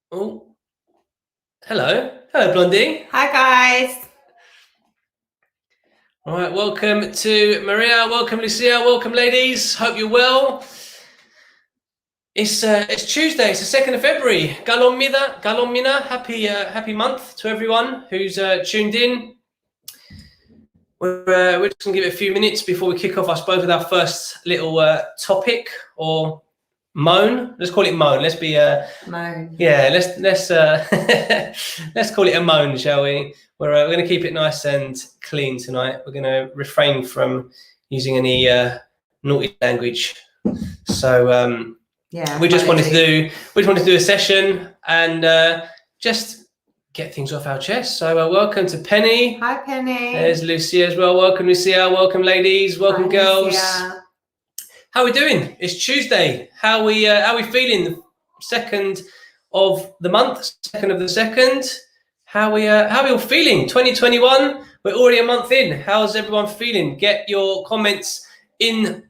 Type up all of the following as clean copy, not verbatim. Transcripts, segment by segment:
Oh, hello, Blondie. Hi guys. All right, welcome to Maria. Welcome, Lucia. Welcome, ladies. Hope you're well. It's Tuesday. It's the 2nd of February. Galon Mina. Happy month to everyone who's tuned in. We're just gonna give it a few minutes before we kick off, I suppose, with our first little topic or moan. Let's call it moan. Let's be Moan. Yeah, let's let's call it a moan, shall we? We're going to keep it nice and clean tonight. We're going to refrain from using any naughty language. So Yeah. we just wanted to do a session and just get things off our chest. So welcome to Penny. Hi Penny. There's Lucia as well. Welcome, Lucia. Welcome, ladies. Welcome, Hi, girls. Lucia. How are we doing? It's Tuesday. How are we feeling? The 2nd of the month, 2nd of the 2nd. How are we all feeling? 2021. We're already a month in. How's everyone feeling? Get your comments in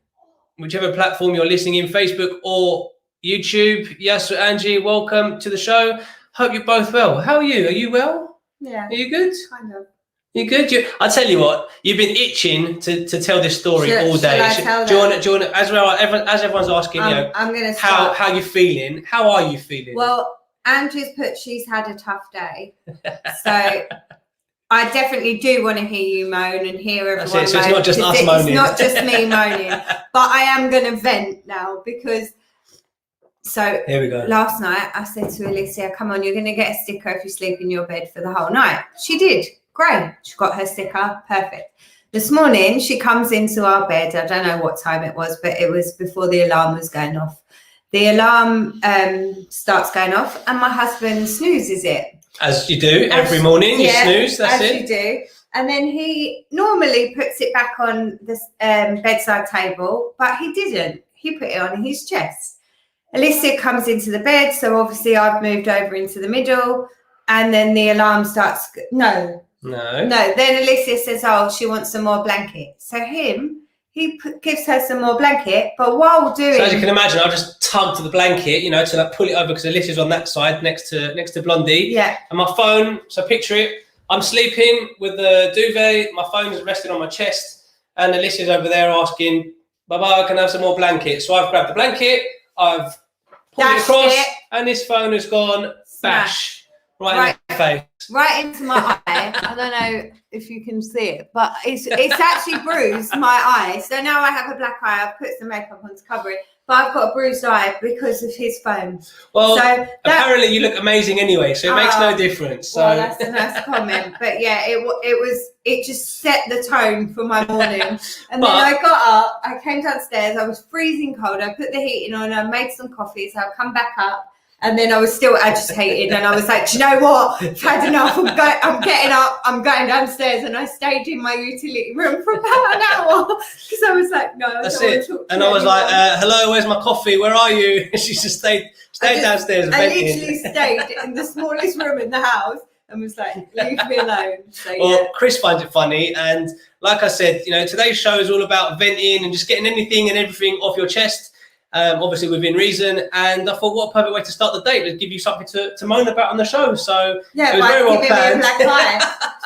whichever platform you're listening in, Facebook or YouTube. Yes, Angie, welcome to the show. Hope you're both well. How are you? Are you well? Yeah. Are you good? Kind of. You good? I'll tell you what. You've been itching to tell this story all day. Do you want to? As well as everyone's asking, I'm gonna start. how you feeling? How are you feeling? Well, Andrew's put she's had a tough day, so I definitely do want to hear you moan and hear everyone. So it's not just us moaning. It's not just me moaning, but I am going to vent now because. So here we go. Last night I said to Alicia, "Come on, you're going to get a sticker if you sleep in your bed for the whole night." She did. Great. She got her sticker. Perfect. This morning, she comes into our bed. I don't know what time it was, but it was before the alarm was going off. The alarm starts going off and my husband snoozes it. As you do every morning, you snooze, that's it. As you do. And then he normally puts it back on the bedside table, but he didn't. He put it on his chest. Alicia comes into the bed, so obviously I've moved over into the middle, and then the alarm starts. No. Then Alicia says, "Oh, she wants some more blanket." So he gives her some more blanket, but while doing. So as you can imagine, I just tugged the blanket, to like pull it over because Alicia's on that side next to Blondie. Yeah. And my phone. So picture it. I'm sleeping with the duvet. My phone is resting on my chest, and Alicia's over there asking, "Baba, can I have some more blanket?" So I've grabbed the blanket. I've pulled it across, and this phone has gone bash. Right in my face. Right into my eye. I don't know if you can see it, but it's actually bruised my eye. So now I have a black eye. I've put some makeup on to cover it, but I've got a bruised eye because of his phone. Well, so apparently you look amazing anyway, so it makes no difference. So. Well, that's a nice comment, but yeah, it just set the tone for my morning. And then I got up, I came downstairs, I was freezing cold. I put the heating on, I made some coffee, so I'll come back up. And then I was still agitated, and I was like, "Do you know what? I've had enough. I'm getting up. I'm going downstairs." And I stayed in my utility room for about an hour because I was like, "No, that's it." And I was like, "Hello, where's my coffee? Where are you?" She just stayed downstairs. I literally stayed in the smallest room in the house and was like, "Leave me alone." So, well, Chris finds it funny, and like I said, today's show is all about venting and just getting anything and everything off your chest. Obviously within reason, and I thought, what a perfect way to start the day. Let's give you something to moan about on the show. So yeah, it was very well planned.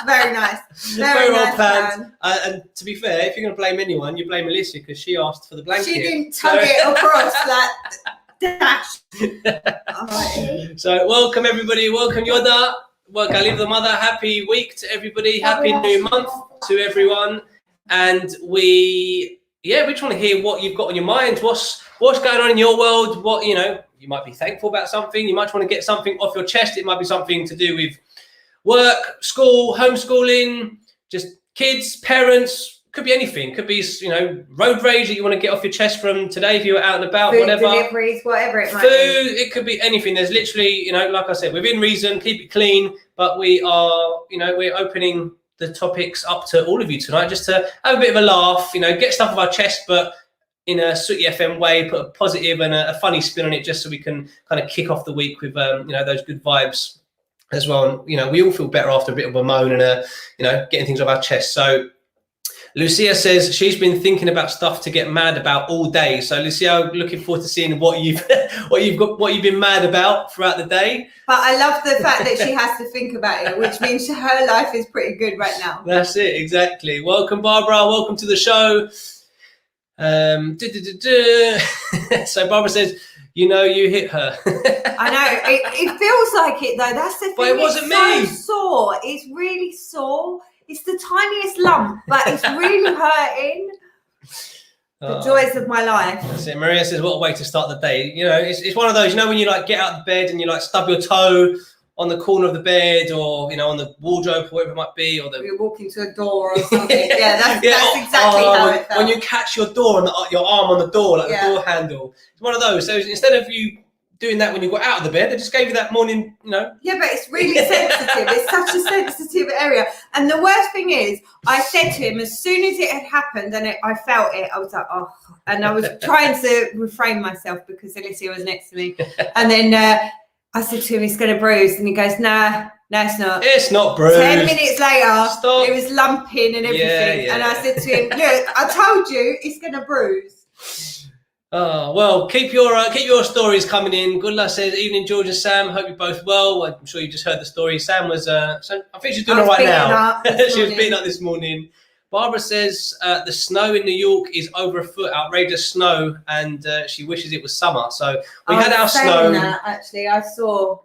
Very nice. Very well planned. And to be fair, if you're going to blame anyone, you blame Alicia because she asked for the blanket. She didn't tug it across like dash. So welcome everybody. Welcome Yoda. Welcome Galib the Mother. Happy week to everybody. Happy new month to everyone. And we just want to hear what you've got on your mind. What's going on in your world? What, you might be thankful about something. You might want to get something off your chest. It might be something to do with work, school, homeschooling, just kids, parents. Could be anything. Could be, road rage that you want to get off your chest from today if you're out and about, food whatever. Deliveries, whatever it might be. Food, it could be anything. There's literally, like I said, within reason, keep it clean. But we are, we're opening the topics up to all of you tonight just to have a bit of a laugh, get stuff off our chest, but in a Sooty FM way, put a positive and a funny spin on it just so we can kind of kick off the week with, those good vibes as well. And, we all feel better after a bit of a moan and, getting things off our chest. So Lucia says she's been thinking about stuff to get mad about all day. So Lucia, looking forward to seeing what you've been mad about throughout the day. But I love the fact that she has to think about it, which means her life is pretty good right now. That's it, exactly. Welcome, Barbara. Welcome to the show. So Barbara says, you know, you hit her. I know. It feels like it though. That's the thing. But it wasn't me. So sore. It's really sore. It's the tiniest lump, but it's really hurting. The joys of my life. That's it. Maria says, what a way to start the day. You know, it's one of those, you know, when you like get out of bed and you like stub your toe on the corner of the bed, or, you know, on the wardrobe or whatever it might be, or you're walking to a door or something. Yeah, that's exactly how it felt. When you catch your door and your arm on the door, like the door handle. It's one of those. So instead of you doing that when you got out of the bed, they just gave you that morning, you know. Yeah, but it's really sensitive. It's such a sensitive area. And the worst thing is, I said to him, as soon as it had happened and I felt it, I was like, oh. And I was trying to refrain myself because Alicia was next to me. And then I said to him, it's going to bruise. And he goes, nah, it's not. It's not bruised. 10 minutes later, it was lumping and everything. Yeah. And I said to him, look, I told you it's going to bruise. Oh, well, keep your stories coming in. Good luck says, evening, George and Sam. Hope you're both well. I'm sure you just heard the story. Sam was, I think she's doing all right now. She was beaten up this morning. Barbara says the snow in New York is over a foot, outrageous snow, and she wishes it was summer. So we had our snow. Actually, I saw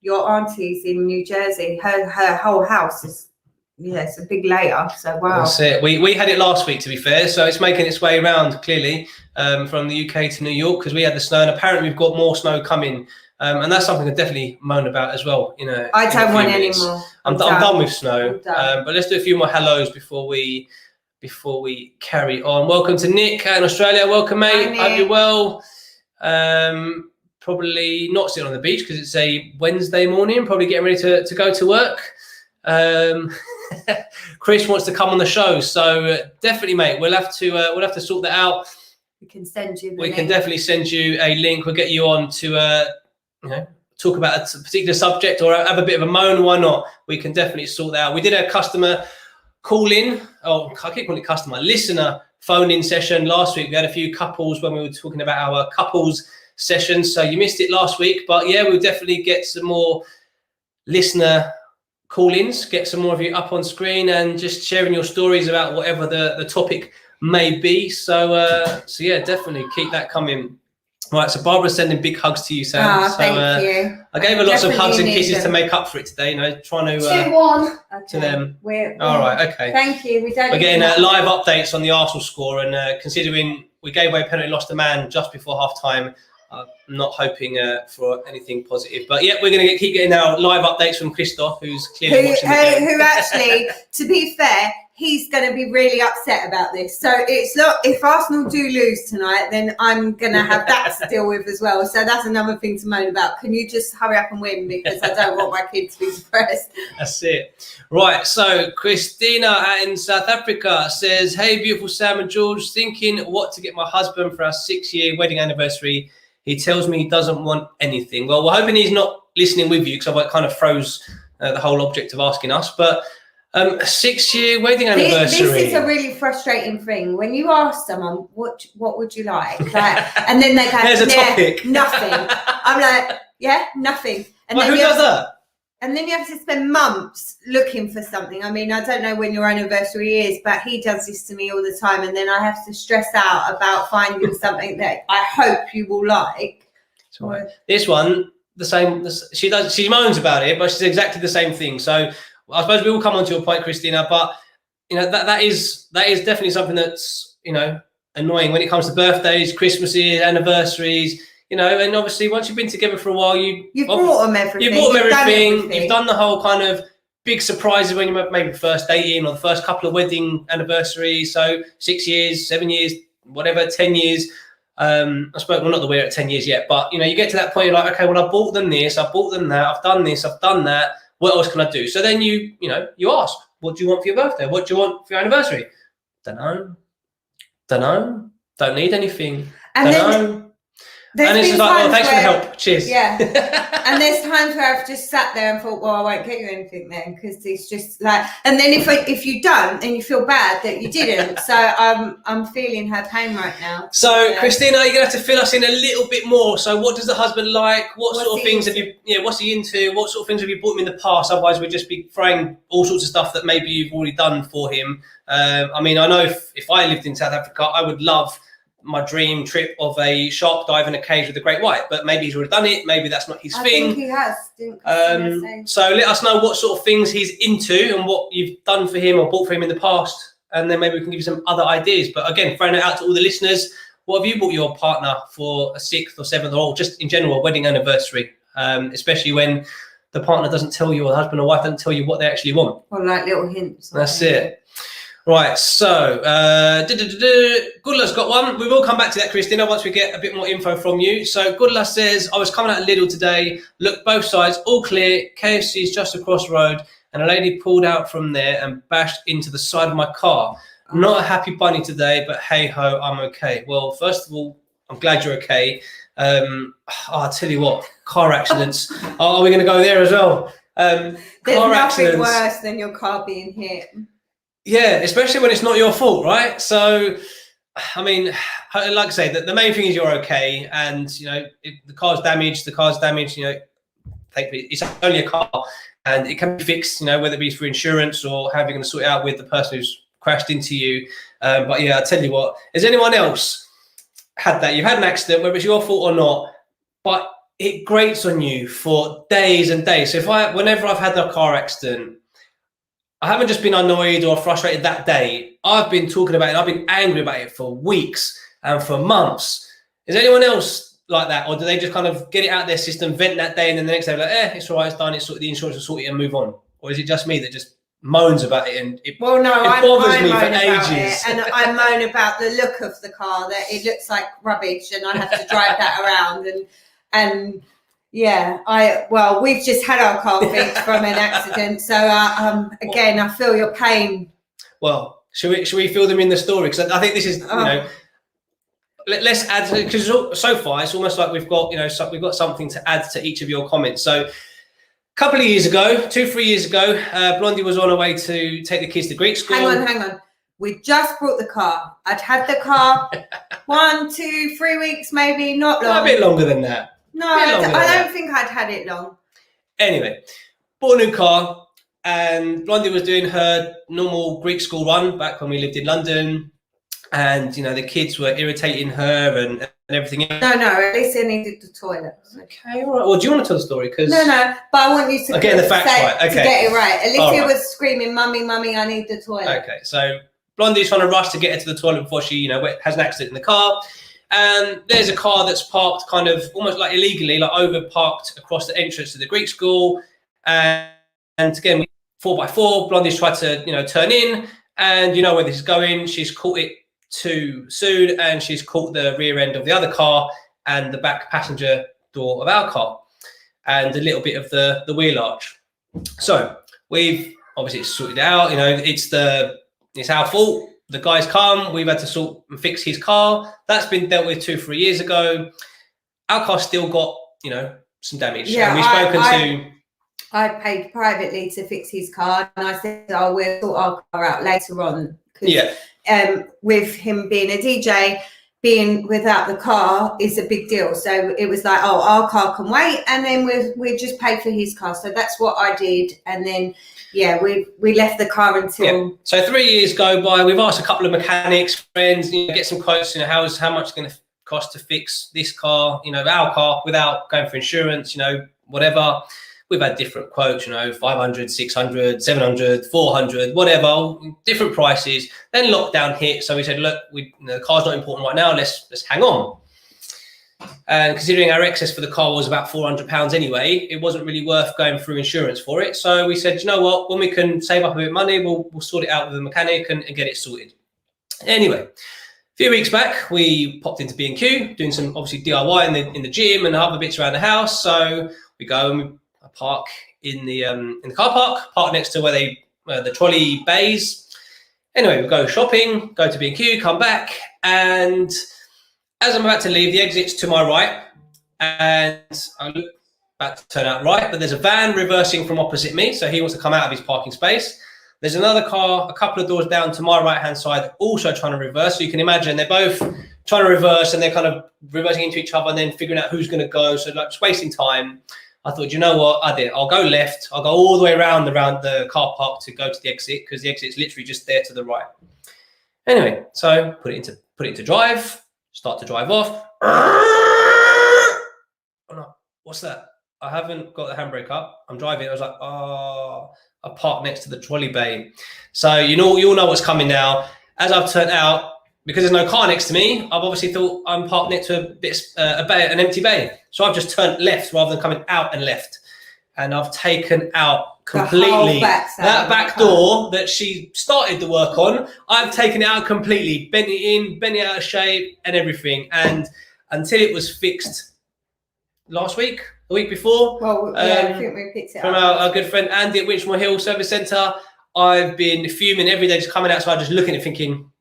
your auntie's in New Jersey. Her whole house is, it's a big layer. So wow. That's it. We had it last week, to be fair. So it's making its way around clearly from the UK to New York, because we had the snow, and apparently we've got more snow coming. And that's something I definitely moan about as well. You know, I don't want any more. I'm done with snow. But let's do a few more hellos before we carry on. Welcome to Nick in Australia. Welcome, mate. Hope you're well. Probably not sitting on the beach because it's a Wednesday morning. Probably getting ready to go to work. Chris wants to come on the show, so definitely, mate. We'll have to sort that out. We can send you. We can definitely send you a link. We'll get you on to talk about a particular subject or have a bit of a moan. Why not? We can definitely sort that out. We did a customer call in. Oh, I keep calling it customer. Listener phone in session last week. We had a few couples when we were talking about our couples sessions. So you missed it last week, but yeah, we'll definitely get some more listener call-ins, get some more of you up on screen and just sharing your stories about whatever the topic may be. So yeah, definitely keep that coming. Right, so Barbara's sending big hugs to you, Sam. Thank you. I gave her lots of hugs and kisses to make up for it today. You know, trying to to them. All right, okay. Thank you. We're getting live updates on the Arsenal score, and considering we gave away a penalty, lost a man just before half time. I'm not hoping for anything positive, but yeah, we're going to keep getting our live updates from Christoph, who's clearly watching the game. Who actually, to be fair, he's going to be really upset about this. So it's not, if Arsenal do lose tonight, then I'm going to have that to deal with as well. So that's another thing to moan about. Can you just hurry up and win, because I don't want my kids to be depressed. That's it. Right, so Christina in South Africa says, hey, beautiful Sam and George, thinking what to get my husband for our 6-year wedding anniversary. He tells me he doesn't want anything. Well, we're hoping he's not listening with you, because I kind of froze the whole object of asking us. But a 6-year wedding anniversary. This is a really frustrating thing. When you ask someone, what would you like? And then they go, there's a topic. Nothing. I'm like, yeah, nothing. And well, who does that? And then you have to spend months looking for something. I mean, I don't know when your anniversary is, but he does this to me all the time. And then I have to stress out about finding something that I hope you will like. Right. This one, the same. She moans about it, but she's exactly the same thing. So I suppose we will come on to your point, Christina. But you know that is definitely something that's, you know, annoying when it comes to birthdays, Christmases, anniversaries. You know, and obviously once you've been together for a while, you've brought them everything. You've done the whole kind of big surprises when you're maybe first dating or the first couple of wedding anniversaries. So 6 years, 7 years, whatever, 10 years. I suppose we're not the way at 10 years yet, but you know, you get to that point, you're like, okay, well, I bought them this, I bought them that, I've done this, I've done that. What else can I do? So then you ask, what do you want for your birthday? What do you want for your anniversary? Don't know. Don't need anything. And it's just like, oh, thanks for the help. Cheers. Yeah. And there's times where I've just sat there and thought, well, I won't get you anything then, because it's just like, and then if you don't, then you feel bad that you didn't. So I'm feeling her pain right now. So Christina, you're gonna have to fill us in a little bit more. So what does the husband like? What sort of things have you? Yeah, what's he into? What sort of things have you bought him in the past? Otherwise, we'd just be throwing all sorts of stuff that maybe you've already done for him. I mean, I know if I lived in South Africa, I would love my dream trip of a shark dive in a cage with a great white, but maybe he's already done it. Maybe that's not his thing. I think he has. So let us know what sort of things he's into and what you've done for him or bought for him in the past, and then maybe we can give you some other ideas. But again, throwing it out to all the listeners, what have you bought your partner for a 6th or 7th or just in general a wedding anniversary, especially when the partner doesn't tell you, or the husband or wife doesn't tell you what they actually want? Or like little hints. That's it. Right, so Goodla's got one. We will come back to that, Christina, once we get a bit more info from you. So Goodla says, I was coming out of Lidl today, looked both sides, all clear, KFC's just across the road, and a lady pulled out from there and bashed into the side of my car. Not a happy bunny today, but hey-ho, I'm okay. Well, first of all, I'm glad you're okay. I'll tell you what, car accidents, are we going to go there as well? There's nothing worse than your car being hit. Yeah, especially when it's not your fault, right? So, I mean, like I say, the main thing is you're okay, and you know the car's damaged. You know, thankfully it's only a car, and it can be fixed. You know, whether it be through insurance or how you're going to sort it out with the person who's crashed into you. But yeah, I tell you what, has anyone else had that? You've had an accident, whether it's your fault or not, but it grates on you for days and days. So whenever I've had a car accident, I haven't just been annoyed or frustrated that day. I've been talking about it. I've been angry about it for weeks and for months. Is anyone else like that? Or do they just kind of get it out of their system, vent that day, and then the next day like, it's all right, it's done. It's the insurance will sort it and move on? Or is it just me that just moans about it and it bothers me for ages? And I moan about the look of the car, that it looks like rubbish and I have to drive that around and yeah, we've just had our car fixed from an accident, so again, I feel your pain. Well, should we fill them in the story? Because I think this is, you know, let's add, because so far it's almost like we've got something to add to each of your comments. So, a couple of years ago, 2-3 years ago, Blondie was on her way to take the kids to Greek school. Hang on. We just brought the car. I'd had the car 1, 2, 3 weeks, maybe, not long. A bit longer than that. No, I don't think I'd had it long. Anyway, bought a new car, and Blondie was doing her normal Greek school run back when we lived in London, and you know the kids were irritating her and everything else. No, at least I needed the toilet. Okay, all right. Well, do you want to tell the story? No, but I want you to get the facts right. Okay, to get it right. Alicia was screaming, "Mummy, I need the toilet." Okay, so Blondie's trying to rush to get her to the toilet before she, has an accident in the car. And there's a car that's parked kind of almost like illegally, like over parked across the entrance to the Greek school. And again, 4x4, Blondie's tried to, turn in, and you know where this is going. She's caught it too soon, and she's caught the rear end of the other car and the back passenger door of our car and a little bit of the wheel arch. So we've obviously sorted it out. It's our fault. The guy's come, we've had to sort and fix his car. That's been dealt with 2-3 years ago. Our car's still got, some damage. Yeah, and I paid privately to fix his car, and I said, we'll sort our car out later on. Yeah. With him being a DJ, being without the car is a big deal. So it was like, our car can wait, and then we just paid for his car. So that's what I did, and then we left the car until. Yeah. So 3 years go by. We've asked a couple of mechanics, friends, get some quotes. How much it's going to cost to fix this car, our car, without going for insurance, whatever. We've had different quotes, 500, 600, 700, 400, whatever, different prices. Then lockdown hit, so we said, look, the car's not important right now. Let's hang on. And considering our excess for the car was about £400 anyway, it wasn't really worth going through insurance for it. So we said, you know what? When we can save up a bit of money, we'll sort it out with a mechanic and get it sorted. Anyway, a few weeks back, we popped into B&Q, doing some obviously DIY in the gym and other bits around the house. So we go and we park in the car park next to where the trolley bays. Anyway, we go shopping, go to B&Q, come back, and as I'm about to leave, the exit's to my right. and I look back to turn out right, but there's a van reversing from opposite me, so he wants to come out of his parking space. There's another car a couple of doors down to my right-hand side also trying to reverse. So you can imagine they're both trying to reverse and they're kind of reversing into each other and then figuring out who's going to go. So like just wasting time. I thought, you know what? I did. I'll go left. I'll go all the way around the car park to go to the exit because the exit is literally just there to the right. Anyway, so put it into drive. Start to drive off. Oh no! What's that? I haven't got the handbrake up. I'm driving. I was like, oh. I parked next to the trolley bay. So you all know what's coming now. As I've turned out, because there's no car next to me, I've obviously thought I'm parked next to an empty bay. So I've just turned left rather than coming out and left. And I've taken out completely that back door that she started the work on. I've taken it out completely, bent it in, bent it out of shape and everything. And until it was fixed last week, the week before, I think we picked it from up. our good friend Andy at Winchmore Hill Service Centre. I've been fuming every day, just coming outside, just looking at it, thinking,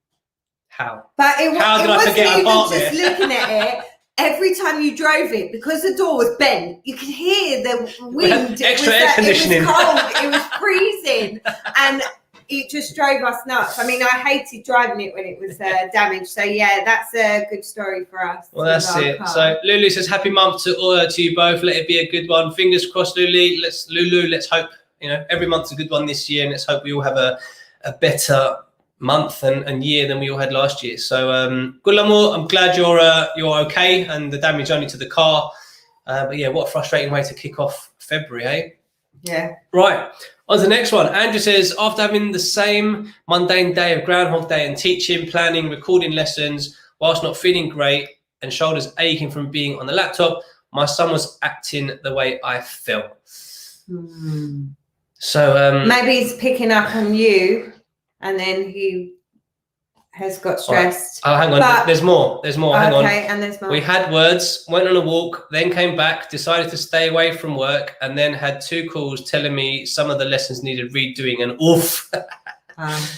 how? But how did I forget I parked there? Just looking at it, every time you drove it, because the door was bent, you could hear the wind. Extra air conditioning. It was cold. It was freezing, and it just drove us nuts. I mean, I hated driving it when it was damaged. So yeah, that's a good story for us. Well, that's it. Car. So Lulu says, happy month to you both. Let it be a good one. Fingers crossed, Lulu. Let's hope, every month's a good one this year, and let's hope we all have a better month and year than we all had last year. So good luck, more. I'm glad you're okay, and the damage only to the car. But yeah, what a frustrating way to kick off February, eh? Yeah. Right. On to the next one. Andrew says, after having the same mundane day of Groundhog Day and teaching, planning, recording lessons, whilst not feeling great and shoulders aching from being on the laptop, my son was acting the way I felt. So maybe he's picking up on you, and then he has got stressed. Right. Oh, hang on. But there's more. Hang on. Okay, and there's more. We had words, went on a walk, then came back, decided to stay away from work, and then had 2 calls telling me some of the lessons needed redoing, and oof.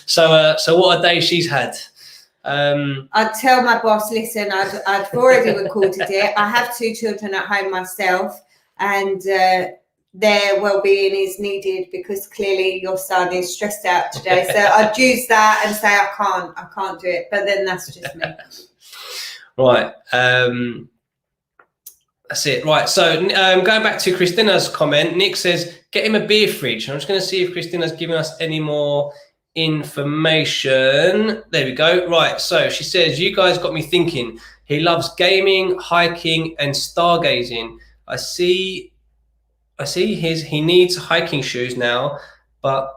So what a day she's had. I'd tell my boss, listen, I've already recorded it. I have 2 children at home myself, and their well-being is needed because clearly your son is stressed out today. So I'd use that and say I can't do it. But then that's just me. Right. That's it. Right. So going back to Christina's comment, Nick says, get him a beer fridge. I'm just going to see if Christina's giving us any more information. There we go. Right. So she says, you guys got me thinking. He loves gaming, hiking, and stargazing. I see he needs hiking shoes now, but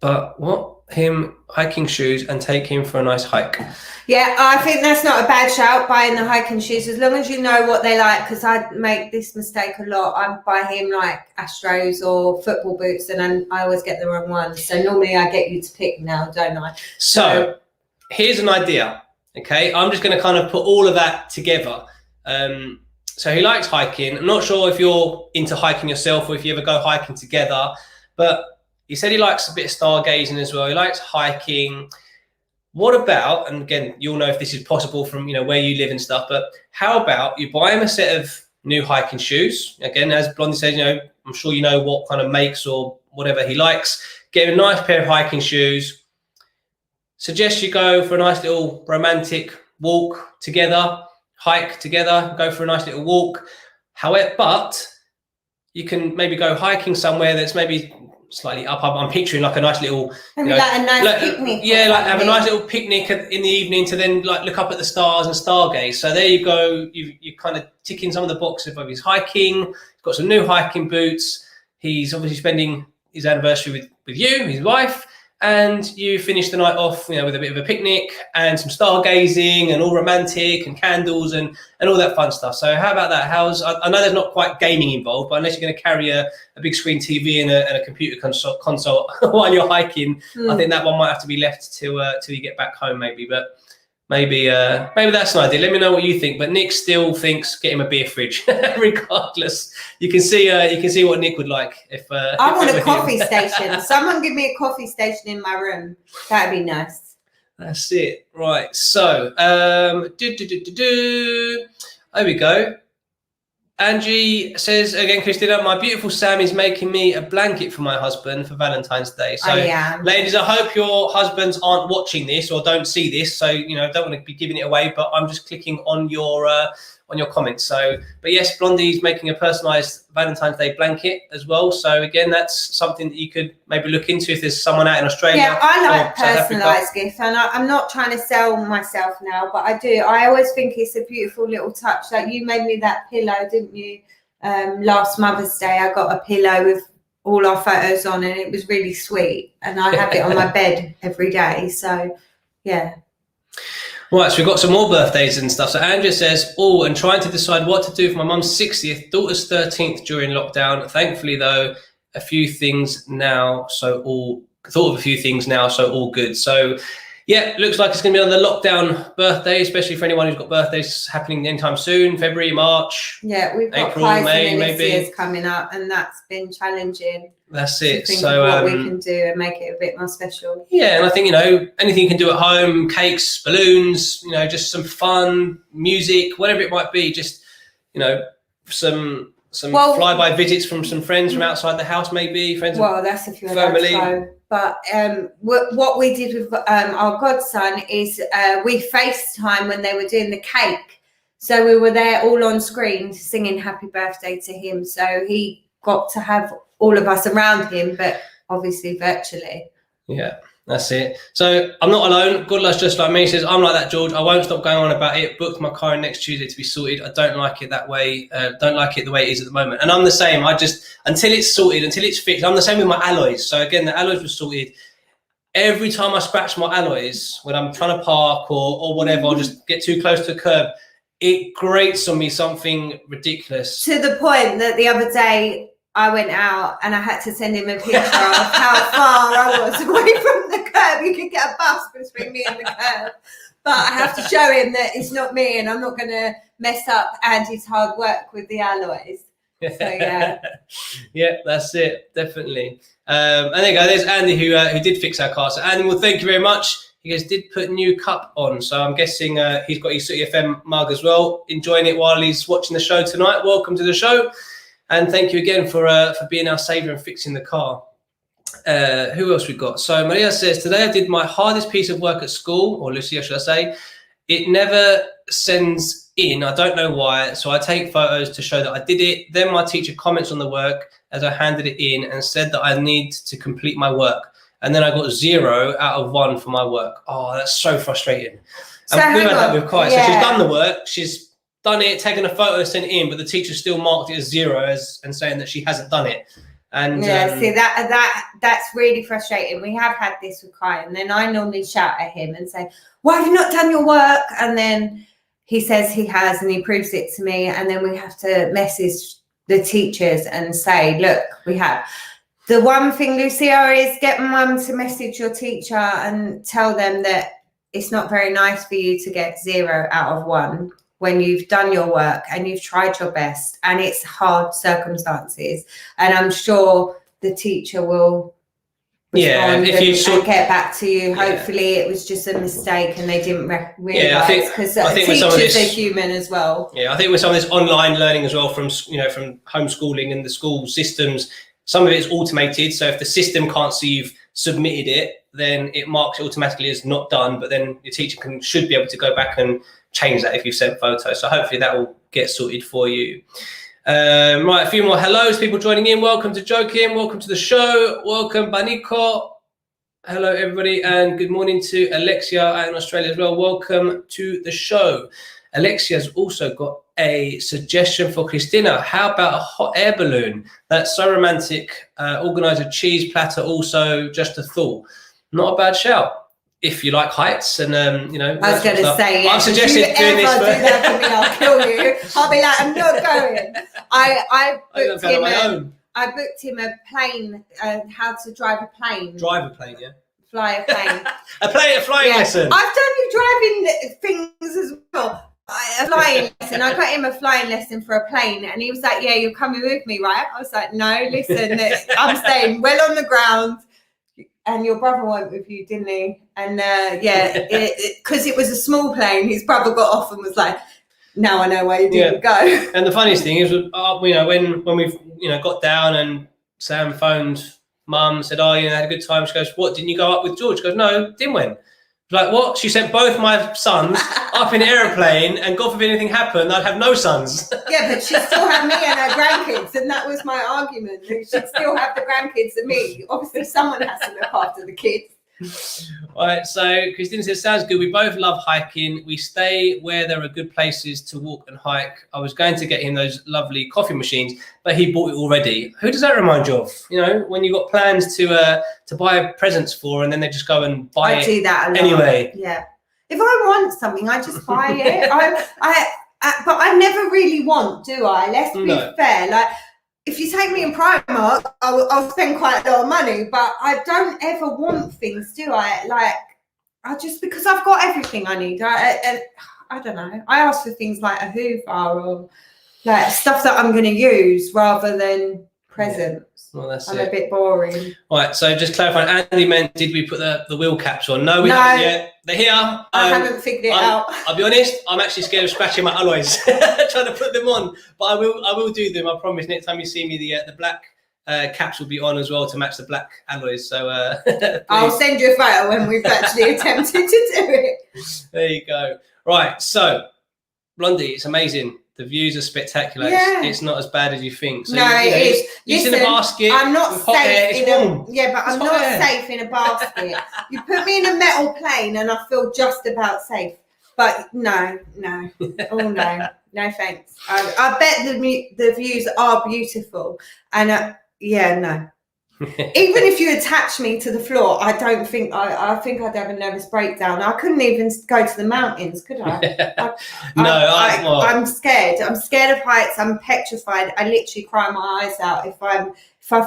what? Him hiking shoes and take him for a nice hike. Yeah, I think that's not a bad shout, buying the hiking shoes, as long as you know what they like, because I make this mistake a lot. I buy him like Astros or football boots, and I always get the wrong ones. So normally I get you to pick now, don't I? So here's an idea, okay? I'm just going to kind of put all of that together. So he likes hiking. I'm not sure if you're into hiking yourself or if you ever go hiking together, but he said he likes a bit of stargazing as well. He likes hiking. What about, and again, you'll know if this is possible from where you live and stuff, but how about you buy him a set of new hiking shoes? Again, as Blondie says, I'm sure you know what kind of makes or whatever he likes. Get him a nice pair of hiking shoes. Suggest you go for a nice little romantic walk together, hike together, go for a nice little walk. However, but you can maybe go hiking somewhere that's maybe slightly up. I'm picturing like a nice little, like a nice picnic. Yeah, like have a nice little picnic in the evening to then like look up at the stars and stargaze. So there you go. You kind of ticking some of the boxes of his hiking. He's got some new hiking boots. He's obviously spending his anniversary with you, his wife, and you finish the night off, with a bit of a picnic and some stargazing and all romantic and candles and all that fun stuff. So how about that? I know there's not quite gaming involved, but unless you're going to carry a big screen TV and a computer console while you're hiking, I think that one might have to be left till you get back home, maybe. But maybe that's an idea. Let me know what you think. But Nick still thinks get him a beer fridge, regardless. You can see what Nick would like. I want a coffee station. Someone give me a coffee station in my room. That'd be nice. That's it. Right. So, there we go. Angie says again, Christina, my beautiful Sam is making me a blanket for my husband for Valentine's Day. So, ladies, I hope your husbands aren't watching this or don't see this. So, don't want to be giving it away, but I'm just clicking on your comments. So, but yes, Blondie's making a personalised Valentine's Day blanket as well. So again, that's something that you could maybe look into if there's someone out in Australia. Yeah, I like personalised gifts, and I'm not trying to sell myself now, but I do. I always think it's a beautiful little touch. Like you made me that pillow, didn't you? Last Mother's Day, I got a pillow with all our photos on, and it was really sweet. And I have it on my bed every day. So, yeah. Right, so we've got some more birthdays and stuff. So Andrea says, and trying to decide what to do for my mum's 60th, daughter's 13th during lockdown. Thankfully, though, thought of a few things now, so all good. So, yeah, looks like it's going to be another lockdown birthday, especially for anyone who's got birthdays happening anytime soon, February, March. Yeah, we've got April, May, maybe. Coming up, and that's been challenging. That's it. To think of what we can do and make it a bit more special. Yeah, and I think, anything you can do at home, cakes, balloons, just some fun, music, whatever it might be, just, some flyby visits from some friends from outside the house, maybe. That's if you're family. But what we did with our godson is we FaceTime when they were doing the cake. So we were there all on screen singing happy birthday to him. So he got to have all of us around him, but obviously virtually. Yeah, that's it. So I'm not alone. Good luck's just like me. He says, I'm like that, George. I won't stop going on about it. Booked my car in next Tuesday to be sorted. I don't like it that way. Don't like it the way it is at the moment. And I'm the same. Until it's sorted, until it's fixed. I'm the same with my alloys. So again, the alloys were sorted. Every time I scratch my alloys, when I'm trying to park or whatever, I'll just get too close to the curb. It grates on me something ridiculous. To the point that the other day, I went out and I had to send him a picture of how far I was away from the curb. You could get a bus between me and the curb. But I have to show him that it's not me and I'm not going to mess up Andy's hard work with the alloys. So, yeah. Yeah, that's it. Definitely. And there you go. There's Andy who did fix our car. So, Andy, well, thank you very much. He goes, did put new cup on. So I'm guessing he's got his Sooty FM mug as well. Enjoying it while he's watching the show tonight. Welcome to the show. And thank you again for being our saviour and fixing the car. Who else we got? So Maria says, today I did my hardest piece of work at school, or Lucia, should I say. It never sends in. I don't know why. So I take photos to show that I did it. Then my teacher comments on the work as I handed it in and said that I need to complete my work. And then I got 0 out of 1 for my work. Oh, that's so frustrating. So and we've had that with Kai. Yeah. So she's done the work. She's done it, taken a photo, sent it in, but the teacher still marked it as 0 and saying that she hasn't done it. And see that's really frustrating. We have had this with Kai, and then I normally shout at him and say, "Why have you not done your work?" And then he says he has, and he proves it to me, and then we have to message the teachers and say, "Look, we have." The one thing, Lucia, is get mum to message your teacher and tell them that it's not very nice for you to get 0 out of 1 when you've done your work and you've tried your best and it's hard circumstances. And I'm sure the teacher will respond and get back to you. Hopefully it was just a mistake and they didn't realise, because teachers are human as well. Yeah, I think with some of this online learning as well from homeschooling and the school systems, some of it is automated. So if the system can't see you've submitted it, then it marks it automatically as not done. But then your teacher should be able to go back and change that if you've sent photos. So hopefully that will get sorted for you. Right, a few more hellos, people joining in. Welcome to Joakim. Welcome to the show. Welcome, Baniko. Hello, everybody. And good morning to Alexia out in Australia as well. Welcome to the show. Alexia's also got a suggestion for Christina. How about a hot air balloon? That's so romantic. Organise a cheese platter also, just a thought. Not a bad shout. If you like heights and, I was going to say, yeah, I've suggested doing this. If you ever do that for me, I'll kill you. I'll be like, I'm not going. I booked him a plane, how to drive a plane. Drive a plane, yeah. Fly a plane. A flying lesson. I've done you driving things as well. A flying lesson. I got him a flying lesson for a plane, and he was like, "Yeah, you're coming with me, right?" I was like, "No, listen, I'm staying well on the ground." And your brother went with you, didn't he? And because it was a small plane, his brother got off and was like, now I know why you didn't go. And the funniest thing is, when we've got down and Sam phoned Mum, said, "Oh, had a good time." She goes, "What? Didn't you go up with George?" She goes, "No, didn't win." Like, what? She sent both my sons up in an aeroplane, and God forbid anything happened, I'd have no sons. Yeah, but she still had me and her grandkids, and that was my argument. She'd still have the grandkids and me. Obviously, someone has to look after the kids. Right, so Christina says, sounds good. We both love hiking. We stay where there are good places to walk and hike. I was going to get him those lovely coffee machines, but he bought it already. Who does that remind you of? When you got plans to buy presents for, and then they just go and buy it. I do that a lot. Anyway. Yeah. If I want something, I just buy it. But I never really want, do I? Let's be fair. Like, if you take me in Primark, I'll spend quite a lot of money, but I don't ever want things, do I? Like, because I've got everything I need. I don't know. I ask for things like a Hoover or like stuff that I'm going to use rather than presents. Well, that's I'm a bit boring. Right, so just clarifying, Andy meant, did we put the wheel caps on? No, we haven't yet. They're here. I haven't figured it out. I'll be honest, I'm actually scared of scratching my alloys trying to put them on, but I will do them. I promise. Next time you see me, the black caps will be on as well to match the black alloys. So I'll send you a photo when we've actually attempted to do it. There you go. Right, so Blondie, it's amazing. The views are spectacular. Yeah. It's not as bad as you think. So, no, it is. It's in a basket. I'm not safe in a I'm not safe in a basket. You put me in a metal plane and I feel just about safe. But no. Oh no. No thanks. I bet the views are beautiful. And no. Even if you attach me to the floor, I don't think I think I'd have a nervous breakdown. I couldn't even go to the mountains, could I? I'm scared. I'm scared of heights. I'm petrified. I literally cry my eyes out if I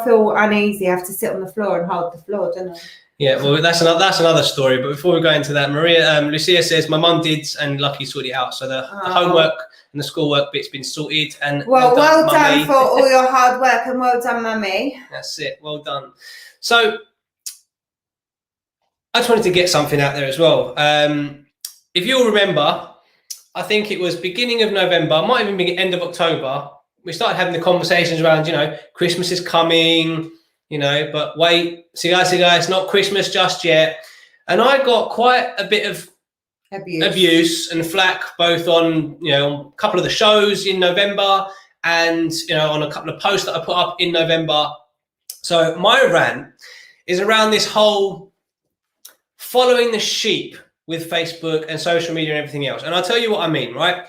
feel uneasy. I have to sit on the floor and hold the floor, don't I? Yeah, well, that's another story. But before we go into that, Lucia says my mum did, and lucky sorted it out. So the homework and the schoolwork bit's been sorted. And well done for all your hard work, and well done, Mummy. That's it. Well done. So I just wanted to get something out there as well. If you'll remember, I think it was beginning of November, might even be end of October. We started having the conversations around, Christmas is coming. But wait, cigar, it's not Christmas just yet. And I got quite a bit of abuse and flack, both on, on a couple of the shows in November and, on a couple of posts that I put up in November. So my rant is around this whole following the sheep with Facebook and social media and everything else. And I'll tell you what I mean, right?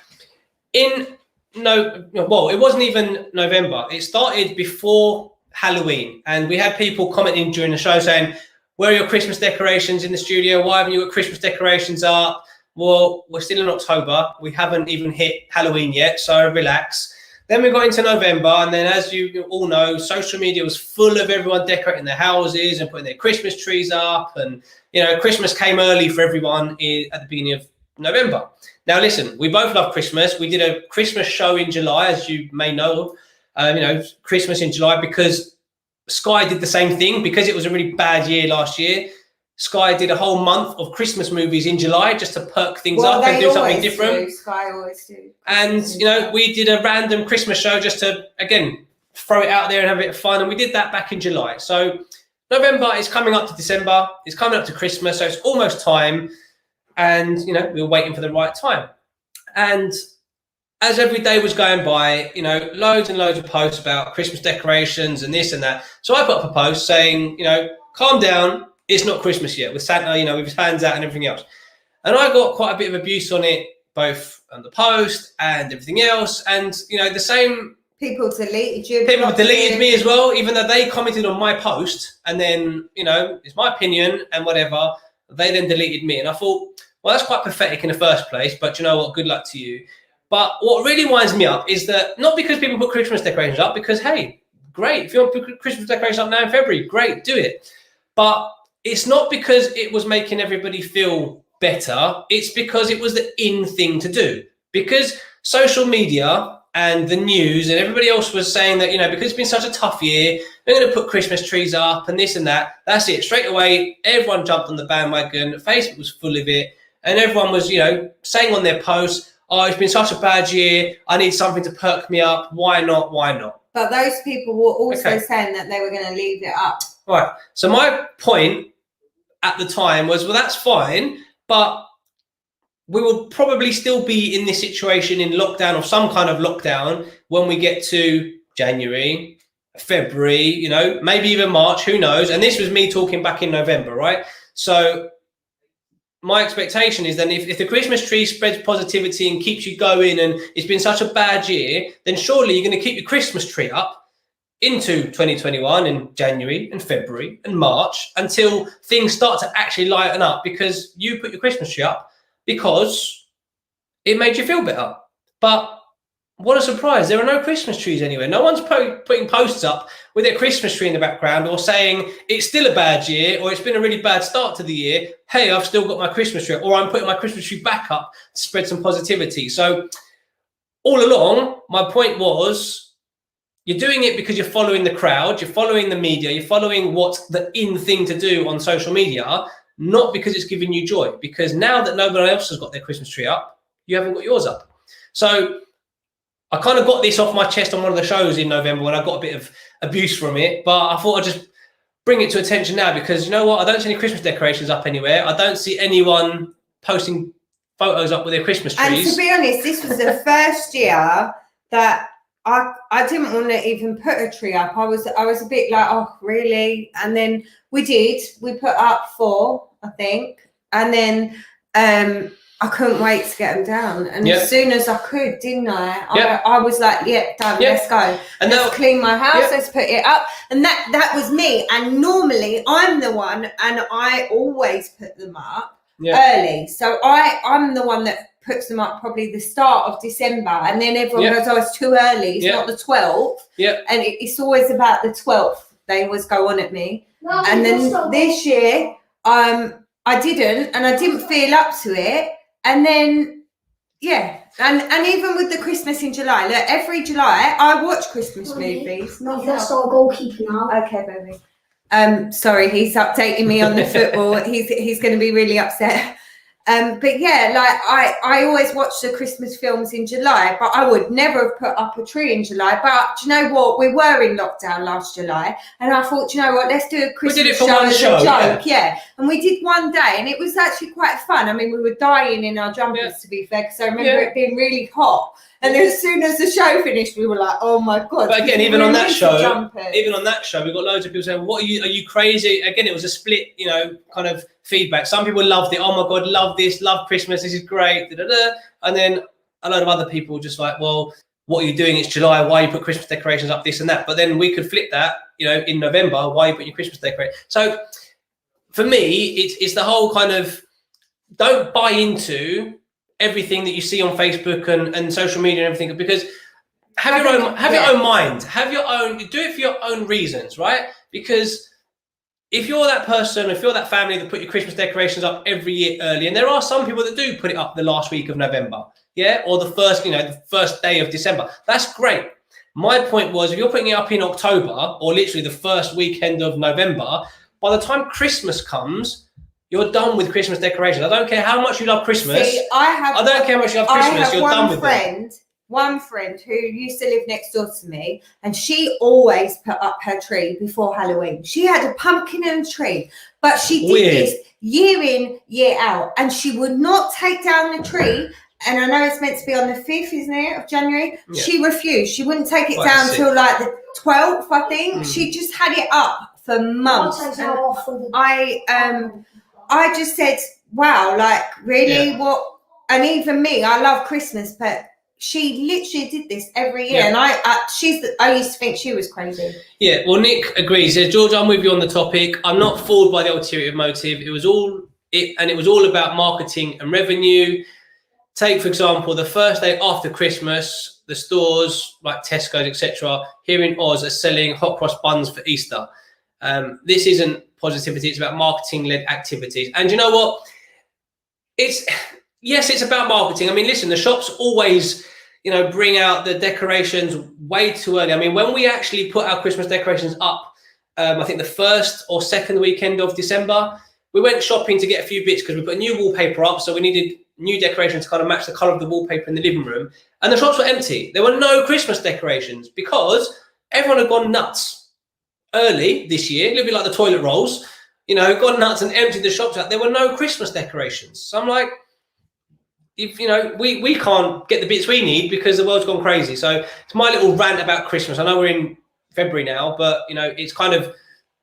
It wasn't even November. It started before Halloween, and we had people commenting during the show saying, where are your Christmas decorations in the studio? Why haven't you got Christmas decorations up? Well, we're still in October. We haven't even hit Halloween yet, so relax. Then we got into November, and then as you all know, social media was full of everyone decorating their houses and putting their Christmas trees up, and Christmas came early for everyone at the beginning of November. Now listen, we both love Christmas. We did a Christmas show in July, as you may know. Christmas in July, because Sky did the same thing. Because it was a really bad year last year, Sky did a whole month of Christmas movies in July just to perk things up and do something different. Sky always do. And we did a random Christmas show just to again throw it out there and have a bit of fun, and we did that back in July. So November is coming up to December, it's coming up to Christmas, so it's almost time, and we were waiting for the right time. And as every day was going by, loads and loads of posts about Christmas decorations and this and that. So I put up a post saying, calm down, it's not Christmas yet, with Santa, with his hands out and everything else. And I got quite a bit of abuse on it, both on the post and everything else. And, the same... People deleted you. People deleted me as well, even though they commented on my post. And then, it's my opinion and whatever. They then deleted me. And I thought, well, that's quite pathetic in the first place. But you know what? Good luck to you. But what really winds me up is that not because people put Christmas decorations up, because, hey, great. If you want to put Christmas decorations up now in February, great, do it. But it's not because it was making everybody feel better. It's because it was the in thing to do. Because social media and the news and everybody else was saying that, because it's been such a tough year, they're going to put Christmas trees up and this and that. That's it. Straight away, everyone jumped on the bandwagon. Facebook was full of it. And everyone was, saying on their posts, oh, it's been such a bad year, I need something to perk me up. Why not? Why not? But those people were also saying that they were going to leave it up. Right. So my point at the time was, well, that's fine, but we will probably still be in this situation in lockdown or some kind of lockdown when we get to January, February, you know, maybe even March, who knows? And this was me talking back in November, right? So my expectation is then if the Christmas tree spreads positivity and keeps you going and it's been such a bad year, then surely you're going to keep your Christmas tree up into 2021 in January and February and March until things start to actually lighten up because you put your Christmas tree up because it made you feel better. But what a surprise, there are no Christmas trees anywhere. No one's putting posters up with their Christmas tree in the background or saying it's still a bad year or it's been a really bad start to the year. Hey, I've still got my Christmas tree, or I'm putting my Christmas tree back up to spread some positivity. So all along, my point was, you're doing it because you're following the crowd, you're following the media, you're following what's the in thing to do on social media, not because it's giving you joy. Because now that nobody else has got their Christmas tree up, you haven't got yours up. So I kind of got this off my chest on one of the shows in November when I got a bit of abuse from it, but I thought I'd just bring it to attention now because you know what? I don't see any Christmas decorations up anywhere. I don't see anyone posting photos up with their Christmas trees. And to be honest, this was the first year that I didn't want to even put a tree up. I was a bit like, oh, really? And then we put up 4, I think. And then I couldn't wait to get them down. And as soon as I could, didn't I? I was like, done, let's go. And let's clean my house, let's put it up. And that was me. And normally I'm the one, and I always put them up early. So I'm the one that puts them up probably the start of December, and then everyone goes, oh, it's too early, it's not the 12th. And it's always about the 12th. They always go on at me. No, and then this year, I didn't, and I didn't feel up to it. And then, and even with the Christmas in July, look, every July I watch Christmas movies. No, that's our goalkeeper now. Okay, baby. Sorry, he's updating me on the football. He's going to be really upset. But yeah, like I always watch the Christmas films in July, but I would never have put up a tree in July. But do you know what? We were in lockdown last July, and I thought, you know what? Let's do a Christmas show as a joke. Yeah, and we did one day, and it was actually quite fun. I mean, we were dying in our jumpers, to be fair, because I remember it being really hot. And then as soon as the show finished, we were like, "Oh my god!" But again, even on that show, we got loads of people saying, "What are you crazy?" Again, it was a split, kind of feedback. Some people loved it. Oh my god, love this, love Christmas. This is great. Da, da, da. And then a load of other people just like, "Well, what are you doing? It's July. Why you put Christmas decorations up? This and that." But then we could flip that. In November, why you put your Christmas decoration? So for me, it's the whole kind of don't buy into everything that you see on Facebook and social media and everything, because have your own mind, do it for your own reasons, right? Because if you're that person, if you're that family that put your Christmas decorations up every year early, and there are some people that do put it up the last week of November, or the first day of December, that's great. My point was, if you're putting it up in October or literally the first weekend of November, by the time Christmas comes, you're done with Christmas decorations. I don't care how much you love Christmas. See, I don't care how much you love Christmas. You're done with it. One friend who used to live next door to me, and she always put up her tree before Halloween. She had a pumpkin and a tree, but she did this year in, year out, and she would not take down the tree. And I know it's meant to be on the 5th, isn't it, of January? Yeah. She refused. She wouldn't take it down till like the 12th, I think. She just had it up for months. I just said, wow, like, really? What? And even me, I love Christmas, but she literally did this every year. And I used to think she was crazy. Yeah, well, Nick agrees. He says, George, I'm with you on the topic. I'm not fooled by the ulterior motive. It was all about marketing and revenue. Take, for example, the first day after Christmas, the stores like Tesco's, etc., here in Oz are selling hot cross buns for Easter. This isn't positivity, it's about marketing-led activities. And you know what? It's about marketing. I mean, listen, the shops always, bring out the decorations way too early. I mean, when we actually put our Christmas decorations up, I think the first or second weekend of December, we went shopping to get a few bits because we put a new wallpaper up, so we needed new decorations to kind of match the colour of the wallpaper in the living room, and the shops were empty. There were no Christmas decorations because everyone had gone nuts early this year, a little bit like the toilet rolls, gone nuts and emptied the shops out. There were no Christmas decorations. So I'm like, if we can't get the bits we need because the world's gone crazy. So it's my little rant about Christmas. I know we're in February now, but it's kind of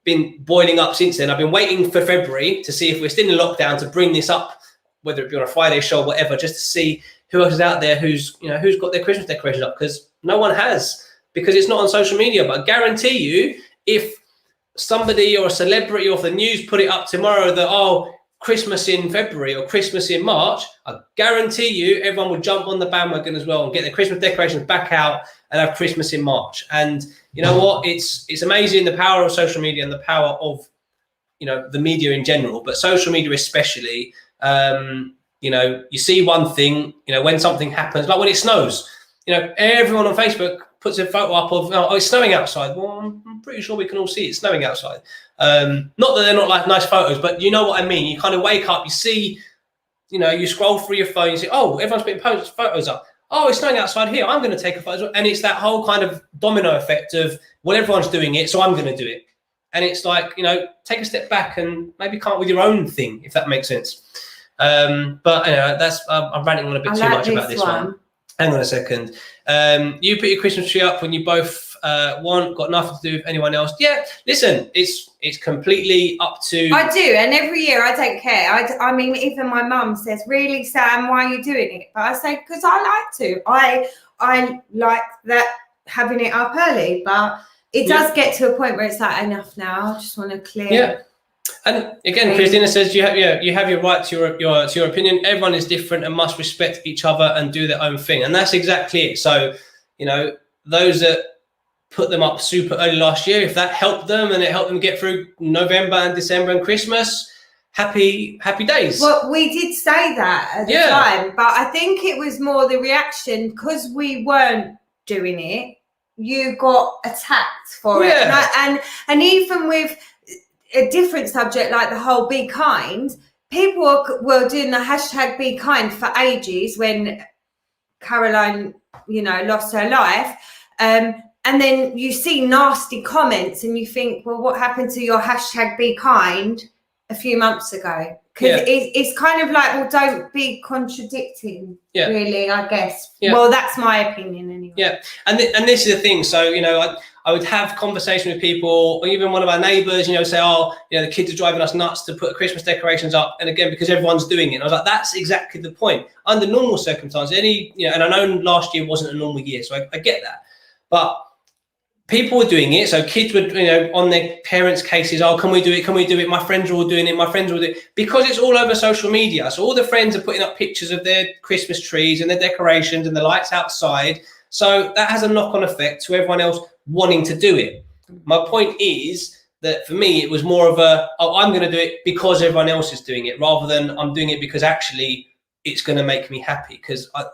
been boiling up since then. I've been waiting for February to see if we're still in lockdown to bring this up, whether it be on a Friday show or whatever, just to see who else is out there who's got their Christmas decorations up, because no one has, because it's not on social media. But I guarantee you, if somebody or a celebrity or the news put it up tomorrow that, Christmas in February or Christmas in March, I guarantee you everyone will jump on the bandwagon as well and get their Christmas decorations back out and have Christmas in March. And you know what? It's amazing, the power of social media and the power of, the media in general, but social media especially. You see one thing, when something happens, like when it snows, everyone on Facebook puts a photo up of, it's snowing outside. Well, I'm pretty sure we can all see it's snowing outside. Not that they're not like nice photos, but you know what I mean. You kind of wake up, you see, you scroll through your phone, you see, everyone's putting photos up. It's snowing outside here, I'm going to take a photo. And it's that whole kind of domino effect of, well, everyone's doing it, so I'm going to do it. And it's like, take a step back and maybe come up with your own thing, if that makes sense. But that's I'm ranting on a bit too much about this one. Hang on a second. You put your Christmas tree up when you both want, got nothing to do with anyone else. Yeah, listen, it's completely up to... I do, and every year I don't care. I mean, even my mum says, really, Sam, why are you doing it? But I say, because I like to. I like that, having it up early, but it does get to a point where it's like, enough now, I just want to clear... Yeah. And again, Christina says you have your right to your opinion. Everyone is different and must respect each other and do their own thing, and that's exactly it. So, those that put them up super early last year, if that helped them and it helped them get through November and December and Christmas, happy days. Well, we did say that at the time, but I think it was more the reaction because we weren't doing it. You got attacked for it, and even with a different subject like the whole be kind, people were doing the hashtag be kind for ages when Caroline, lost her life. And then you see nasty comments and you think, well, what happened to your hashtag be kind a few months ago? Because it's kind of like, well, don't be contradicting, really, I guess. Yeah. Well, that's my opinion anyway. Yeah, and this is the thing. So, I would have conversation with people, or even one of our neighbours, say, the kids are driving us nuts to put Christmas decorations up. And again, because everyone's doing it. And I was like, that's exactly the point. Under normal circumstances, and I know last year wasn't a normal year, so I get that. But people were doing it. So kids were, on their parents' cases, can we do it? Can we do it? My friends are all doing it. My friends are all doing it. Because it's all over social media. So all the friends are putting up pictures of their Christmas trees and their decorations and the lights outside. So that has a knock-on effect to everyone else wanting to do it. My point is that for me, it was more of I'm going to do it because everyone else is doing it, rather than I'm doing it because actually it's going to make me happy. Because I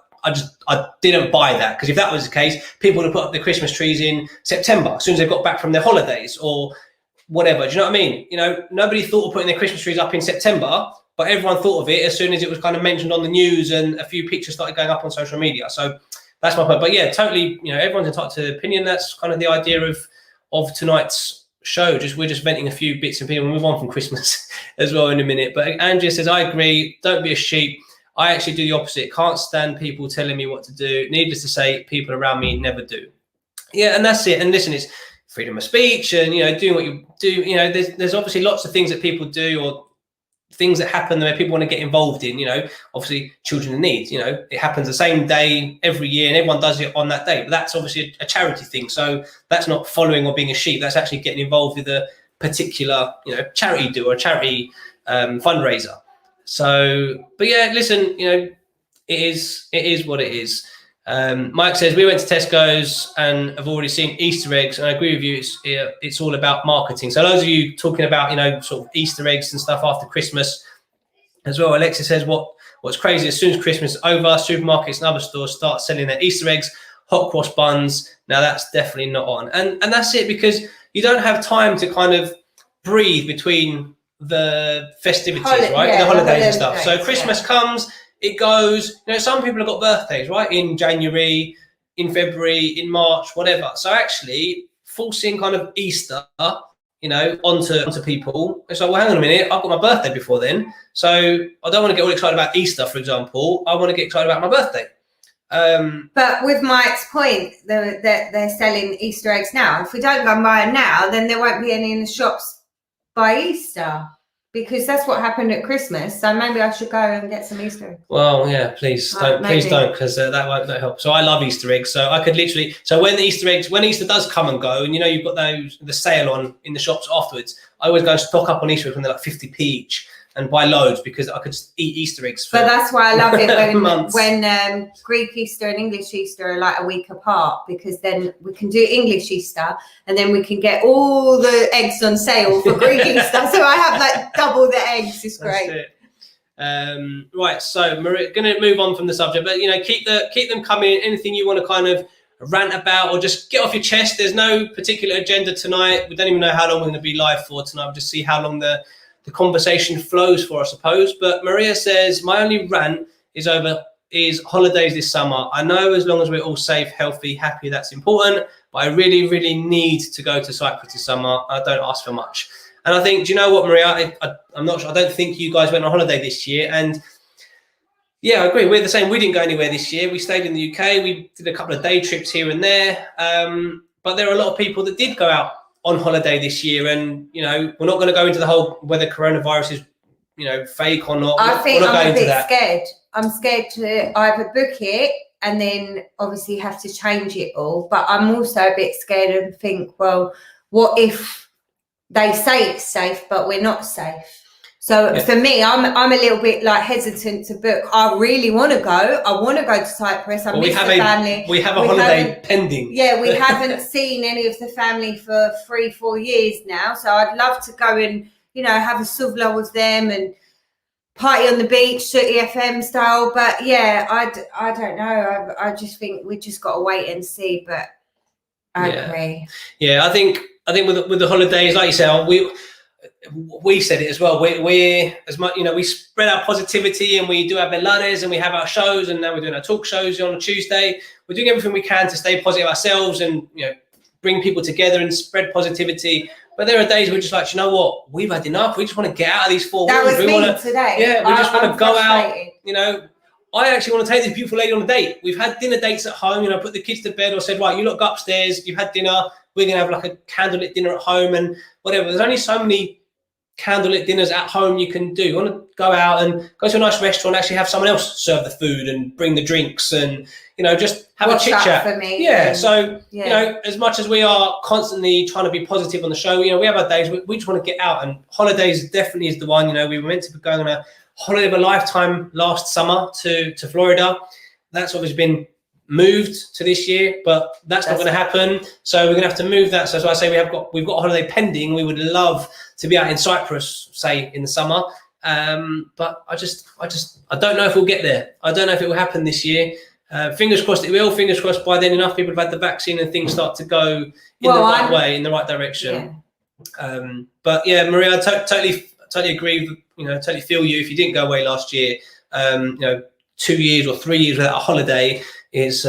didn't buy that, because if that was the case, people would have put up their Christmas trees in September as soon as they got back from their holidays or whatever. Do you know what I mean? Nobody thought of putting their Christmas trees up in September, but everyone thought of it as soon as it was kind of mentioned on the news and a few pictures started going up on social media. So that's my point. But yeah, totally, everyone's entitled to their opinion. That's kind of the idea of tonight's show. We're just venting a few bits and pieces. We'll move on from Christmas as well in a minute. But Andrea says, I agree. Don't be a sheep. I actually do the opposite. Can't stand people telling me what to do. Needless to say, people around me never do. Yeah, and that's it. And listen, it's freedom of speech and, doing what you do. There's obviously lots of things that people do or things that happen where people want to get involved in, obviously children in need, it happens the same day every year and everyone does it on that day. But that's obviously a charity thing. So that's not following or being a sheep. That's actually getting involved with a particular, charity do or a charity fundraiser. So, but yeah, listen, it is what it is. Mike says, we went to Tesco's and have already seen Easter eggs, and I agree with you, it's all about marketing. So those of you talking about, sort of Easter eggs and stuff after Christmas as well. Alexis says, what's crazy, as soon as Christmas is over, supermarkets and other stores start selling their Easter eggs, hot cross buns. Now that's definitely not on. And that's it, because you don't have time to kind of breathe between the festivities, right? The holidays and stuff. So Christmas comes, it goes, some people have got birthdays, right? In January, in February, in March, whatever. So actually forcing kind of Easter, onto people. It's like, well, hang on a minute, I've got my birthday before then. So I don't want to get all excited about Easter, for example. I want to get excited about my birthday. But with Mike's point, they're selling Easter eggs now. If we don't go and buy them now, then there won't be any in the shops by Easter, because that's what happened at Christmas. So maybe I should go and get some Easter eggs. Well, yeah, please don't, because that won't help. So I love Easter eggs. So I could literally, when Easter does come and go, and you've got the sale on in the shops afterwards, I always go and stock up on Easter eggs when they're like 50p each, and buy loads, because I could just eat Easter eggs for But that's why I love it months. when Greek Easter and English Easter are like a week apart, because then we can do English Easter and then we can get all the eggs on sale for Greek Easter. So I have like double the eggs. It's great. That's it. Right, so Maria, going to move on from the subject, but keep them coming. Anything you want to kind of rant about or just get off your chest. There's no particular agenda tonight. We don't even know how long we're going to be live for tonight. We'll just see how long the conversation flows for, I suppose. But Maria says, my only rant is holidays this summer. I know as long as we're all safe, healthy, happy, that's important, but I really, really need to go to Cyprus this summer. I don't ask for much. And I think, do you know what, Maria? I'm not sure. I don't think you guys went on holiday this year. And yeah, I agree. We're the same. We didn't go anywhere this year. We stayed in the UK. We did a couple of day trips here and there. But there are a lot of people that did go out on holiday this year, and we're not going to go into the whole whether coronavirus is fake or not. I think I'm a bit scared. I'm scared to either book it and then obviously have to change it all, but I'm also a bit scared and think, well, what if they say it's safe but we're not safe? So for me, I'm a little bit like hesitant to book. I really want to go. I want to go to Cyprus. I miss the family. We have a holiday pending. Yeah, we haven't seen any of the family for 3-4 years now. So I'd love to go and, have a souvla with them and party on the beach, Sooty FM style. But yeah, I don't know. I just think we just got to wait and see. But I agree. Yeah, I think with the holidays, like you said, we said it as well. We're as much, we spread our positivity, and we do our velares and we have our shows, and now we're doing our talk shows on a Tuesday. We're doing everything we can to stay positive ourselves and bring people together and spread positivity. But there are days we're just like, you know what, we've had enough. We just want to get out of these four walls. That was me today. Yeah, we just want to go out. I actually want to take this beautiful lady on a date. We've had dinner dates at home. Put the kids to bed, or said, right, you lot go upstairs. You've had dinner. We're gonna have like a candlelit dinner at home and whatever. There's only so many candlelit dinners at home you can do. You want to go out and go to a nice restaurant, actually have someone else serve the food and bring the drinks, and just have a chit chat. For me, as much as we are constantly trying to be positive on the show, we have our days. We just want to get out, and holidays definitely is the one. We were meant to be going on a holiday of a lifetime last summer to Florida. That's obviously been moved to this year, but that's not going to happen. So we're going to have to move that. So as I say, we've got a holiday pending. We would love to be out in Cyprus, say in the summer. But I don't know if we'll get there. I don't know if it will happen this year. Fingers crossed it will. Fingers crossed by then enough people have had the vaccine and things start to go in the right way, in the right direction. Yeah. But yeah, Maria, I totally agree. Totally feel you. If you didn't go away last year, 2 years or 3 years without a holiday is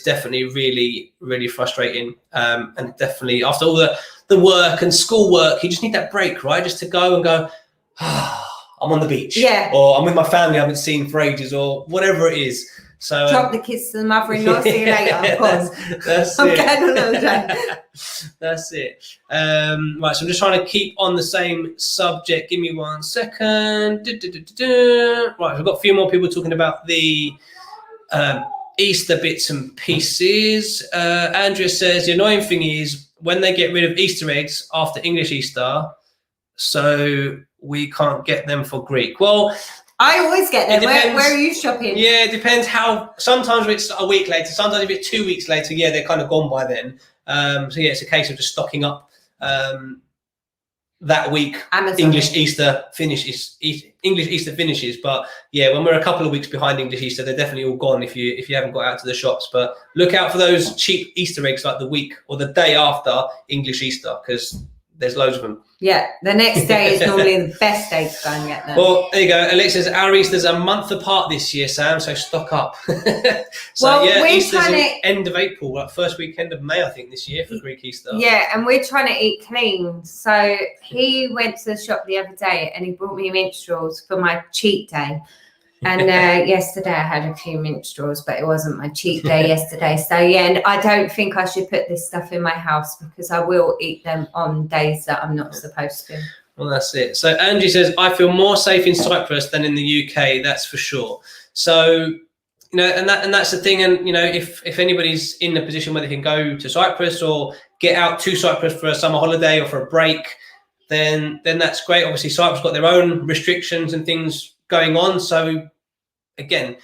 definitely really, really frustrating. And definitely after all the work and school work, you just need that break, right? Just to go and go, I'm on the beach. Yeah. Or I'm with my family I haven't seen for ages, or whatever it is. So drop the kids to the mother-in-law. See you later. Of course. That's I'm it. going on holiday. That's it. Right, so I'm just trying to keep on the same subject. Give me 1 second. Right, we've got a few more people talking about the Easter bits and pieces. Andrea says the annoying thing is when they get rid of Easter eggs after English Easter, so we can't get them for Greek. Well, I always get them. Where are you shopping? Yeah, it depends how. Sometimes it's a week later. Sometimes if it's 2 weeks later, yeah, they're kind of gone by then. So yeah, it's a case of just stocking up that week. Amazon. English Easter finishes. But yeah, when we're a couple of weeks behind English Easter, they're definitely all gone if you haven't got out to the shops. But look out for those cheap Easter eggs like the week or the day after English Easter, because there's loads of them. Yeah, the next day is normally the best day to go and get them. Well, there you go. Alex says our Easter's a month apart this year, Sam, so stock up. Easter's end of April, like first weekend of May, I think, this year for Greek Easter. Yeah, and we're trying to eat clean. So he went to the shop the other day and he brought me minstrels for my cheat day. And yesterday I had a few minstrels, but it wasn't my cheat day yesterday. So yeah, and I don't think I should put this stuff in my house because I will eat them on days that I'm not supposed to. Well, that's it. So Angie says, I feel more safe in Cyprus than in the UK, that's for sure. So, you know, and that's the thing. And, you know, if anybody's in a position where they can go to Cyprus or get out to Cyprus for a summer holiday or for a break, then that's great. Obviously, Cyprus got their own restrictions and things going on. So, again,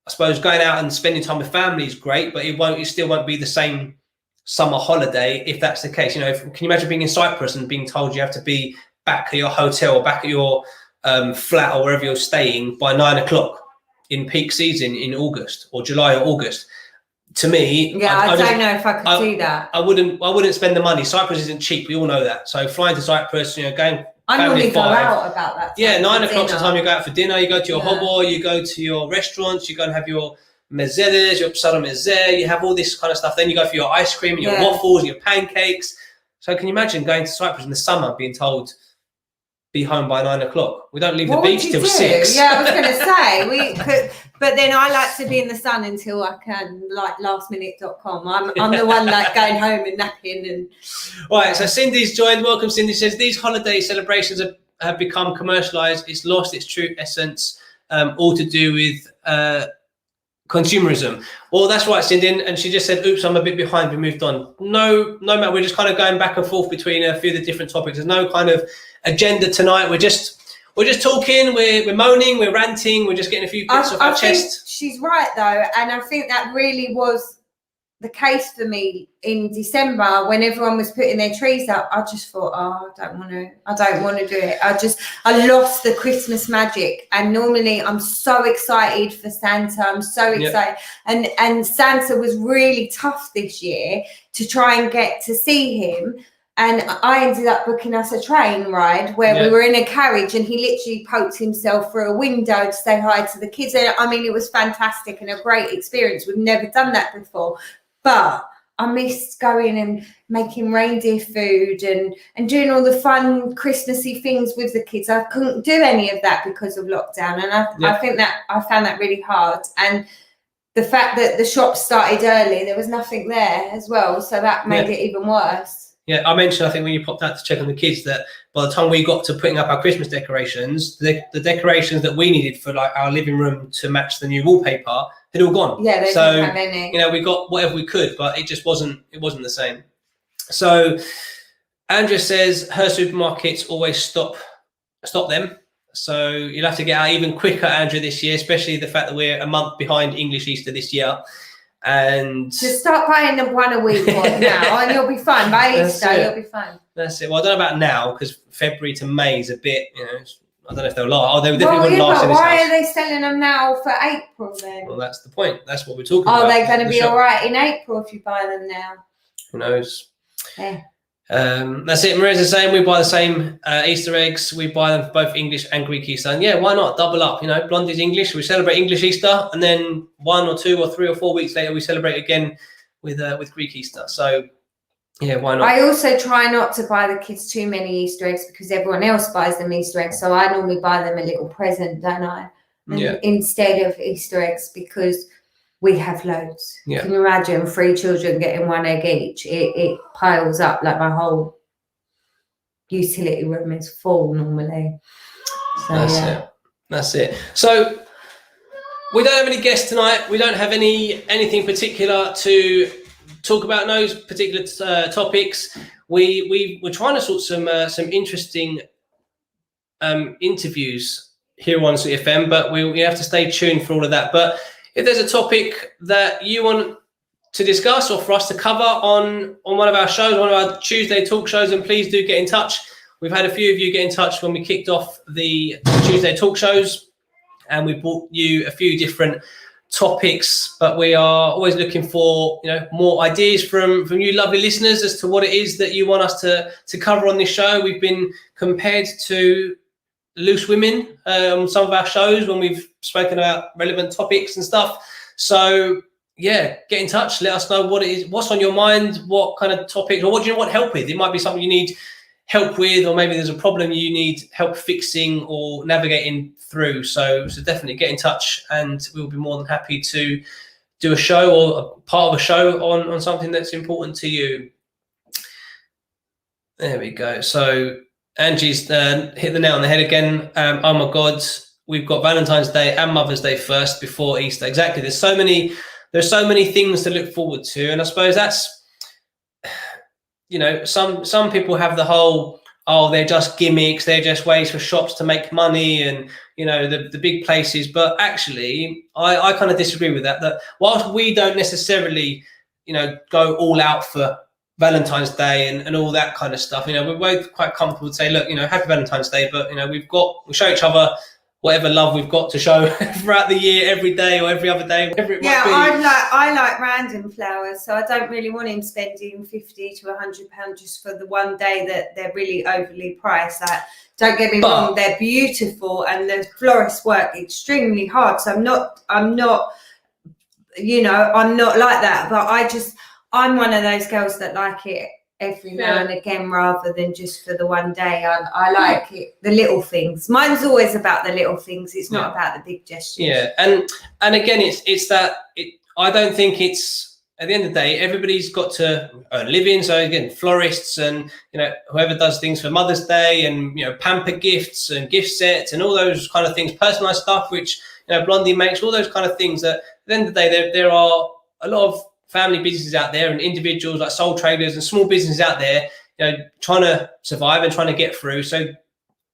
I suppose going out and spending time with family is great, but it still won't be the same summer holiday if that's the case. You know, can you imagine being in Cyprus and being told you have to be back at your hotel or back at your flat or wherever you're staying by 9 o'clock in peak season in August or July or August? To me, I don't know if I could do that. I wouldn't spend the money. Cyprus isn't cheap. We all know that. So flying to Cyprus, you know, going. I normally go out about that. Yeah, 9 o'clock's the time you go out for dinner. You go to your hobo, you go to your restaurants, you go and have your mezeres, your psara mezer, you have all this kind of stuff. Then you go for your ice cream and your waffles, your pancakes. So can you imagine going to Cyprus in the summer being told, be home by 9 o'clock? We don't leave the beach till 6. Yeah, I was going to say, but then I like to be in the sun until I can, like lastminute.com. I'm the one like going home and napping. And right, so Cindy's joined. Welcome, Cindy. Says these holiday celebrations have become commercialized. It's lost its true essence, all to do with consumerism. Well, that's right, Cindy. And she just said, oops, I'm a bit behind. We moved on. No, Matt, we're just kind of going back and forth between a few of the different topics. There's no kind of agenda tonight. We're just talking, we're moaning, we're ranting, we're just getting a few bits off our chest. She's right though, and I think that really was the case for me in December when everyone was putting their trees up. I just thought, I don't want to do it. I lost the Christmas magic, and normally I'm so excited for Santa. I'm so excited, and Santa was really tough this year to try and get to see him. And I ended up booking us a train ride where we were in a carriage and he literally poked himself through a window to say hi to the kids. And I mean, it was fantastic and a great experience. We've never done that before. But I missed going and making reindeer food and doing all the fun Christmassy things with the kids. I couldn't do any of that because of lockdown. And I think that I found that really hard. And the fact that the shop started early, there was nothing there as well. So that made it even worse. Yeah, I mentioned, I think when you popped out to check on the kids, that by the time we got to putting up our Christmas decorations, the decorations that we needed for like our living room to match the new wallpaper had all gone. Yeah, they didn't have any. You know, we got whatever we could, but it just wasn't the same. So Andrea says her supermarkets always stop them. So you'll have to get out even quicker, Andrea, this year, especially the fact that we're a month behind English Easter this year. And just start buying them one a week now and you'll be fine. By Easter, you'll be fine. That's it. Well, I don't know about now because February to May is a bit, you know, I don't know if they'll last. Oh, they definitely wouldn't last in this house. Why are they selling them now for April then? Well, that's the point. That's what we're talking about. Are they going to be all right in April if you buy them now? Who knows? Yeah. That's it. Maria's saying we buy the same Easter eggs. We buy them for both English and Greek Easter. And yeah, why not double up? You know, Blondie's English. We celebrate English Easter, and then 1 or 2 or 3 or 4 weeks later, we celebrate again with Greek Easter. So yeah, why not? I also try not to buy the kids too many Easter eggs because everyone else buys them Easter eggs. So I normally buy them a little present, don't I? Instead of Easter eggs because we have loads. Yeah. Can you imagine 3 children getting 1 egg each? It piles up. Like my whole utility room is full normally. So That's it. So we don't have any guests tonight. We don't have anything particular to talk about. No particular topics. We're trying to sort some interesting interviews here on Sooty FM, but we have to stay tuned for all of that. But if there's a topic that you want to discuss or for us to cover on one of our shows, one of our Tuesday talk shows, then please do get in touch. We've had a few of you get in touch when we kicked off the Tuesday talk shows, and we brought you a few different topics, but we are always looking for more ideas from you lovely listeners as to what it is that you want us to cover on this show. We've been compared to loose women on some of our shows when we've spoken about relevant topics and stuff. So yeah, get in touch, let us know what it is, what's on your mind, what kind of topics, or what do you want help with. It might be something you need help with, or maybe there's a problem you need help fixing or navigating through. So definitely get in touch, and we'll be more than happy to do a show or a part of a show on something that's important to you. There we go. So Angie's hit the nail on the head again. Oh my God, we've got Valentine's Day and Mother's Day first before Easter. Exactly. There's so many things to look forward to, and I suppose that's, some people have the whole, they're just gimmicks, they're just ways for shops to make money, and the big places. But actually, I kind of disagree with that. That whilst we don't necessarily, go all out for Valentine's Day and all that kind of stuff, we're both quite comfortable to say, look, happy Valentine's Day, but we show each other whatever love we've got to show throughout the year, every day or every other day, whatever it might be. I like random flowers, so I don't really want him spending £50 to £100 just for the one day that they're really overly priced. Like, don't get me wrong, they're beautiful and the florists work extremely hard. So I'm not like that, but I'm one of those girls that like it every now and again rather than just for the one day. I like it, the little things. Mine's always about the little things. It's not about the big gestures. Yeah, and again, it's that I don't think it's, at the end of the day, everybody's got to earn a living. So again, florists and whoever does things for Mother's Day and pamper gifts and gift sets and all those kind of things, personalised stuff which Blondie makes, all those kind of things. That at the end of the day, there are a lot of family businesses out there and individuals like sole traders and small businesses out there, trying to survive and trying to get through. So,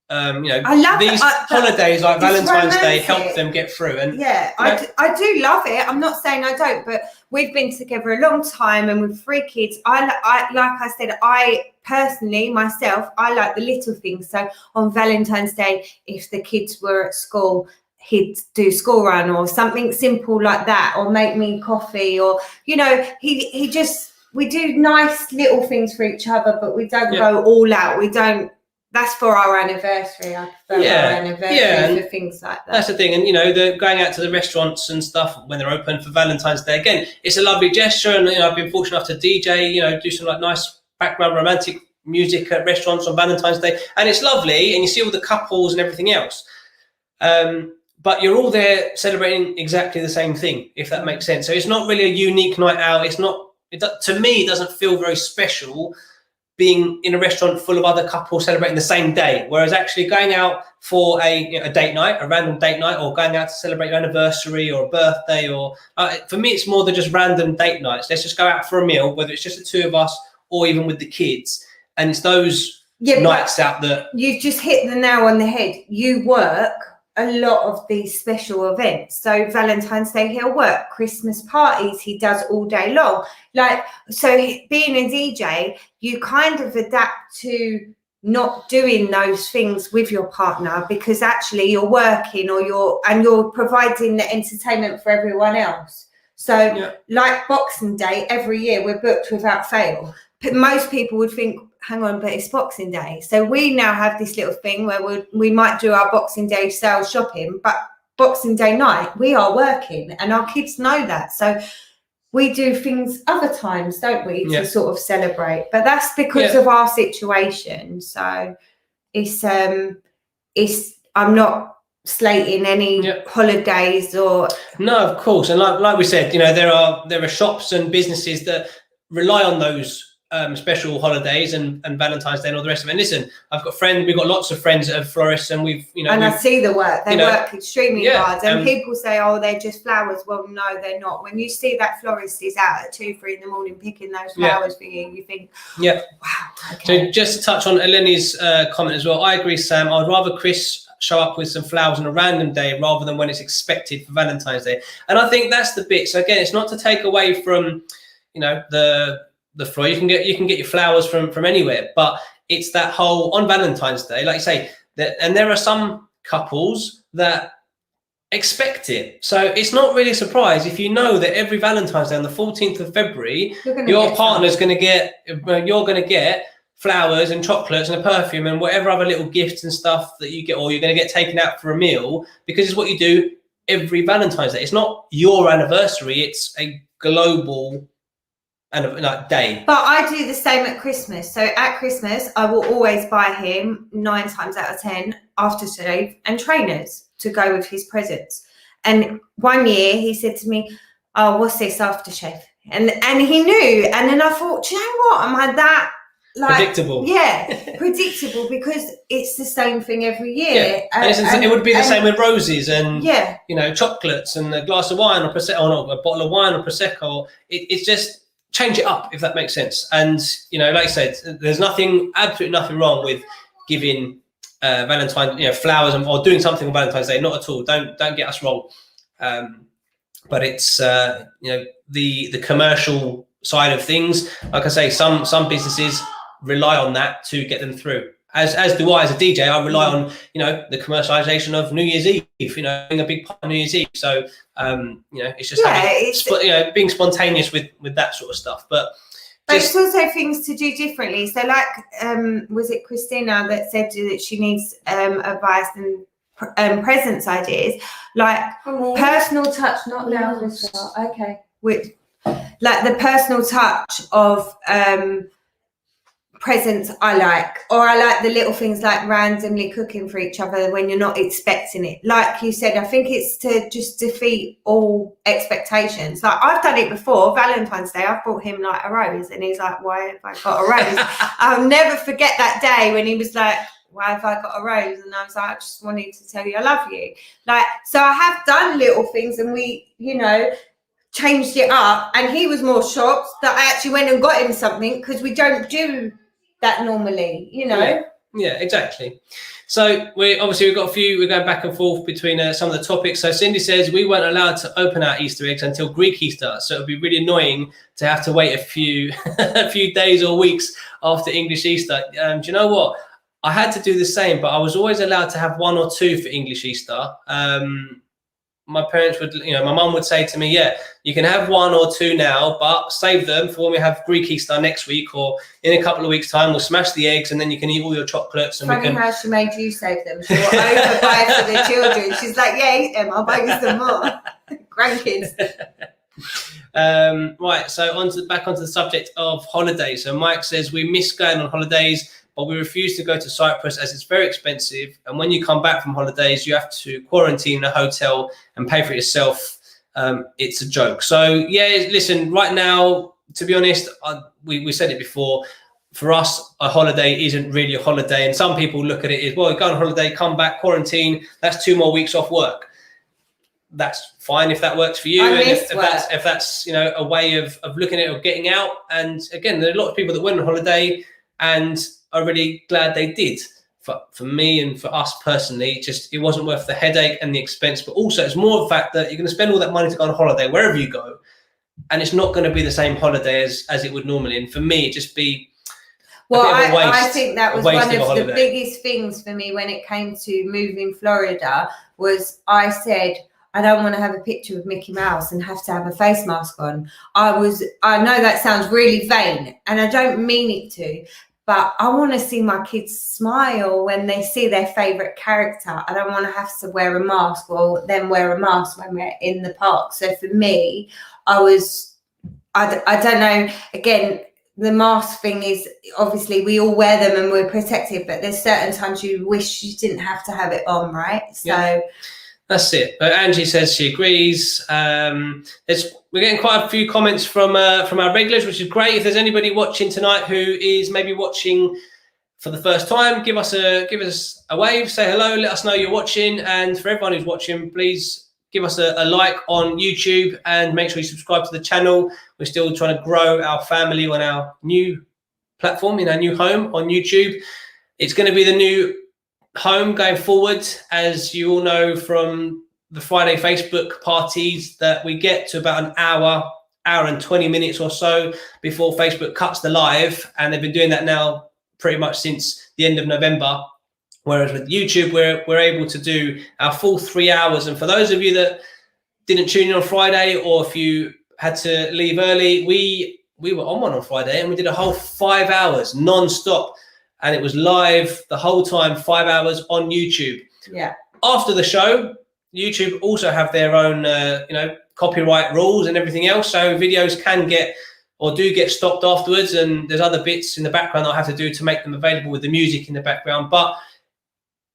these holidays like Valentine's Day help them get through. And I do love it. I'm not saying I don't, but we've been together a long time and with 3 kids. I said, I personally myself, I like the little things. So on Valentine's Day, if the kids were at school, he'd do school run or something simple like that, or make me coffee, or we do nice little things for each other, but we don't go all out. We don't. That's for our anniversary. I prefer our anniversary for things like that. That's the thing, and the going out to the restaurants and stuff when they're open for Valentine's Day. Again, it's a lovely gesture, and I've been fortunate enough to DJ, do some like nice background romantic music at restaurants on Valentine's Day, and it's lovely, and you see all the couples and everything else. But you're all there celebrating exactly the same thing, if that makes sense. So it's not really a unique night out. To me, it doesn't feel very special being in a restaurant full of other couples celebrating the same day. Whereas actually going out for a date night, a random date night, or going out to celebrate your anniversary or a birthday, or for me, it's more than just random date nights. Let's just go out for a meal, whether it's just the 2 of us or even with the kids. And it's those nights out that... You've just hit the nail on the head. You work a lot of these special events. So Valentine's Day he'll work, Christmas parties he does all day long. So being a DJ, you kind of adapt to not doing those things with your partner, because actually you're working or you're providing the entertainment for everyone else. So like Boxing Day, every year we're booked without fail. Most people would think, hang on, but it's Boxing Day. So we now have this little thing where we might do our Boxing Day sales shopping, but Boxing Day night, we are working, and our kids know that. So we do things other times, don't we, to sort of celebrate. But that's because of our situation. So it's I'm not slating any holidays or... No, of course. And like we said, there are shops and businesses that rely on those special holidays and Valentine's Day and all the rest of it. And listen, we've got lots of friends that are florists, and I see the work. They work extremely hard. And people say, they're just flowers. Well, no, they're not. When you see that florist is out at 2-3 in the morning picking those flowers for you, you think, wow. Okay. So just to touch on Eleni's comment as well, I agree, Sam. I'd rather Chris show up with some flowers on a random day rather than when it's expected for Valentine's Day. And I think that's the bit. So again, it's not to take away from the floor. You can get your flowers from anywhere, but it's that whole on Valentine's Day, like you say, and there are some couples that expect it. So it's not really a surprise if you know that every Valentine's Day on the 14th of February, your partner's going to get, you're going to get flowers and chocolates and a perfume and whatever other little gifts and stuff that you get, or you're going to get taken out for a meal, because it's what you do every Valentine's Day. It's not your anniversary, it's a global day. But I do the same at Christmas. So at Christmas, I will always buy him 9 times out of 10 aftershave and trainers to go with his presents. And one year he said to me, "Oh, what's this aftershave?" And he knew. And then I thought, do you know what? Am I that predictable? Yeah, predictable, because it's the same thing every year. Yeah. And it would be the same with roses and chocolates and a glass of wine or prosecco, or not, a bottle of wine or prosecco. It's just change it up, if that makes sense. And like I said, there's absolutely nothing wrong with giving flowers or doing something on Valentine's Day. Not at all. Don't get us wrong. But it's the commercial side of things. Like I say, some businesses rely on that to get them through. As do I as a DJ. I rely on the commercialization of New Year's Eve. Being a big part of New Year's Eve. So it's just being spontaneous with that sort of stuff. But it's also things to do differently. So was it Christina that said that she needs advice and presents ideas, like personal touch, not now. Okay, with like the personal touch of presents I like, or I like the little things like randomly cooking for each other when you're not expecting it. Like you said, I think it's to just defeat all expectations. Like I've done it before. Valentine's Day, I brought him like a rose, and he's like, "Why have I got a rose?" I'll never forget that day when he was like, "Why have I got a rose?" And I was like, "I just wanted to tell you I love you." So I have done little things, and we, changed it up. And he was more shocked that I actually went and got him something, because we don't do that normally, Yeah, exactly. So we've got we're going back and forth between some of the topics. So Cindy says we weren't allowed to open our Easter eggs until Greek Easter, so it'd be really annoying to have to wait a few days or weeks after English Easter. Do you know what? I had to do the same, but I was always allowed to have 1 or 2 for English Easter. My parents would, my mum would say to me, "Yeah, you can have 1 or 2 now, but save them for when we have Greek Easter next week, or in a couple of weeks' time, we'll smash the eggs and then you can eat all your chocolates." And Funny how she made you save them. She will overbuy for the children. She's like, "Yeah, eat them. I'll buy you some more." Grandkids. Right, so back onto the subject of holidays. So Mike says we miss going on holidays, but we refuse to go to Cyprus as it's very expensive. And when you come back from holidays, you have to quarantine in a hotel and pay for it yourself. It's a joke. So, yeah, listen, right now, to be honest, we said it before, for us, a holiday isn't really a holiday. And some people look at it as, well, go on holiday, come back, quarantine, that's 2 more weeks off work. That's fine if that works for you. And if that's a way of looking at it or getting out. And again, there are a lot of people that went on holiday and are really glad they did. For me and for us personally, it wasn't worth the headache and the expense, but also it's more the fact that you're going to spend all that money to go on holiday wherever you go, and it's not going to be the same holiday as it would normally. And for me, it'd just be I think that was one of the biggest things for me when it came to moving Florida. Was I said, I don't want to have a picture of Mickey Mouse and have to have a face mask on. I know that sounds really vain, and I don't mean it to, but I want to see my kids smile when they see their favorite character. I don't want to have to wear a mask or them wear a mask when we're in the park. So for me, I don't know, again, the mask thing is, obviously we all wear them and we're protected, but there's certain times you wish you didn't have to have it on, right? So yeah. That's it. But Angie says she agrees. We're getting quite a few comments from our regulars, which is great. If there's anybody watching tonight who is maybe watching for the first time, give us a wave, say hello, let us know you're watching. And for everyone who's watching, please give us a like on YouTube and make sure you subscribe to the channel. We're still trying to grow our family on our new platform, in our new home on YouTube. It's going to be the new home going forward, as you all know from the Friday Facebook parties, that we get to about an hour and 20 minutes or so before Facebook cuts the live, and they've been doing that now pretty much since the end of November, Whereas with YouTube, we're able to do our full 3 hours. And for those of you that didn't tune in on Friday, or if you had to leave early, we were on one on Friday and we did a whole 5 hours non-stop. And it was live the whole time, 5 hours on YouTube. Yeah. After the show, YouTube also have their own, copyright rules and everything else. So videos can get stopped afterwards. And there's other bits in the background I'll have to do to make them available with the music in the background. But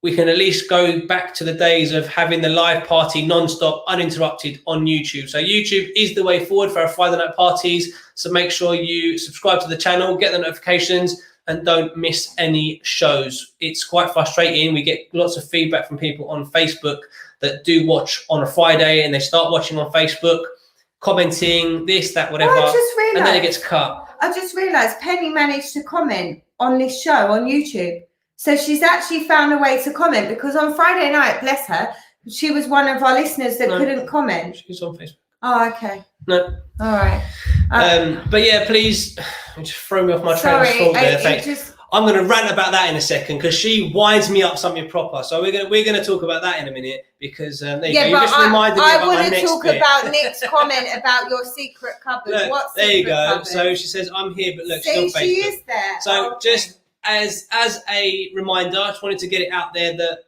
we can at least go back to the days of having the live party non-stop, uninterrupted on YouTube. So YouTube is the way forward for our Friday night parties. So make sure you subscribe to the channel, get the notifications, and don't miss any shows. It's quite frustrating. We get lots of feedback from people on Facebook that do watch on a Friday, and they start watching on Facebook, commenting this, that, whatever, and then it gets cut. I just realised Penny managed to comment on this show on YouTube. So she's actually found a way to comment, because on Friday night, bless her, she was one of our listeners that couldn't comment. She's on Facebook. Oh, okay. No. All right. But yeah, please just throw me off my train of thought there. Thanks. I'm going to rant about that in a second, because she winds me up something proper. So we're going to talk about that in a minute, because there you go. You just reminded me about my next bit. I want to talk about Nick's comment about your secret cupboard. Look, what there you go. cupboard? So she says, "I'm here, but look, See, still Facebook." she is there. So just as a reminder, I just wanted to get it out there that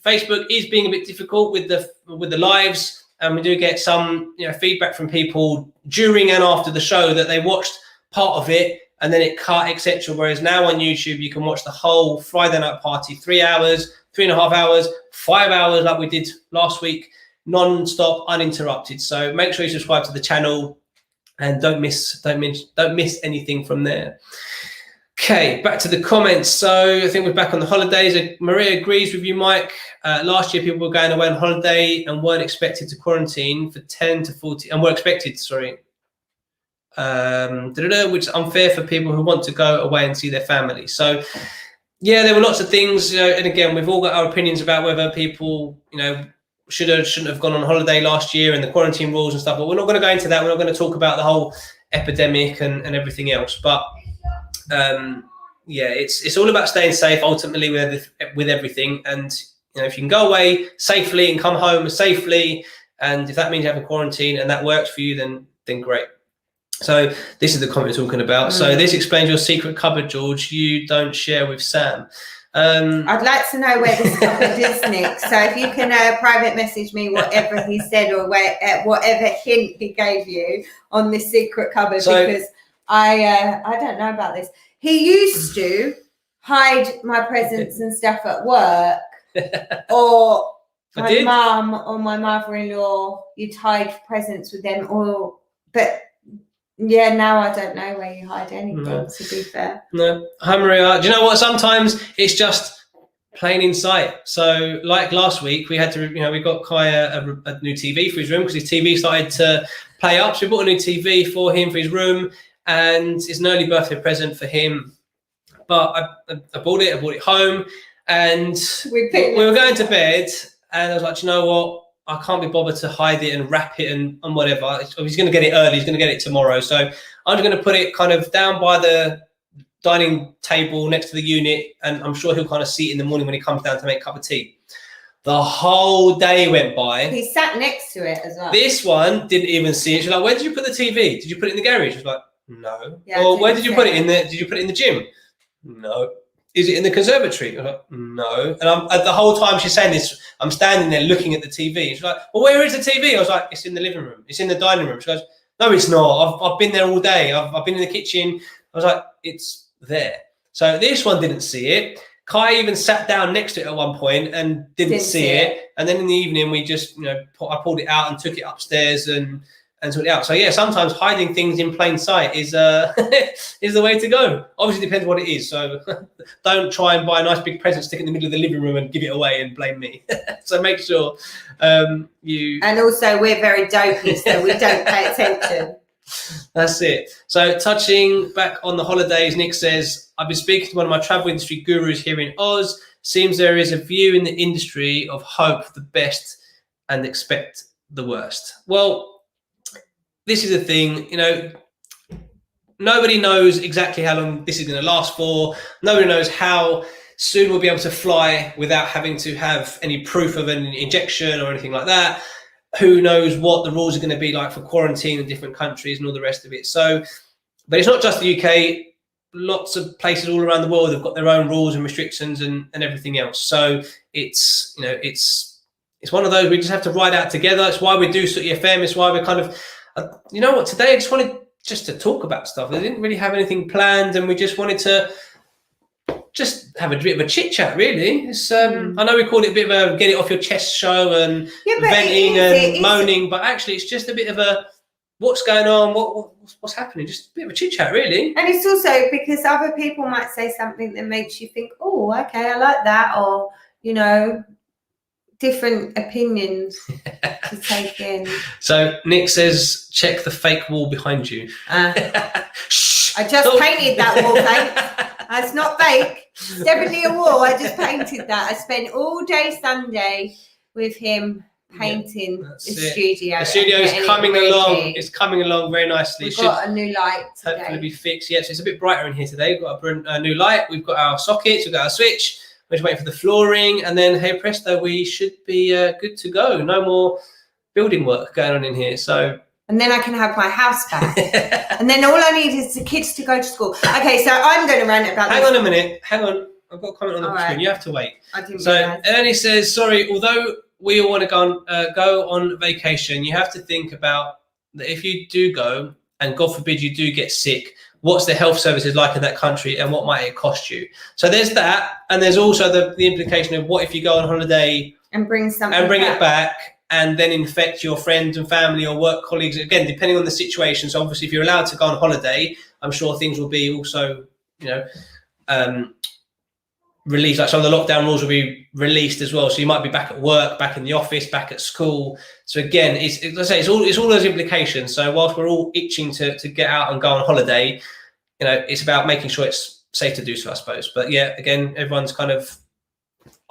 Facebook is being a bit difficult with the lives, and we do get some feedback from people during and after the show that they watched part of it and then it cut, etc. Whereas now on YouTube you can watch the whole Friday night party, 3 hours, 3.5 hours, 5 hours, like we did last week, non-stop, uninterrupted. So make sure you subscribe to the channel and don't miss anything from there. Okay, back to the comments. So I think we're back on the holidays. Maria agrees with you, Mike. Last year, people were going away on holiday and weren't expected to quarantine for 10 to 40, and were expected, which is unfair for people who want to go away and see their family. So, yeah, there were lots of things, and again, we've all got our opinions about whether people, shouldn't have gone on holiday last year and the quarantine rules and stuff, but we're not going to go into that. We're not going to talk about the whole epidemic and everything else. But it's all about staying safe ultimately with everything. And if you can go away safely and come home safely, and if that means you have a quarantine and that works for you, then great. So this is the comment we're talking about. So this explains your secret cupboard, George. You don't share with Sam. I'd like to know where this cupboard is, Nick. So if you can private message me whatever he said or whatever hint he gave you on this secret cupboard, because I don't know about this. He used to hide my presents and stuff at work, or my mum or my mother-in-law, you'd hide presents with them, but yeah, now I don't know where you hide anything, to be fair. No. Hi, Maria. Do you know what? Sometimes it's just plain in sight. So like last week, we had to, we got Kai a new TV for his room, because his TV started to play up. So we bought a new TV for him for his room, and it's an early birthday present for him. But I bought it home, and we were going to bed, and I was like, you know what? I can't be bothered to hide it and wrap it and whatever. He's going to get it early. He's going to get it tomorrow. So I'm just going to put it kind of down by the dining table next to the unit, and I'm sure he'll kind of see it in the morning when he comes down to make a cup of tea. The whole day went by. He sat next to it as well. This one didn't even see it. She's like, "Where did you put the TV? Did you put it in the garage?" She was like, "No." Yeah, or where did you put it in there? Did you put it in the gym? No. Is it in the conservatory? I'm like, no. And the whole time she's saying this, I'm standing there looking at the TV. She's like, well, where is the TV? I was like, it's in the living room. It's in the dining room. She goes, no, it's not. I've been there all day. I've been in the kitchen. I was like, it's there. So this one didn't see it. Kai even sat down next to it at one point and didn't see it. And then in the evening, we just, I pulled it out and took it upstairs and took it out. So yeah, sometimes hiding things in plain sight is is the way to go. Obviously, depends what it is. So don't try and buy a nice big present, stick it in the middle of the living room, and give it away and blame me. So make sure you. And also, we're very dopey, so we don't pay attention. That's it. So touching back on the holidays, Nick says, I've been speaking to one of my travel industry gurus here in Oz. Seems there is a view in the industry of hope the best and expect the worst. Well, this is the thing, nobody knows exactly how long this is going to last for. Nobody knows how soon we'll be able to fly without having to have any proof of an injection or anything like that. Who knows what the rules are going to be like for quarantine in different countries and all the rest of it. So, but it's not just the UK. Lots of places all around the world have got their own rules and restrictions and everything else. So it's, you know, it's one of those we just have to ride out together. It's why we do Sooty FM. It's why we're kind of, you know what, today I just wanted just to talk about stuff. I didn't really have anything planned, and we just wanted to just have a bit of a chit chat, really. It's, I know we called it a bit of a get it off your chest show and venting and moaning, but actually it's just a bit of a what's going on, what's happening, just a bit of a chit chat, really. And it's also because other people might say something that makes you think, oh, okay, I like that, or, you know, different opinions to take in. So Nick says, check the fake wall behind you. Shh, I just painted that wall, thanks. It's not fake. It's definitely a wall. I just painted that. I spent all day Sunday with him painting the studio. The studio is coming along. It's coming along very nicely. We've got a new light today. Hopefully be fixed. Yes, it's a bit brighter in here today. We've got a new light. We've got our sockets. We've got our switch. We're just waiting for the flooring, and then hey presto, we should be good to go. No more building work going on in here. So. And then I can have my house back. And then all I need is the kids to go to school. Okay, so I'm going to rant about this. Hang on a minute. Hang on. I've got a comment on the screen. You have to wait. I didn't so realize. Ernie says, sorry, although we all want to go on vacation, you have to think about that if you do go, and God forbid you do get sick, what's the health services like in that country and what might it cost you? So there's that. And there's also the implication of what if you go on holiday and bring something and bring back. it back and then infect your friends and family or work colleagues, again, depending on the situation. So obviously if you're allowed to go on holiday, I'm sure things will be also, you know, released. Like some of the lockdown rules will be released as well. So you might be back at work, back in the office, back at school. So again, let's say it's all those implications. So whilst we're all itching to get out and go on holiday, you know, it's about making sure it's safe to do so, I suppose. But yeah, again, everyone's kind of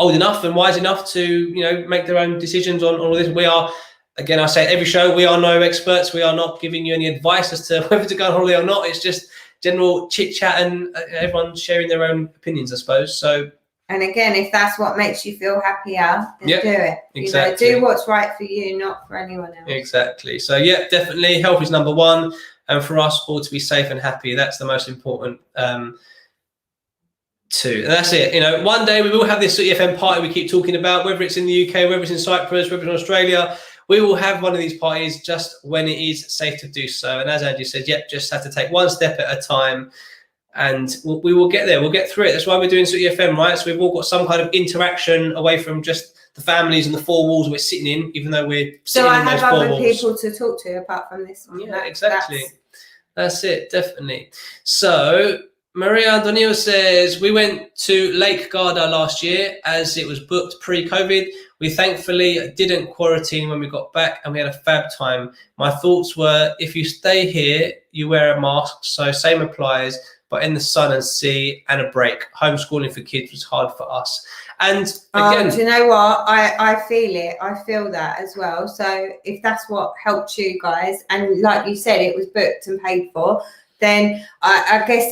old enough and wise enough to, you know, make their own decisions on all this. We are, again, I say every show, we are no experts. We are not giving you any advice as to whether to go on holiday or not. It's just general chit chat and everyone sharing their own opinions, I suppose. So, and again, if that's what makes you feel happier, then do it. Exactly. You know, do what's right for you, not for anyone else. Exactly. So yeah, definitely health is number one, and for us all to be safe and happy, that's the most important too. And that's it. You know, one day we will have this Sooty FM party we keep talking about, whether it's in the UK, whether it's in Cyprus, whether it's in Australia. We will have one of these parties just when it is safe to do so. And as Andrew said, just have to take one step at a time, and we will get there. We'll get through it. That's why we're doing Sooty FM, right? So we've all got some kind of interaction away from just the families and the four walls we're sitting in, even though we're sitting in those four walls. So I have other people to talk to apart from this one. Yeah, exactly. That's it, definitely. So Maria Donio says, we went to Lake Garda last year as it was booked pre-COVID. We thankfully didn't quarantine when we got back, and we had a fab time. My thoughts were, if you stay here, you wear a mask, so same applies, but in the sun and sea and a break. Homeschooling for kids was hard for us. And again, do you know what? I feel it. I feel that as well. So if that's what helped you guys, and like you said, it was booked and paid for, then I guess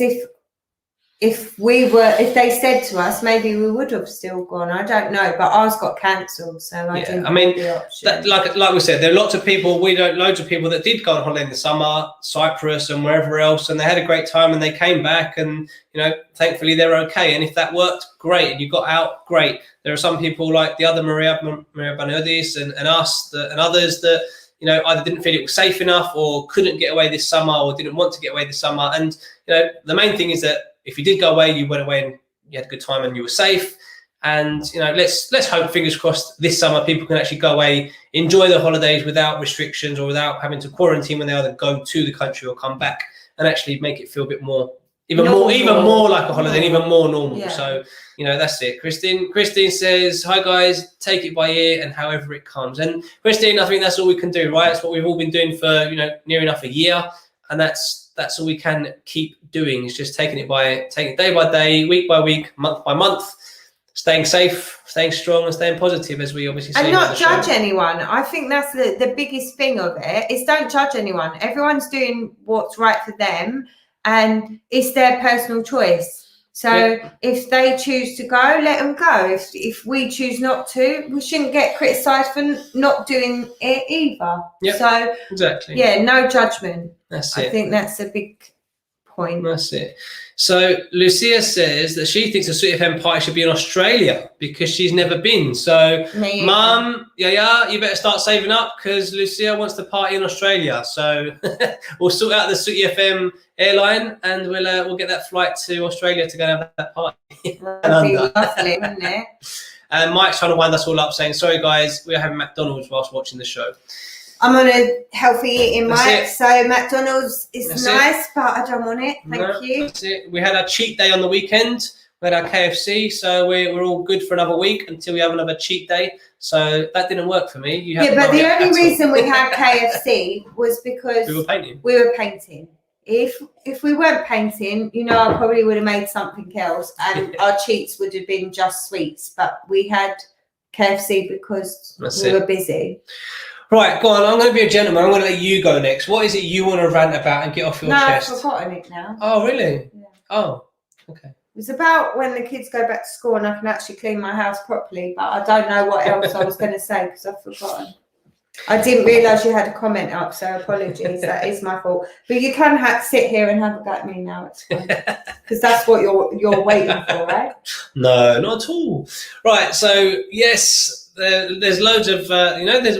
if they said to us, maybe we would have still gone. I don't know, but ours got cancelled, so I didn't have the option. Like we said, there are lots of people. We know loads of people that did go on holiday in the summer, Cyprus and wherever else, and they had a great time and they came back, and you know, thankfully they're okay. And if that worked, great. And you got out, great. There are some people like the other Maria Banodis and us and others that, you know, either didn't feel it was safe enough or couldn't get away this summer or didn't want to get away this summer. And you know, the main thing is that if you did go away, you went away and you had a good time and you were safe. And, you know, let's hope, fingers crossed, this summer people can actually go away, enjoy their holidays without restrictions or without having to quarantine when they either go to the country or come back, and actually make it feel a bit more, even more like a holiday, and even more normal. Yeah. So, you know, that's it. Christine says, hi guys, take it by ear and however it comes. And Christine, I think that's all we can do, right? It's what we've all been doing for, you know, near enough a year. And that's all we can keep doing, is just taking it day by day, week by week, month by month, staying safe, staying strong, and staying positive, as we obviously say. And not judge anyone. I think that's the biggest thing of it, is don't judge anyone. Everyone's doing what's right for them, and it's their personal choice. So if they choose to go, let them go. If we choose not to, we shouldn't get criticised for not doing it either. Yep. So exactly. yeah, no judgment. That's it. I think that's a big point. That's it. So Lucia says that she thinks the Sooty FM party should be in Australia because she's never been. So, Mum, yeah, you better start saving up because Lucia wants to party in Australia. So we'll sort out the Sooty FM airline and we'll get that flight to Australia to go and have that party. That'd be lovely, wouldn't it? And Mike's trying to wind us all up, saying, "Sorry guys, we're having McDonald's whilst watching the show." I'm on a healthy eating, That's Mike, it. so McDonald's is That's nice, but I don't want it. Thank you. That's it. We had our cheat day on the weekend. We had our KFC, so we're all good for another week until we have another cheat day. So that didn't work for me. Yeah, but the only reason we had KFC was because we were painting. If we weren't painting, I probably would have made something else, and our cheats would have been just sweets. But we had KFC because we were busy. Right, go on. I'm going to be a gentleman. I'm going to let you go next. What is it you want to rant about and get off your chest? No, I've forgotten it now. Oh, really? Yeah. Oh, okay. It's about when the kids go back to school and I can actually clean my house properly, but I don't know what else I was going to say because I've forgotten. I didn't realise you had a comment up, so apologies. That is my fault. But you can sit here and have a go at me now. It's fine. Because that's what you're waiting for, right? No, not at all. Right, so yes... There's loads of,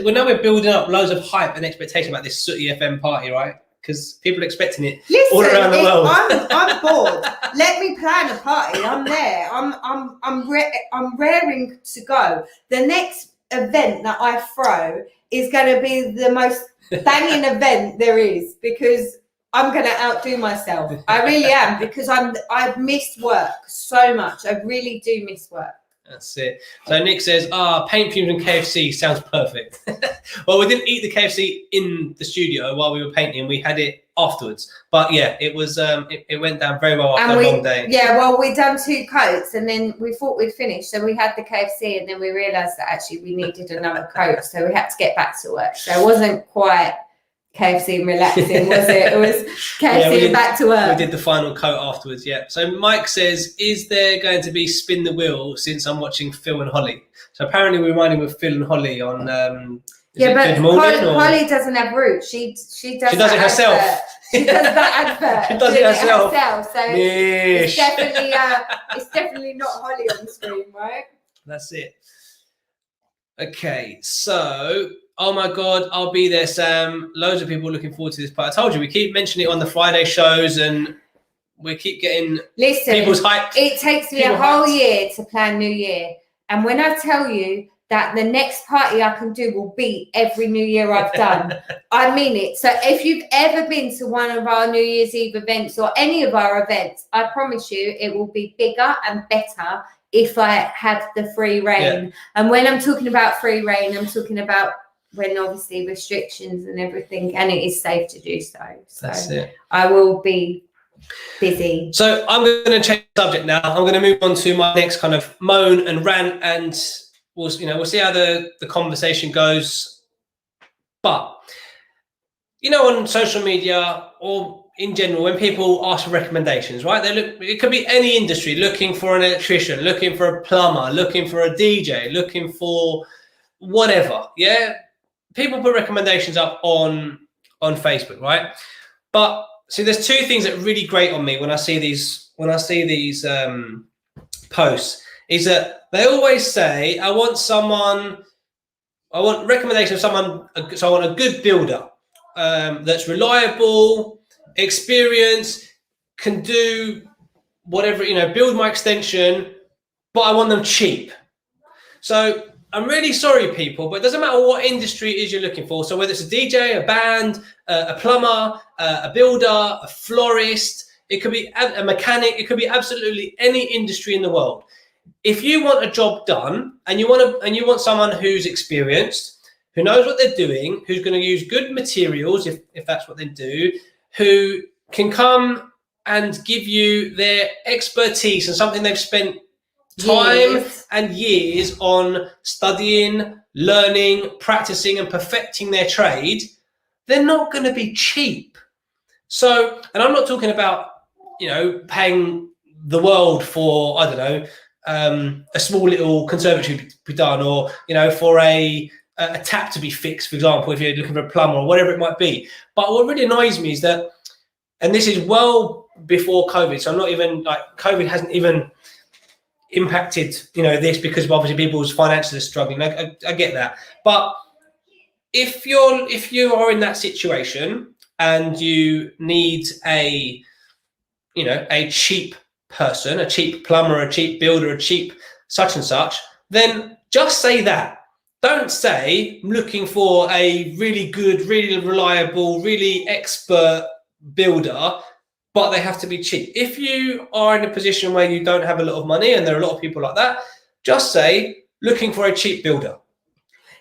we know we're building up loads of hype and expectation about this Sooty FM party, right? Because people are expecting it all around the world. I'm bored. Let me plan a party. I'm there. I'm raring to go. The next event that I throw is going to be the most banging event there is because I'm going to outdo myself. I really am because I've missed work so much. I really do miss work. That's it. So Nick says, paint fumes and KFC sounds perfect. Well, we didn't eat the KFC in the studio while we were painting. We had it afterwards. But yeah, it was it went down very well after a long day. Yeah, well, we'd done 2 coats and then we thought we'd finished. So we had the KFC and then we realised that actually we needed another coat. So we had to get back to work. So it wasn't quite KFC and relaxing, was it? It was KFC and back to work. We did the final coat afterwards, yeah. So Mike says, is there going to be Spin the Wheel since I'm watching Phil and Holly? So apparently we're reminding with Phil and Holly on but Holly doesn't have roots. She does it herself. She does that advert. She does it herself. So it's definitely not Holly on the screen, right? That's it. Okay, so... Oh my God, I'll be there, Sam. Loads of people looking forward to this part. I told you, we keep mentioning it on the Friday shows and we keep getting people's hype. It takes me a whole year to plan New Year. And when I tell you that the next party I can do will beat every New Year I've done, I mean it. So if you've ever been to one of our New Year's Eve events or any of our events, I promise you it will be bigger and better if I have the free reign. Yeah. And when I'm talking about free reign, I'm talking about when obviously restrictions and everything, and it is safe to do so. That's it. I will be busy. So I'm going to change the subject now. I'm going to move on to my next kind of moan and rant, and we'll see how the conversation goes. But on social media or in general, when people ask for recommendations, right? It could be any industry, looking for an electrician, looking for a plumber, looking for a DJ, looking for whatever. Yeah. People put recommendations up on Facebook, right? But see, there's 2 things that really grate on me when I see these posts. Is that they always say, I want recommendation of someone. So I want a good builder that's reliable, experienced, can do whatever, build my extension, but I want them cheap. So I'm really sorry, people, but it doesn't matter what industry it is you're looking for. So whether it's a DJ, a band, a plumber, a builder, a florist, it could be a mechanic, it could be absolutely any industry in the world. If you want a job done and you want someone who's experienced, who knows what they're doing, who's going to use good materials, if that's what they do, who can come and give you their expertise and something they've spent time and years on studying, learning, practicing and perfecting their trade, they're not going to be cheap. So, and I'm not talking about, paying the world for, I don't know, a small little conservatory to be done, or, you know, for a tap to be fixed, for example, if you're looking for a plumber or whatever it might be. But what really annoys me is that, and this is well before COVID, so I'm not even like, COVID hasn't even impacted, you know, this, because obviously people's finances are struggling. I get that. But if you are in that situation and you need a cheap person, a cheap plumber, a cheap builder, a cheap such and such, then just say that. Don't say looking for a really good, really reliable, really expert builder, but they have to be cheap. If you are in a position where you don't have a lot of money, and there are a lot of people like that, just say looking for a cheap builder.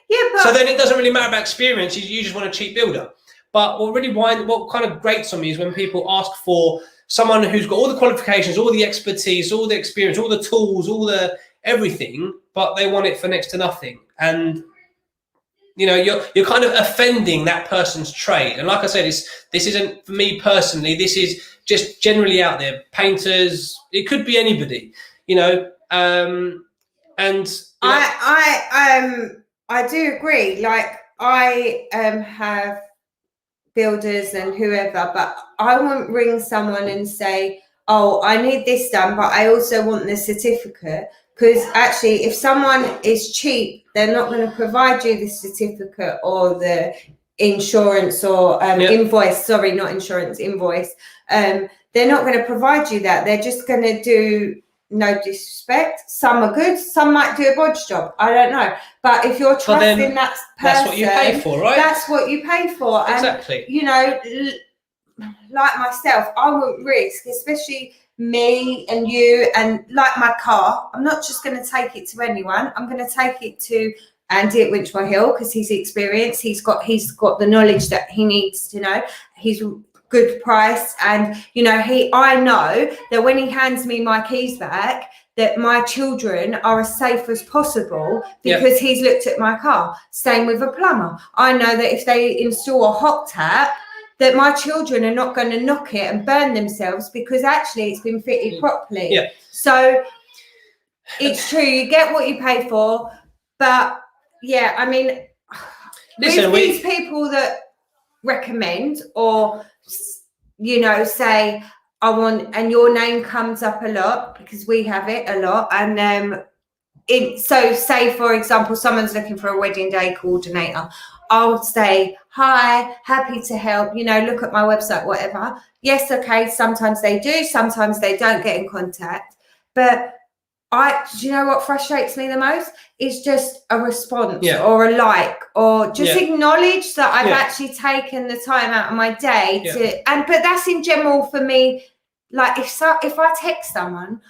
Yeah, but so then it doesn't really matter about experience. You just want a cheap builder. But what kind of grates on me is when people ask for someone who's got all the qualifications, all the expertise, all the experience, all the tools, all the everything, but they want it for next to nothing. And you know, you're kind of offending that person's trade. And like I said, this isn't for me personally. This is just generally out there. Painters, it could be anybody, you know. And you know, I do agree. Like, I have builders and whoever, but I won't ring someone and say, oh, I need this done, but I also want the certificate. Because actually, if someone is cheap, they're not going to provide you the certificate or the insurance or invoice. Sorry, not insurance, invoice. They're not going to provide you that. They're just going to do, no disrespect, some are good, some might do a bodge job. I don't know. But if you're trusting that person, that's what you pay for, right? That's what you pay for. Exactly. And, you know, like myself, I won't risk, especially me and you, and like my car, I'm not just going to take it to anyone. I'm going to take it to Andy at Winchmore Hill, because he's experienced. He's got the knowledge that he needs to know. He's good price, and you know, I know that when he hands me my keys back, that my children are as safe as possible, because he's looked at my car. Same with a plumber. I know that if they install a hot tap, that my children are not going to knock it and burn themselves, because actually it's been fitted properly. Yeah. So it's true, you get what you pay for. But yeah, I mean, with these people that recommend, or, you know, say, I want, and your name comes up a lot, because we have it a lot. And so say, for example, someone's looking for a wedding day coordinator. I'll say, hi, happy to help, you know, look at my website, whatever. Yes, okay, sometimes they do, sometimes they don't get in contact. But do you know what frustrates me the most? Is just a response or a like, or just acknowledge that I've actually taken the time out of my day but that's in general for me. Like, if I text someone,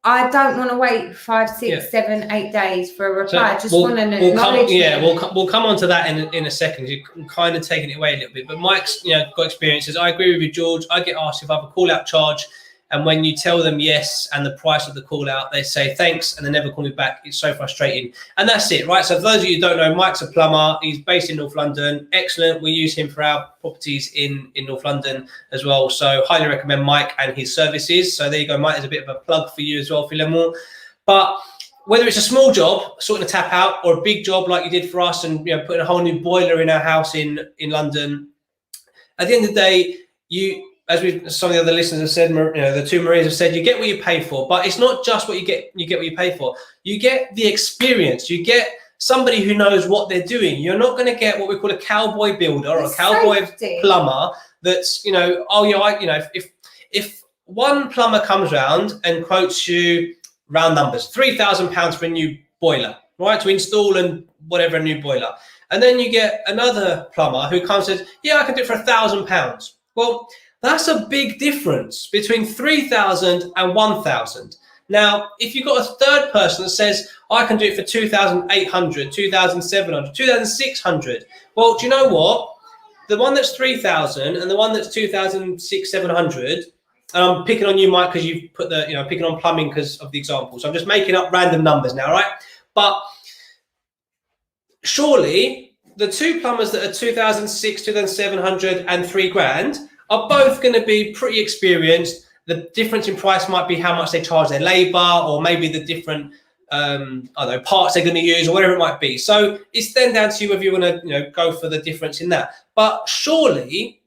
I don't want to wait 5, 6, 7, 8 days for a reply. I just want an acknowledgement. We'll come on to that in a second. You're kind of taking it away a little bit. But Mike's, you know, got experiences. I agree with you, George. I get asked if I have a call-out charge, and when you tell them yes and the price of the call-out, they say thanks and they never call me back. It's so frustrating. And that's it, right? So for those of you who don't know, Mike's a plumber. He's based in North London. Excellent. We use him for our properties in North London as well. So highly recommend Mike and his services. So there you go, Mike. There's a bit of a plug for you as well, Philemon. But whether it's a small job, sorting a tap out, or a big job like you did for us, and, you know, putting a whole new boiler in our house in London, at the end of the day, as some of the other listeners have said, you know, the two Marias have said, you get what you pay for. But it's not just what you get what you pay for. You get the experience. You get somebody who knows what they're doing. You're not going to get what we call a cowboy builder or a cowboy plumber that's, you know, if one plumber comes round and quotes you, round numbers, £3,000 for a new boiler, right, to install and whatever, a new boiler. And then you get another plumber who comes and says, yeah, I can do it for £1,000. Well, that's a big difference between 3,000 and 1,000. Now, if you've got a third person that says, I can do it for 2,800, 2,700, 2,600. Well, do you know what? The one that's 3,000 and the one that's 2,600, 700, and I'm picking on you, Mike, because you've put picking on plumbing because of the example. So I'm just making up random numbers now, right? But surely the two plumbers that are 2,600, 2,700 and £3,000 are both going to be pretty experienced the difference in price might be how much they charge their labor, or maybe the different I don't know, parts they're going to use, or whatever it might be. So it's then down to you whether you want to, you know, go for the difference in that. But surely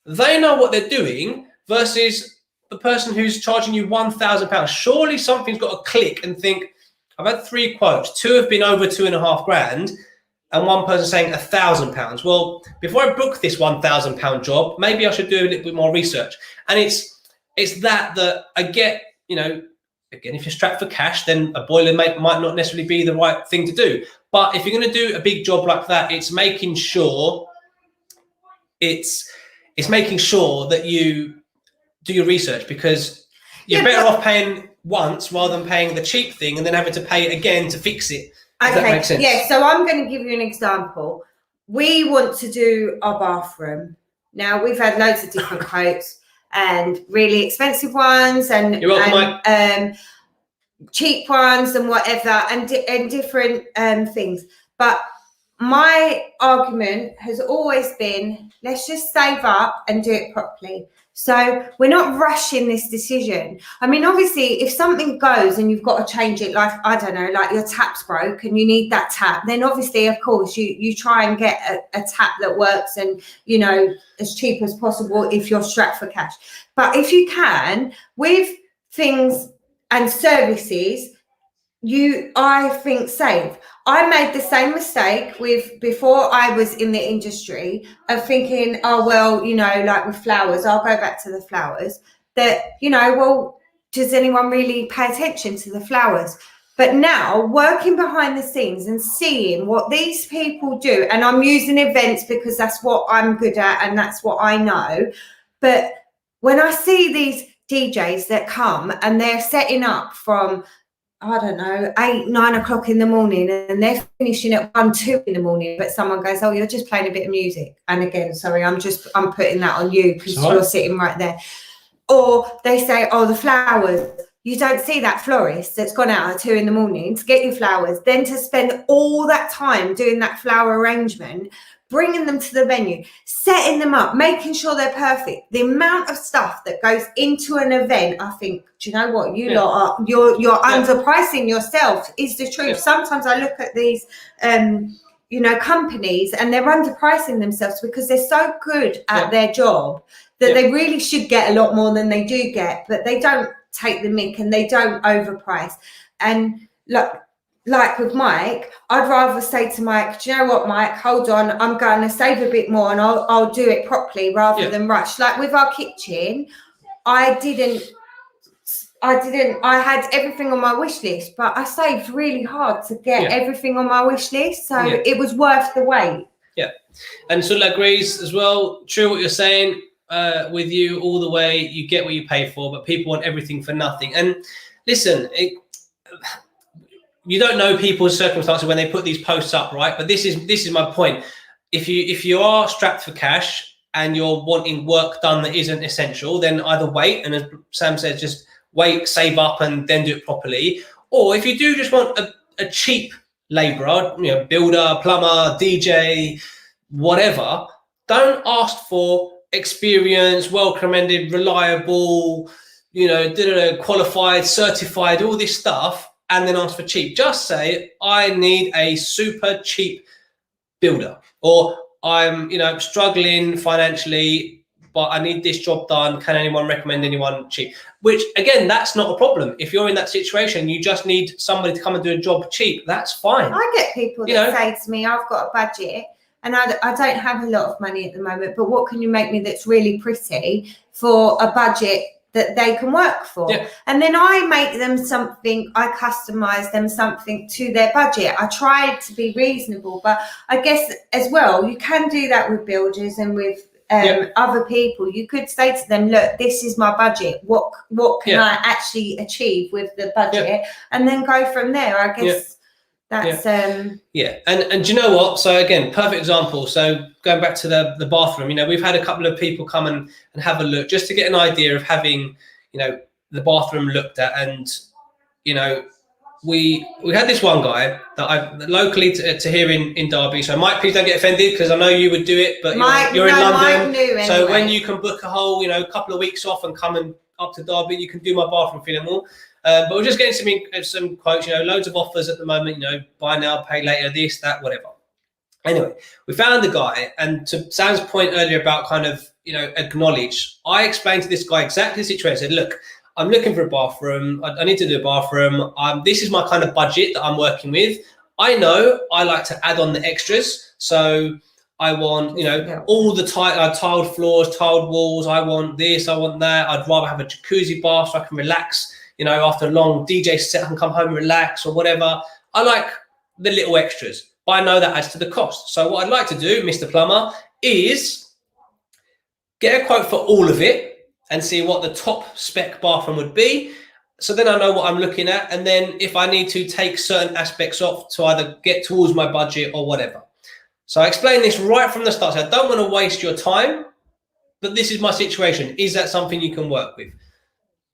they know what they're doing versus the person who's charging you £1,000. Surely something's got to click and think, I've had 3 quotes, 2 have been over £2.5 grand, and one person saying £1,000. Well, before I book this £1,000 job, maybe I should do a little bit more research. And it's that I get, you know, again, if you're strapped for cash, then a boiler might not necessarily be the right thing to do. But if you're going to do a big job like that, it's making sure that you do your research, because you're better off paying once rather than paying the cheap thing and then having to pay again to fix it. Does that make sense? Yeah, so I'm going to give you an example. We want to do our bathroom. Now, we've had loads of different quotes, and really expensive ones, and cheap ones, and whatever, and different things. But my argument has always been, let's just save up and do it properly. So we're not rushing this decision. I mean, obviously, if something goes and you've got to change it, like, I don't know, like your tap's broke and you need that tap, then obviously, of course, you try and get a tap that works and, you know, as cheap as possible if you're strapped for cash. But if you can, with things and services, I think save. I made the same mistake before I was in the industry of thinking, oh, well, you know, like with flowers, I'll go back to the flowers, that, you know, well, does anyone really pay attention to the flowers? But now, working behind the scenes and seeing what these people do, and I'm using events because that's what I'm good at and that's what I know. But when I see these DJs that come and they're setting up from, I don't know, 8, 9 o'clock in the morning, and they're finishing at 1, 2 in the morning, but someone goes, oh, you're just playing a bit of music. And again, sorry, I'm putting that on you because you're sitting right there. Or they say, oh, the flowers. You don't see that florist that's gone out at 2 in the morning to get your flowers, then to spend all that time doing that flower arrangement, bringing them to the venue, setting them up, making sure they're perfect. The amount of stuff that goes into an event, I think, do you know what? You're underpricing yourself, is the truth. Yeah. Sometimes I look at these, you know, companies, and they're underpricing themselves because they're so good at their job that they really should get a lot more than they do get, but they don't take the mick and they don't overprice. And look, like with Mike, I'd rather say to Mike, do you know what, Mike, hold on, I'm going to save a bit more and I'll do it properly rather than rush. Like with our kitchen, I had everything on my wish list, but I saved really hard to get everything on my wish list. So it was worth the wait. Yeah. And Sula agrees as well. True what you're saying, with you all the way. You get what you pay for, but people want everything for nothing. And listen, you don't know people's circumstances when they put these posts up, right? But this is my point. If you are strapped for cash and you're wanting work done that isn't essential, then either wait, and as Sam said, just wait, save up, and then do it properly. Or if you do just want a cheap labourer, you know, builder, plumber, DJ, whatever, don't ask for experienced, well commended, reliable, you know, qualified, certified, all this stuff, and then ask for cheap. Just say, I need a super cheap builder, or I'm, you know, struggling financially, but I need this job done. Can anyone recommend anyone cheap? Which, again, that's not a problem. If you're in that situation, you just need somebody to come and do a job cheap. That's fine. I get people that say to me, I've got a budget and I don't have a lot of money at the moment, but what can you make me that's really pretty for a budget that they can work for? Yeah. And then I make them something, I customize them something to their budget. I try to be reasonable, but I guess as well, you can do that with builders and with other people. You could say to them, look, this is my budget. What can I actually achieve with the budget? And then go from there. I guess that's and do you know what? So again, perfect example. So going back to the bathroom, you know, we've had a couple of people come and have a look just to get an idea of having, you know, the bathroom looked at. And, you know, we had this one guy that locally to here in Derby. So Mike, please don't get offended because I know you would do it, but you're in London. Mike knew anyway. So when you can book a whole, you know, couple of weeks off and come and up to Derby. You can do my bathroom fitting wall. But we're just getting some quotes, loads of offers at the moment, buy now, pay later, this, that, whatever. Anyway, we found the guy, and to Sam's point earlier about kind of, acknowledge, I explained to this guy exactly the situation. I said, look, I'm looking for a bathroom. I need to do a bathroom. This is my kind of budget that I'm working with. I know I like to add on the extras. So I want, all the tiled floors, tiled walls. I want this, I want that. I'd rather have a jacuzzi bath so I can relax, after a long DJ set, I can come home and relax or whatever. I like the little extras, but I know that adds to the cost. So what I'd like to do, Mr. Plumber, is get a quote for all of it and see what the top spec bathroom would be. So then I know what I'm looking at. And then if I need to take certain aspects off to either get towards my budget or whatever. So I explained this right from the start. So I don't want to waste your time, but this is my situation. Is that something you can work with?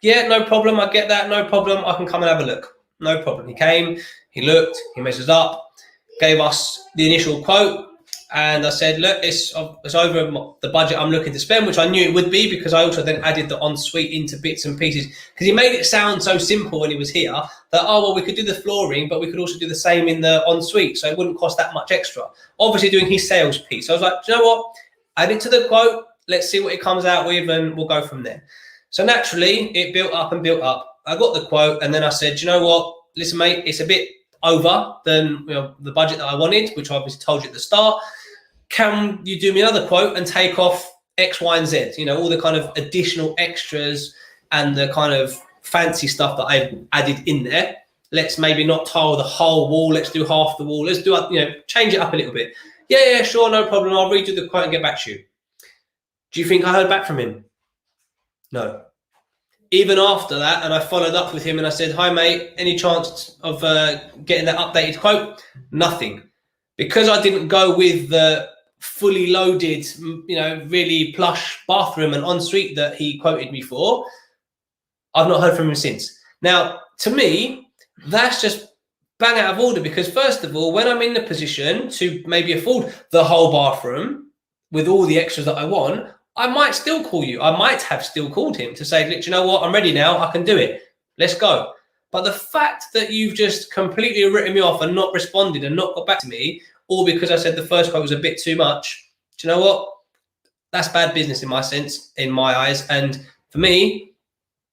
Yeah, no problem. I get that. No problem. I can come and have a look. No problem. He came, he looked, he measured up, gave us the initial quote. And I said, look, it's over the budget I'm looking to spend, which I knew it would be because I also then added the ensuite into bits and pieces because he made it sound so simple when he was here that, we could do the flooring, but we could also do the same in the ensuite. So it wouldn't cost that much extra. Obviously doing his sales piece. So I was like, do you know what? Add it to the quote. Let's see what it comes out with and we'll go from there. So naturally it built up and built up. I got the quote and then I said, do you know what? Listen, mate, it's a bit over than the budget that I wanted, which I obviously told you at the start. Can you do me another quote and take off X, Y, and Z? All the kind of additional extras and the kind of fancy stuff that I've added in there. Let's maybe not tile the whole wall. Let's do half the wall. Let's do, change it up a little bit. Yeah, sure, no problem. I'll redo the quote and get back to you. Do you think I heard back from him? No. Even after that, and I followed up with him and I said, hi, mate, any chance of getting that updated quote? Nothing. Because I didn't go with the fully loaded, really plush bathroom and ensuite that he quoted me for, I've not heard from him since. Now, to me, that's just bang out of order because, first of all, when I'm in the position to maybe afford the whole bathroom with all the extras that I want, I might still call you. I might have still called him to say, look, you know what? I'm ready now. I can do it. Let's go. But the fact that you've just completely written me off and not responded and not got back to me, all because I said the first quote was a bit too much, do you know what? That's bad business in my eyes. And for me,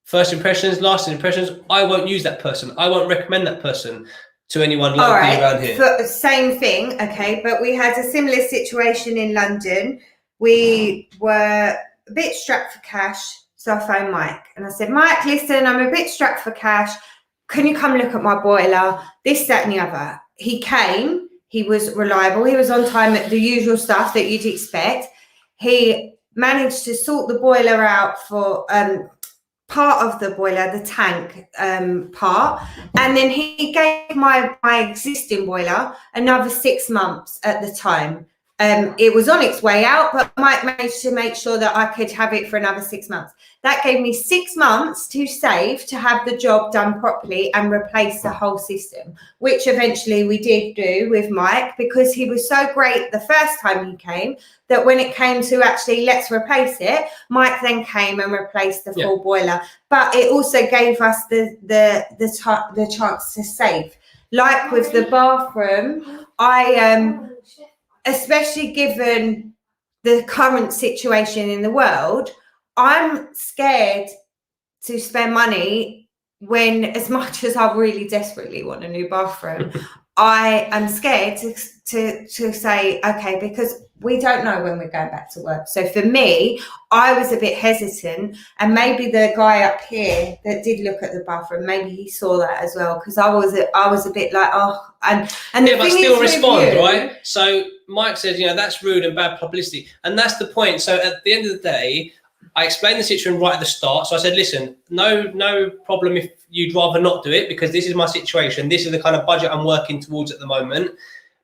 first impressions, lasting impressions, I won't use that person. I won't recommend that person to anyone locally around here. Same thing, okay. But we had a similar situation in London. We were a bit strapped for cash. So I phoned Mike and I said, Mike, listen, I'm a bit strapped for cash. Can you come look at my boiler? This, that, and the other. He came. He was reliable. He was on time at the usual stuff that you'd expect. He managed to sort the boiler out for part of the boiler, the tank part. And then he gave my existing boiler another 6 months at the time. It was on its way out, but Mike managed to make sure that I could have it for another 6 months. That gave me 6 months to save to have the job done properly and replace the whole system, which eventually we did do with Mike because he was so great the first time he came that when it came to actually let's replace it, Mike then came and replaced the full boiler. But it also gave us the chance to save. Like with the bathroom, especially given the current situation in the world, I'm scared to spend money when, as much as I really desperately want a new bathroom, I am scared to say, okay, because we don't know when we're going back to work. So for me, I was a bit hesitant, and maybe the guy up here that did look at the bathroom, maybe he saw that as well, because I was a bit like, and yeah, but still respond, right? So Mike said, that's rude and bad publicity, and that's the point. So at the end of the day, I explained the situation right at the start. So I said, listen, no problem if you'd rather not do it, because this is my situation. This is the kind of budget I'm working towards at the moment.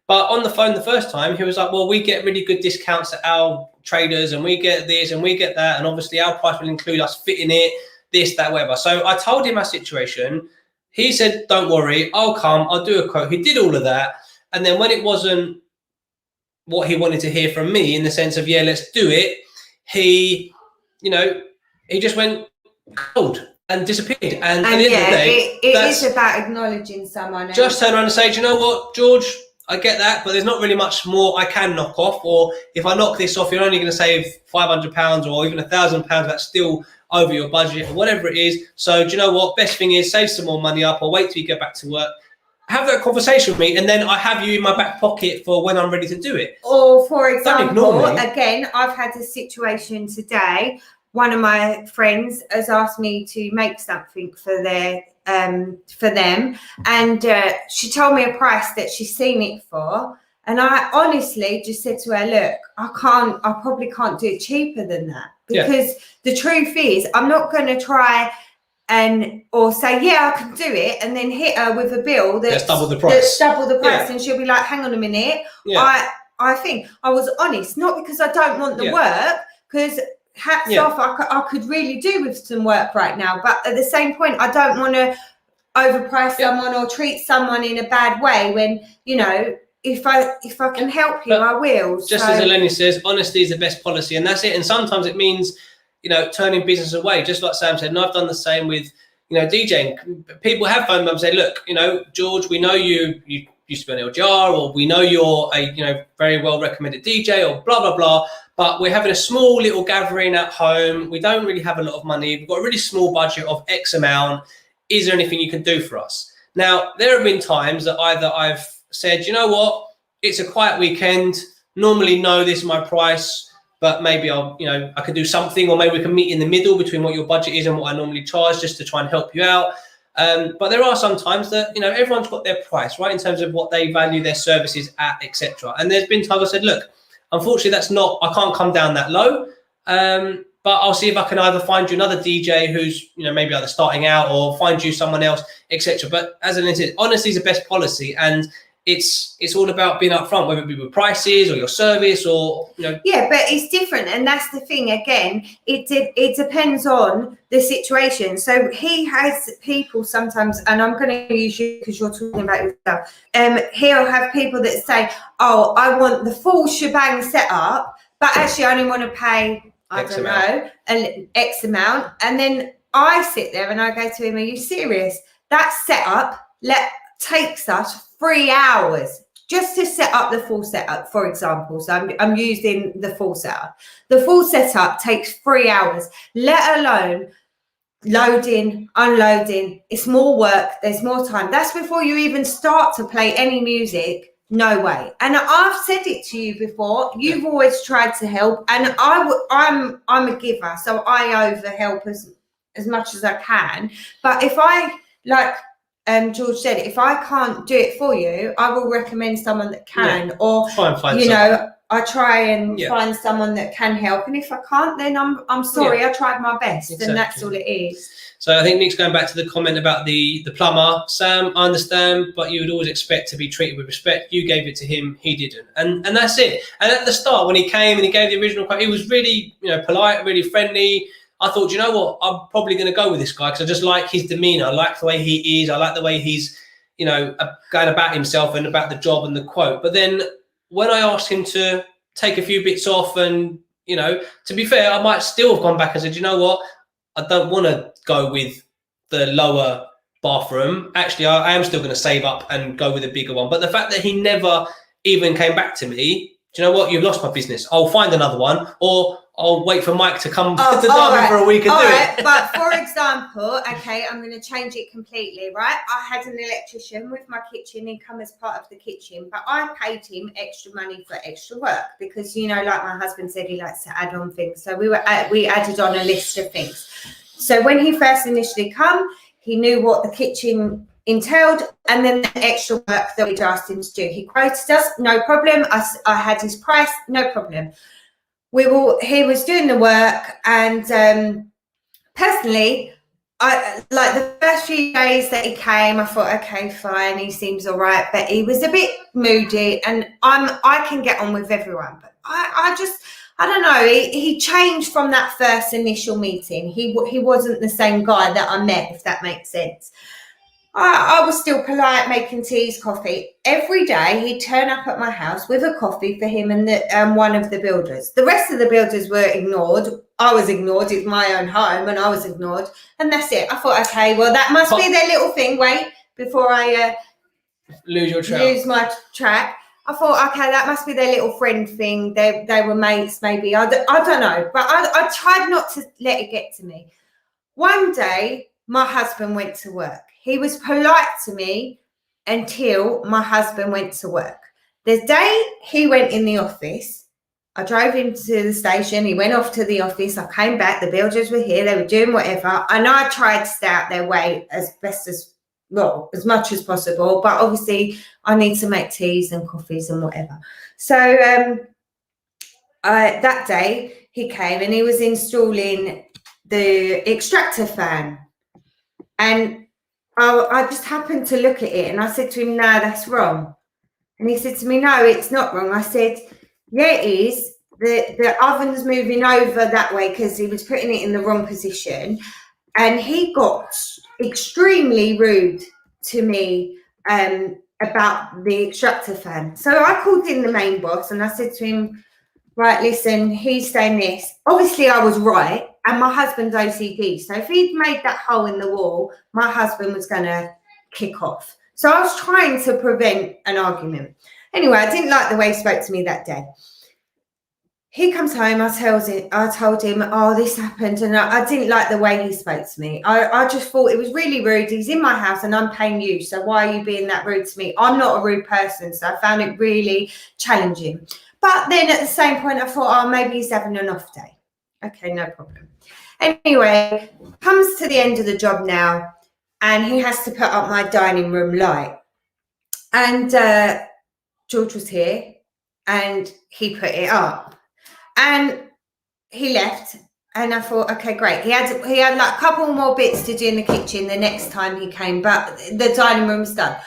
But on the phone the first time, he was like, well, we get really good discounts at our traders and we get this and we get that. And obviously our price will include us fitting it, this, that, whatever. So I told him our situation. He said, don't worry, I'll come, I'll do a quote. He did all of that. And then when it wasn't what he wanted to hear from me in the sense of, yeah, let's do it, he just went, cold and disappeared. And at the end of the day, it is about acknowledging someone. Just turn around and say, do you know what, George, I get that, but there's not really much more I can knock off. Or if I knock this off, you're only going to save £500 or even £1,000. That's still over your budget or whatever it is. So do you know what? Best thing is save some more money up or wait till you get back to work. Have that conversation with me, and then I have you in my back pocket for when I'm ready to do it. Or, for example, again, I've had a situation today. One of my friends has asked me to make something for them, and she told me a price that she's seen it for, and I honestly just said to her, "Look, I probably can't do it cheaper than that, because the truth is, I'm not going to try." Or say, yeah, I can do it, and then hit her with a bill that's double the price. And she'll be like, hang on a minute. I think I was honest, not because I don't want the work, because hats off, I could really do with some work right now. But at the same point, I don't want to overprice someone or treat someone in a bad way when, you know, if I can help you, I will. Just as Eleni says, honesty is the best policy, and that's it. And sometimes it means, you know, turning business away, just like Sam said. And I've done the same with, you know, DJing. People have phoned me and say, look, you know, George, we know you used to be on LGR, or we know you're a, you know, very well recommended DJ, or blah, blah, blah. But we're having a small little gathering at home. We don't really have a lot of money. We've got a really small budget of X amount. Is there anything you can do for us? Now, there have been times that either I've said, you know what, it's a quiet weekend. Normally, no, this is my price. But maybe I could do something, or maybe we can meet in the middle between what your budget is and what I normally charge, just to try and help you out. But there are some times that, you know, everyone's got their price, right, in terms of what they value their services at, etc. And there's been times I said, look, unfortunately, I can't come down that low. But I'll see if I can either find you another DJ who's, you know, maybe either starting out, or find you someone else, etc. But as I said, honesty is the best policy, and it's all about being upfront, whether it be with prices or your service, or, you know. Yeah, but it's different, and that's the thing. Again, it depends on the situation. So he has people sometimes, and I'm going to use you because you're talking about yourself. He'll have people that say, "Oh, I want the full shebang set up, but actually I only want to pay an X amount." And then I sit there and I go to him, "Are you serious? That setup takes us 3 hours just to set up the full setup," for example. So I'm using the full setup. The full setup takes 3 hours, let alone loading, unloading. It's more work. There's more time. That's before you even start to play any music. No way. And I've said it to you before. You've always tried to help, and I'm a giver, so I overhelp as much as I can. But if I, like George said, if I can't do it for you, I will recommend someone that can, or find you know, I try and find someone that can help. And if I can't, then I'm sorry. I tried my best, and that's all it is. So I think Nick's going back to the comment about the plumber. Sam, I understand, but you would always expect to be treated with respect. You gave it to him, he didn't, and that's it. And at the start, when he came and he gave the original quote, he was really, you know, polite, really friendly. I thought, you know what, I'm probably going to go with this guy because I just like his demeanor. I like the way he is. I like the way he's, you know, going about himself and about the job and the quote. But then when I asked him to take a few bits off, and, you know, to be fair, I might still have gone back and said, you know what, I don't want to go with the lower bathroom. Actually, I am still going to save up and go with a bigger one. But the fact that he never even came back to me, do you know what, you've lost my business. I'll find another one, or I'll wait for Mike to come to Derby for a week and do it. But for example, okay, I'm going to change it completely, right? I had an electrician with my kitchen. He'd come as part of the kitchen, but I paid him extra money for extra work because, you know, like my husband said, he likes to add on things. So we added on a list of things. So when he first initially come, he knew what the kitchen entailed, and then the extra work that we'd asked him to do. He quoted us, no problem. I had his price, no problem. He was doing the work, and personally, I like the first few days that he came, I thought, okay, fine, he seems all right, but he was a bit moody, and I can get on with everyone, but I don't know, he changed from that first initial meeting. He wasn't the same guy that I met, if that makes sense. I was still polite, making teas, coffee. Every day he'd turn up at my house with a coffee for him and one of the builders. The rest of the builders were ignored. I was ignored. It's my own home and I was ignored. And that's it. I thought, okay, well, that must be their little thing. Wait, before I lose my track. I thought, okay, that must be their little friend thing. They were mates, maybe. I don't know. But I tried not to let it get to me. One day, my husband went to work. He was polite to me until my husband went to work. The day he went in the office, I drove him to the station. He went off to the office. I came back. The builders were here. They were doing whatever. And I tried to stay out their way as much as possible. But obviously, I need to make teas and coffees and whatever. So that day, he came and he was installing the extractor fan. And I just happened to look at it and I said to him, no, that's wrong. And he said to me, no, it's not wrong. I said, yeah, it is. The oven's moving over that way because he was putting it in the wrong position. And he got extremely rude to me about the extractor fan. So I called in the main boss and I said to him, right, listen, he's saying this. Obviously, I was right. And my husband's OCD. So if he'd made that hole in the wall, my husband was going to kick off. So I was trying to prevent an argument. Anyway, I didn't like the way he spoke to me that day. He comes home, I told him, oh, this happened. And I didn't like the way he spoke to me. I just thought it was really rude. He's in my house and I'm paying you. So why are you being that rude to me? I'm not a rude person. So I found it really challenging. But then at the same point, I thought, oh, maybe he's having an off day. Okay, no problem. Anyway, comes to the end of the job now, and he has to put up my dining room light. And George was here, and he put it up. And he left, and I thought, okay, great. He had like a couple more bits to do in the kitchen the next time he came, but the dining room's done.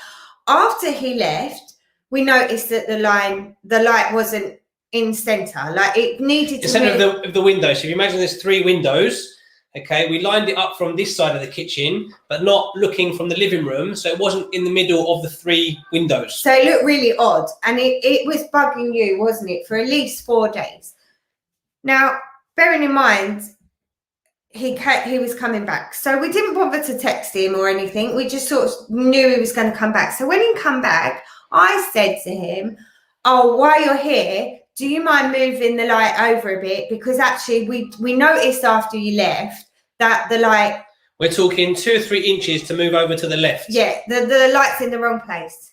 After he left, we noticed that the light wasn't in center, like it needed to instead of the window. So if you imagine there's 3 windows, okay, we lined it up from this side of the kitchen, but not looking from the living room, so it wasn't in the middle of the 3 windows. So it looked really odd, and it was bugging you, wasn't it, for at least 4 days. Now, bearing in mind, he was coming back, so we didn't bother to text him or anything. We just sort of knew he was going to come back. So when he come back, I said to him, oh, while you're here, do you mind moving the light over a bit? Because actually we noticed after you left that the light... We're talking 2 or 3 inches to move over to the left. Yeah, the light's in the wrong place.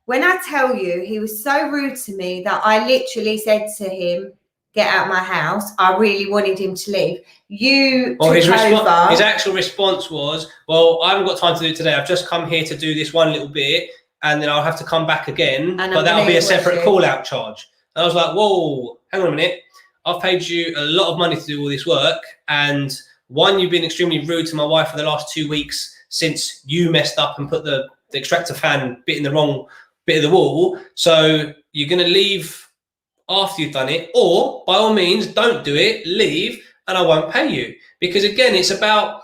When I tell you, he was so rude to me that I literally said to him, get out of my house. I really wanted him to leave. His actual response was, well, I haven't got time to do it today. I've just come here to do this one little bit and then I'll have to come back again. But that'll be a separate call-out charge. And I was like, whoa, hang on a minute. I've paid you a lot of money to do all this work. And one, you've been extremely rude to my wife for the last 2 weeks since you messed up and put the extractor fan bit in the wrong bit of the wall. So you're going to leave after you've done it, or by all means, don't do it, leave, and I won't pay you. Because again, it's about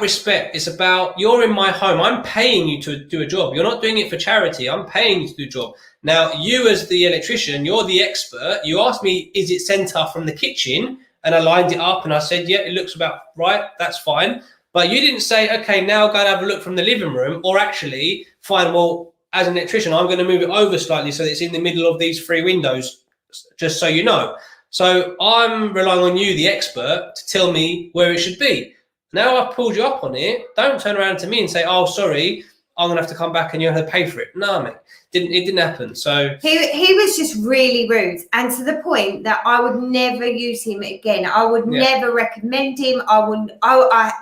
respect. It's about, you're in my home. I'm paying you to do a job. You're not doing it for charity. I'm paying you to do a job. Now, you as the electrician, you're the expert. You asked me, is it center from the kitchen? And I lined it up and I said, yeah, it looks about right. That's fine. But you didn't say, okay, now go and have a look from the living room, or actually, fine, well, as an electrician, I'm going to move it over slightly so that it's in the middle of these 3 windows, just so you know. So I'm relying on you, the expert, to tell me where it should be. Now I've pulled you up on it. Don't turn around to me and say, oh, sorry, I'm going to have to come back and you're going to pay for it. No, mate, it didn't happen. So he was just really rude, and to the point that I would never use him again. I would never recommend him. I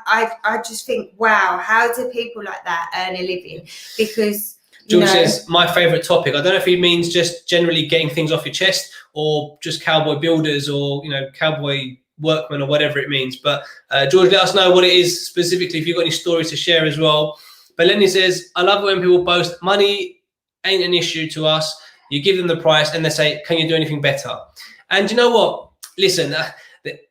just think, wow, how do people like that earn a living? Because George says, my favourite topic. I don't know if he means just generally getting things off your chest or just cowboy builders or, cowboy workmen or whatever it means. But George, let us know what it is specifically if you've got any stories to share as well. But Lenny says, I love when people boast money ain't an issue to us. You give them the price and they say, can you do anything better? And you know what? Listen,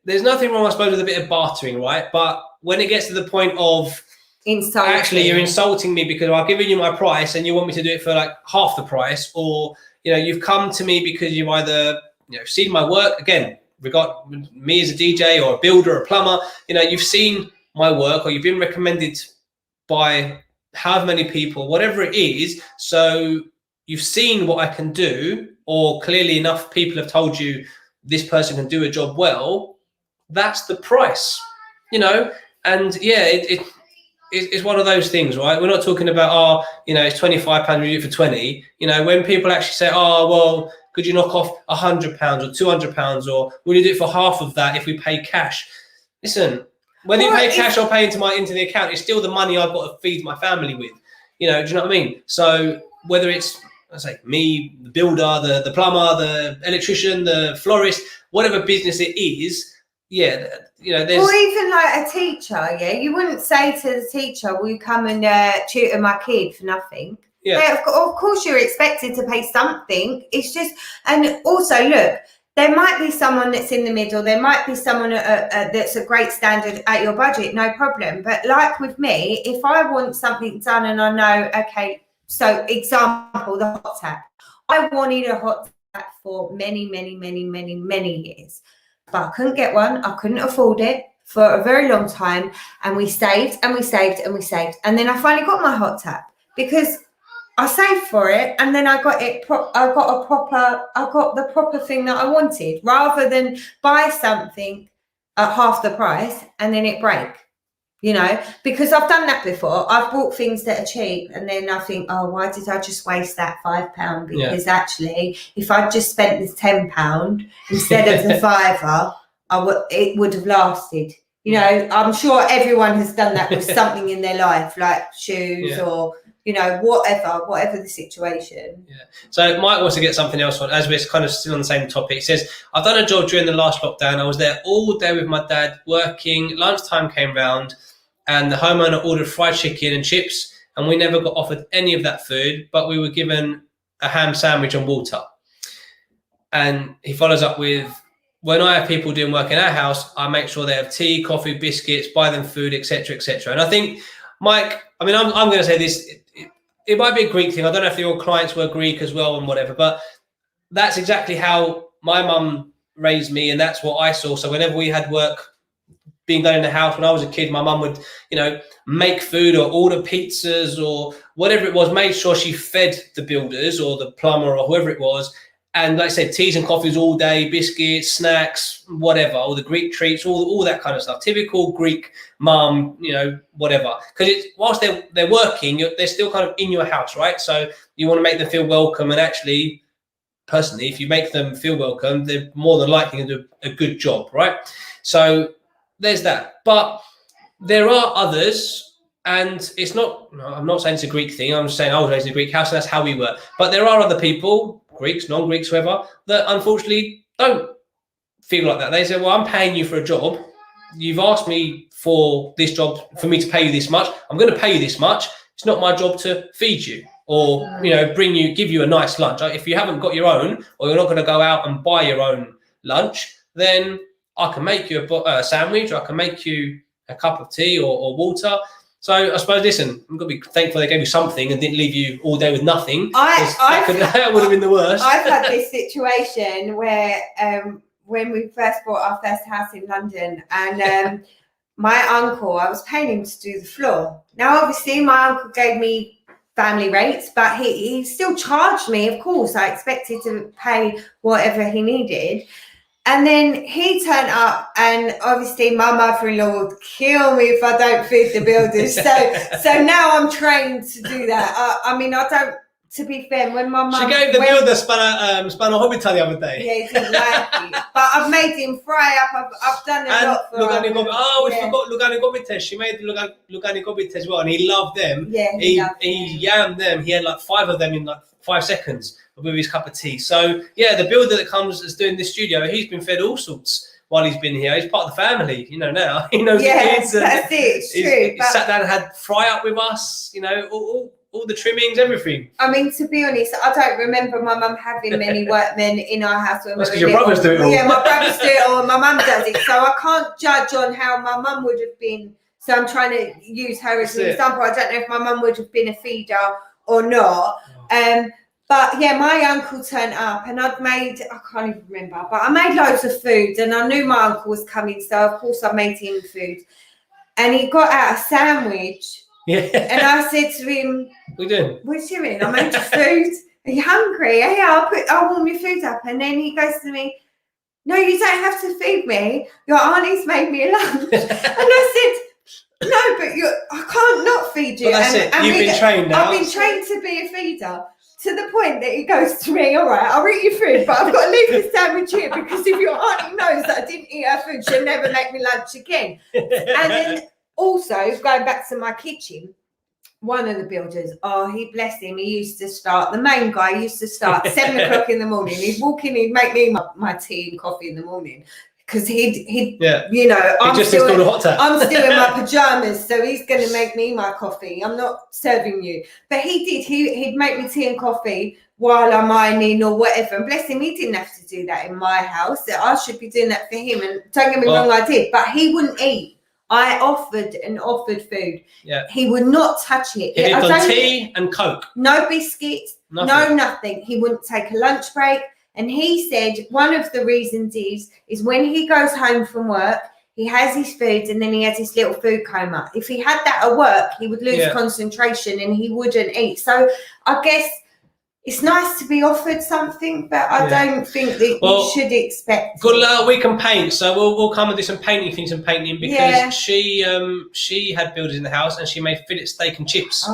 there's nothing wrong, I suppose, with a bit of bartering, right? But when it gets to the point of insulting. Actually, you're insulting me because I've given you my price and you want me to do it for like half the price, or you've come to me because you've either seen my work. Again, regard me as a DJ or a builder or a plumber. You've seen my work, or you've been recommended by however many people, whatever it is. So you've seen what I can do, or clearly enough people have told you this person can do a job well. That's the price, and yeah, it's one of those things, right? We're not talking about, it's £25, we do it for 20. When people actually say, oh, well, could you knock off £100 or £200, or will you do it for half of that if we pay cash? Listen, whether you pay cash or pay into the account, it's still the money I've got to feed my family with. Do you know what I mean? So whether it's, let's say, me, the builder, the plumber, the electrician, the florist, whatever business it is, yeah, there's... Or even like a teacher, yeah? You wouldn't say to the teacher, will you come and tutor my kid for nothing? Yeah. Of course you're expected to pay something. It's just... And also, look, there might be someone that's in the middle. There might be someone that's a great standard at your budget, no problem. But like with me, if I want something done and I know, okay, so example, the hot tap. I wanted a hot tap for many, many, many, many, many years. But I couldn't get one. I couldn't afford it for a very long time. And we saved and we saved and we saved. And then I finally got my hot tap because I saved for it. And then I got it. I got the proper thing that I wanted, rather than buy something at half the price and then it break. Because I've done that before. I've bought things that are cheap and then I think, oh, why did I just waste that £5? Because actually, if I'd just spent this £10 instead of the £5, it would have lasted. I'm sure everyone has done that with something in their life, like shoes or, whatever the situation. Yeah. So Mike wants to get something else on, as we're kind of still on the same topic. He says, I've done a job during the last lockdown. I was there all day with my dad working. Lunchtime came round, and the homeowner ordered fried chicken and chips, and we never got offered any of that food, but we were given a ham sandwich and water. And he follows up with, when I have people doing work in our house, I make sure they have tea, coffee, biscuits, buy them food, etc., etc. And I think, Mike, I'm going to say this, it might be a Greek thing. I don't know if your clients were Greek as well and whatever, but that's exactly how my mum raised me, and that's what I saw. So whenever we had work being done in the house when I was a kid, my mum would, make food or order pizzas or whatever it was, made sure she fed the builders or the plumber or whoever it was. And like I said, teas and coffees all day, biscuits, snacks, whatever, all the Greek treats, all that kind of stuff. Typical Greek mum, whatever. Because whilst they're working, they're still kind of in your house, right? So you want to make them feel welcome. And actually, personally, if you make them feel welcome, they're more than likely to do a good job, right? So there's that. But there are others, and it's not, I'm not saying it's a Greek thing. I'm just saying I was raised in a Greek house, and that's how we were. But there are other people, Greeks, non-Greeks, whoever, that unfortunately don't feel like that. They say, well, I'm paying you for a job. You've asked me for this job, for me to pay you this much. I'm going to pay you this much. It's not my job to feed you or, give you a nice lunch. If you haven't got your own, or you're not going to go out and buy your own lunch, then I can make you a sandwich, or I can make you a cup of tea or water. So I suppose, listen, I'm going to be thankful they gave you something and didn't leave you all day with nothing. That would have been the worst. I've had this situation where when we first bought our first house in London, and my uncle, I was paying him to do the floor. Now, obviously, my uncle gave me family rates, but he still charged me, of course. I expected to pay whatever he needed. And then he turned up, and obviously my mother-in-law would kill me if I don't feed the builders. So now I'm trained to do that. I don't. To be fair, when my mum... She gave the builder Spano Hobita the other day. Yeah, he didn't like it. But I've made him fry up. I've done a lot for him. Forgot Lugani Gobites. She made Lugani Gobites as well, and he loved them. Yeah, he yammed them. He had like 5 of them in like 5 seconds with his cup of tea. So, yeah, the builder that comes is doing this studio, he's been fed all sorts while he's been here. He's part of the family, now. He knows the kids. That's it. It's true. He sat down and had fry up with us, all the trimmings, everything. To be honest, I don't remember my mum having many workmen in our house when we were little. That's because your brothers do it all. Yeah, my brothers do it all, and my mum does it. So I can't judge on how my mum would have been So I'm trying to use her as an That's it. example. I don't know if my mum would have been a feeder or not. But yeah, my uncle turned up and I can't even remember, but I made loads of food and I knew my uncle was coming. So of course I made him food. And he got out a sandwich. Yeah. And I said to him, What are you doing? what are you doing? I made you food. Are you hungry? Yeah, I'll warm your food up. And then he goes to me, no, you don't have to feed me. Your auntie's made me a lunch. And I said, no, but I can't not feed you. Well, that's it. You've been trained now. I've been trained to be a feeder. To the point that he goes to me, all right, I'll eat your food, but I've got to leave this sandwich here because if your auntie knows that I didn't eat her food, she'll never make me lunch again. And then also, going back to my kitchen, one of the builders, he bless him, the main guy used to start 7 o'clock in the morning. He'd walk in, he'd make me my tea and coffee in the morning. Because I'm still in my pajamas, so he's going to make me my coffee. I'm not serving you. But he'd make me tea and coffee while I'm ironing or whatever. And bless him, he didn't have to do that in my house. I should be doing that for him. And don't get me wrong, I did. But he wouldn't eat. I offered food. Yeah. He would not touch it. He did tea and Coke. No biscuits, nothing. He wouldn't take a lunch break. And he said one of the reasons is when he goes home from work, he has his food and then he has his little food coma. If he had that at work, he would lose concentration and he wouldn't eat. So I guess it's nice to be offered something, but I don't think that you should expect. Good, we can paint, so we'll come and do some painting things and painting because she had builders in the house and she made fillet steak and chips.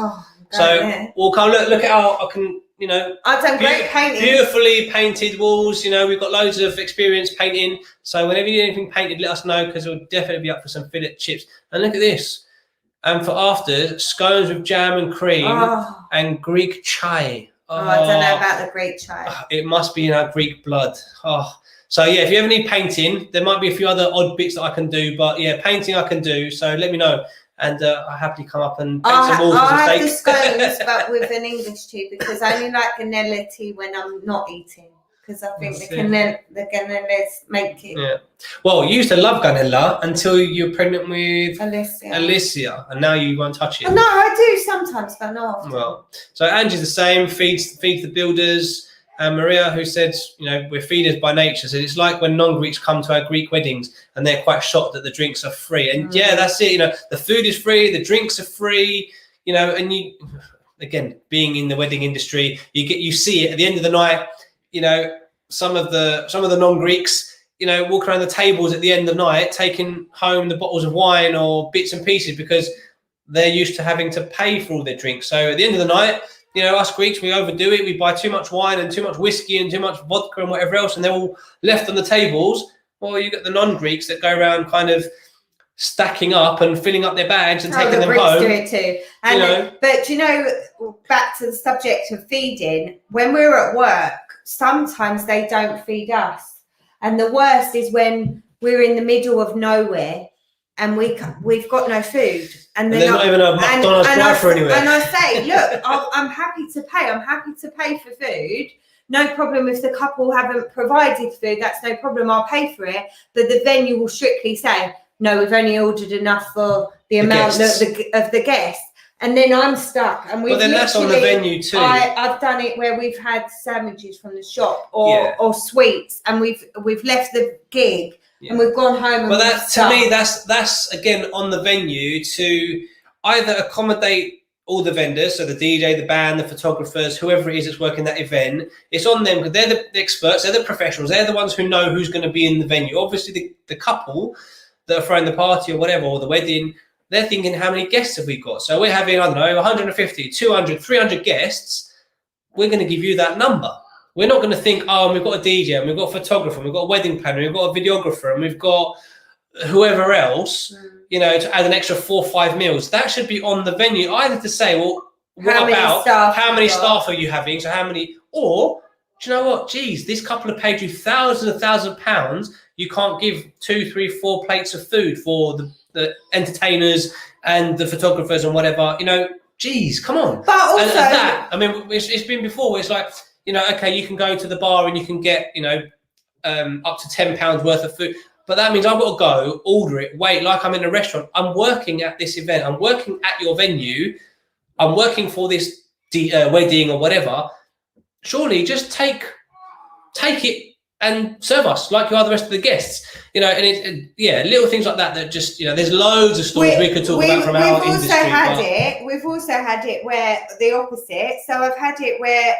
We'll come look at how I can. I've done great painting. Beautifully painted walls. We've got loads of experience painting. So whenever you do anything painted, let us know because we'll definitely be up for some fillet chips. And look at this. And for after, scones with jam and cream and Greek chai. I don't know about the Greek chai. It must be in our Greek blood. So yeah, if you ever need painting, there might be a few other odd bits that I can do. But yeah, painting I can do. So let me know. And I'll happily come up and paint some walls with I have the scones, but with an English tea because I only like vanilla tea when I'm not eating. Because I think the ganellas make it. Yeah. Well, you used to love ganella until you were pregnant with Alicia, and now you won't touch it. No, I do sometimes, but not often. Well, so Angie's the same. Feeds the builders. And Maria, who said, we're feeders by nature, said it's like when non-Greeks come to our Greek weddings and they're quite shocked that the drinks are free. And yeah, that's it. The food is free, the drinks are free. And you, again, being in the wedding industry, you see it at the end of the night. Some of the non-Greeks, walk around the tables at the end of the night, taking home the bottles of wine or bits and pieces because they're used to having to pay for all their drinks. So at the end of the night, us Greeks, we overdo it. We buy too much wine and too much whiskey and too much vodka and whatever else, and they're all left on the tables. Well, you got the non-Greeks that go around kind of stacking up and filling up their bags and taking them Greeks home. do it too. But back to the subject of feeding, when we're at work, sometimes they don't feed us. And the worst is when we're in the middle of nowhere and we've got no food. And there's not even a McDonald's drive-thru anywhere. And I say, look, I'm happy to pay. I'm happy to pay for food. No problem if the couple haven't provided food. That's no problem. I'll pay for it. But the venue will strictly say, no, we've only ordered enough for the amount of the guests. And then I'm stuck. And then that's on the venue too. I've done it where we've had sandwiches from the shop or sweets, and we've left the gig. Yeah. And we've gone home. And to me, that's again on the venue to either accommodate all the vendors, so the DJ, the band, the photographers, whoever it is that's working that event. It's on them because they're the experts, they're the professionals, they're the ones who know who's going to be in the venue. Obviously, the couple that are throwing the party or whatever, or the wedding, they're thinking how many guests have we got? So we're having, 150, 200, 300 guests. We're going to give you that number. We're not going to think, we've got a DJ, and we've got a photographer, and we've got a wedding planner, and we've got a videographer, and we've got whoever else, to add an extra 4 or 5 meals. That should be on the venue, either to say, well, how many staff are you having? So how many, or, do you know what? Geez, this couple have paid you thousands and thousands of pounds. You can't give 2, 3, 4 plates of food for the entertainers and the photographers and whatever. Geez, come on. But also, it's been before where it's like, okay, you can go to the bar and you can get, up to £10 worth of food. but that means I've got to go, order it, wait, like I'm in a restaurant. I'm working at this event. I'm working at your venue. I'm working for this wedding or whatever. Surely just take it and serve us like you are the rest of the guests. You know, and little things like that just, you know, there's loads of stories we could talk about from our industry. We've also had it where the opposite. So I've had it where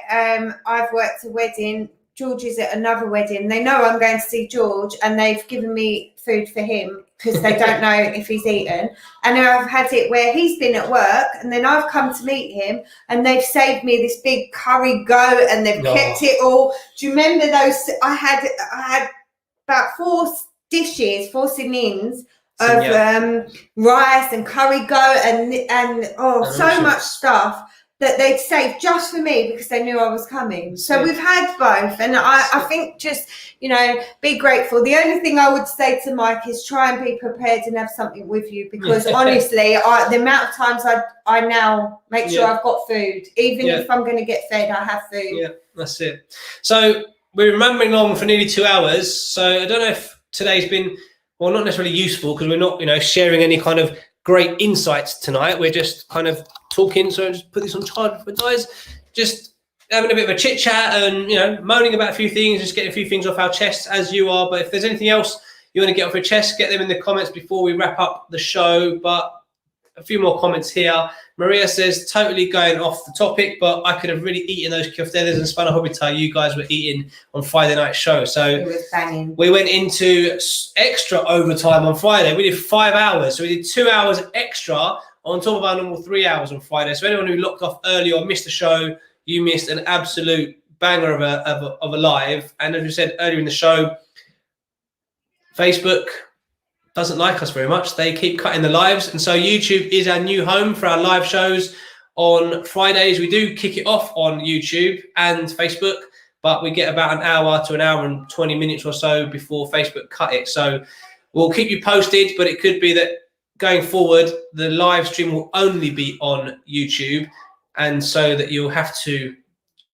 I've worked a wedding. George is at another wedding. They know I'm going to see George, and they've given me food for him because they don't know if he's eaten. And now I've had it where he's been at work, and then I've come to meet him, and they've saved me this big curry goat, and they've kept it all. Do you remember those? I had about 4 sinins of rice and curry goat and so much stuff that they'd saved just for me because they knew I was coming. So we've had both. And I think just, you know, be grateful. The only thing I would say to Mike is try and be prepared and have something with you, because honestly, the amount of times I now make sure I've got food. Even if I'm going to get fed, I have food. Yeah, that's it. So we're remembering long for nearly 2 hours. So I don't know if today's been, well, not necessarily useful because we're not, you know, sharing any kind of great insights tonight. We're just kind of talking. So I just put this on charge for guys, just having a bit of a chit chat and, you know, moaning about a few things, just getting a few things off our chests as you are. But if there's anything else you want to get off your chest, get them in the comments before we wrap up the show. But a few more comments here. Maria says, totally going off the topic, but I could have really eaten those koftedas and spanner hobita you guys were eating on Friday night show. So it was banging. We went into extra overtime on Friday. We did 5 hours. So we did 2 hours extra on top of our normal 3 hours on Friday. So anyone who locked off early or missed the show, you missed an absolute banger of a live. And as we said earlier in the show, Facebook doesn't like us very much. They keep cutting the lives. And so YouTube is our new home for our live shows on Fridays. We do kick it off on YouTube and Facebook, but we get about an hour to an hour and 20 minutes or so before Facebook cut it. So we'll keep you posted, but it could be that going forward, the live stream will only be on YouTube. And so that you'll have to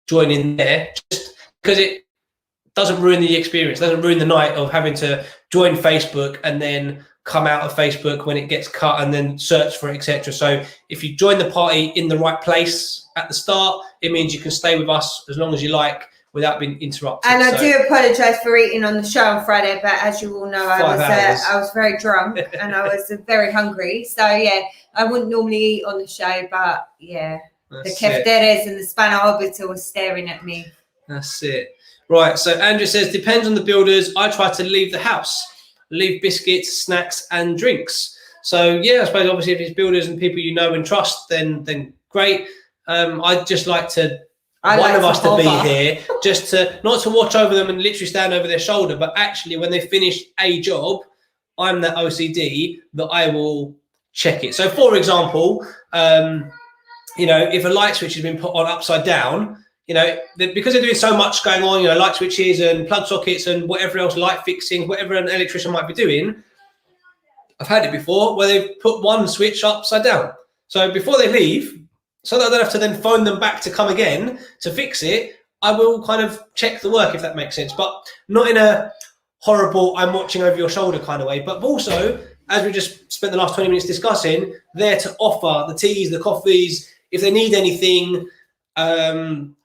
join in there just because it doesn't ruin the experience, doesn't ruin the night of having to join Facebook and then come out of Facebook when it gets cut and then search for it, etc. So if you join the party in the right place at the start, it means you can stay with us as long as you like without being interrupted. And I do apologise for eating on the show on Friday, but as you all know, I was very drunk and I was very hungry. So yeah, I wouldn't normally eat on the show, but yeah, that's the kefteres and the spanner hobita were staring at me. That's it. Right, so Andrew says, depends on the builders. I try to leave the house, leave biscuits, snacks and drinks. So yeah, I suppose obviously if it's builders and people you know and trust, then great. I'd just like to, one of us to be here, just to, not to watch over them and literally stand over their shoulder, but actually when they finish a job, I'm that OCD that I will check it. So for example, you know, if a light switch has been put on upside down, you know, because they're doing so much going on, you know, light switches and plug sockets and whatever else, light fixing, whatever an electrician might be doing. I've had it before where they've put one switch upside down. So before they leave, so that I don't have to then phone them back to come again to fix it, I will kind of check the work, if that makes sense. But not in a horrible, I'm watching over your shoulder kind of way. But also, as we just spent the last 20 minutes discussing, there to offer the teas, the coffees, if they need anything,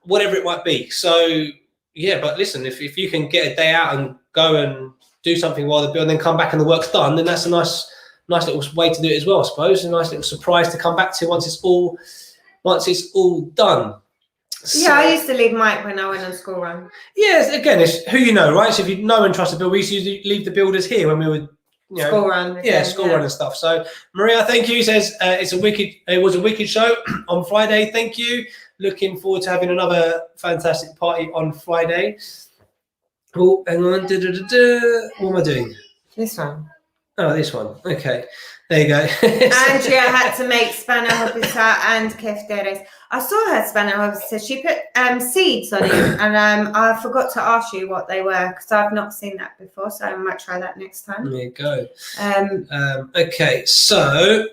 whatever it might be. So yeah, but listen, if you can get a day out and go and do something while they're building, then come back and the work's done, then that's a nice little way to do it as well, I suppose. A nice little surprise to come back to once it's all done. So, yeah, I used to leave Mike when I went on school run. Yes, again, it's who you know, right? So if you know and trust the builder, we used to leave the builders here when we were, you know, school run. Yeah, school run and stuff. So Maria, thank you. Says it was a wicked show on Friday. Thank you. Looking forward to having another fantastic party on Friday. Oh, hang on. What am I doing? This one. Oh, this one. Okay. There you go. Andrea had to make spanner hobita and kefteres. I saw her spanner hobita. She put seeds on it, and I forgot to ask you what they were because I've not seen that before, so I might try that next time. There you go. Okay, so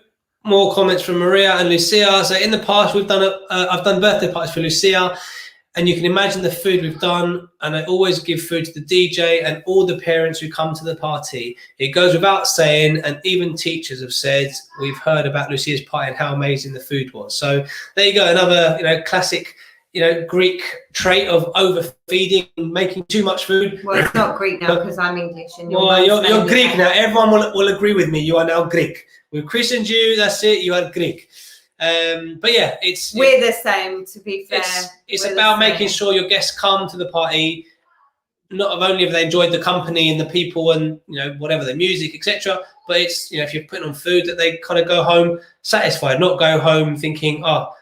more comments from Maria and Lucia. So in the past, I've done birthday parties for Lucia, And you can imagine the food we've done. And I always give food to the DJ and all the parents who come to the party. It goes without saying, and even teachers have said, we've heard about Lucia's party and how amazing the food was. So there you go, another classic Greek trait of overfeeding and making too much food. Well, it's not Greek now because I'm English. And you're Greek now. Everyone will agree with me. You are now Greek. We've christened you. That's it. You are Greek. But yeah, we're the same, to be fair. It's about making sure your guests come to the party. Not only have they enjoyed the company and the people and whatever, the music, etc., but it's if you're putting on food that they kind of go home satisfied, not go home thinking, oh,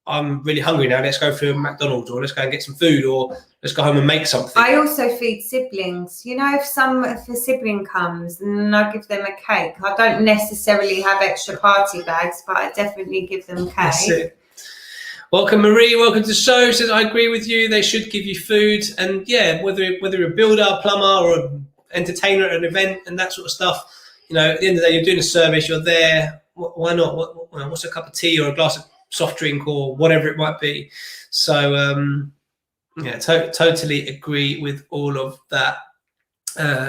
I'm really hungry now, let's go for McDonald's, or let's go and get some food, or let's go home and make something. I also feed siblings. If a sibling comes, and I give them a cake. I don't necessarily have extra party bags, but I definitely give them cake. That's it. Welcome, Marie. Welcome to the show. Says, I agree with you. They should give you food. And yeah, whether you're a builder, plumber, or an entertainer at an event and that sort of stuff, at the end of the day, you're doing a service, you're there. Why not? What's a cup of tea or a glass of soft drink or whatever it might be? So, totally agree with all of that.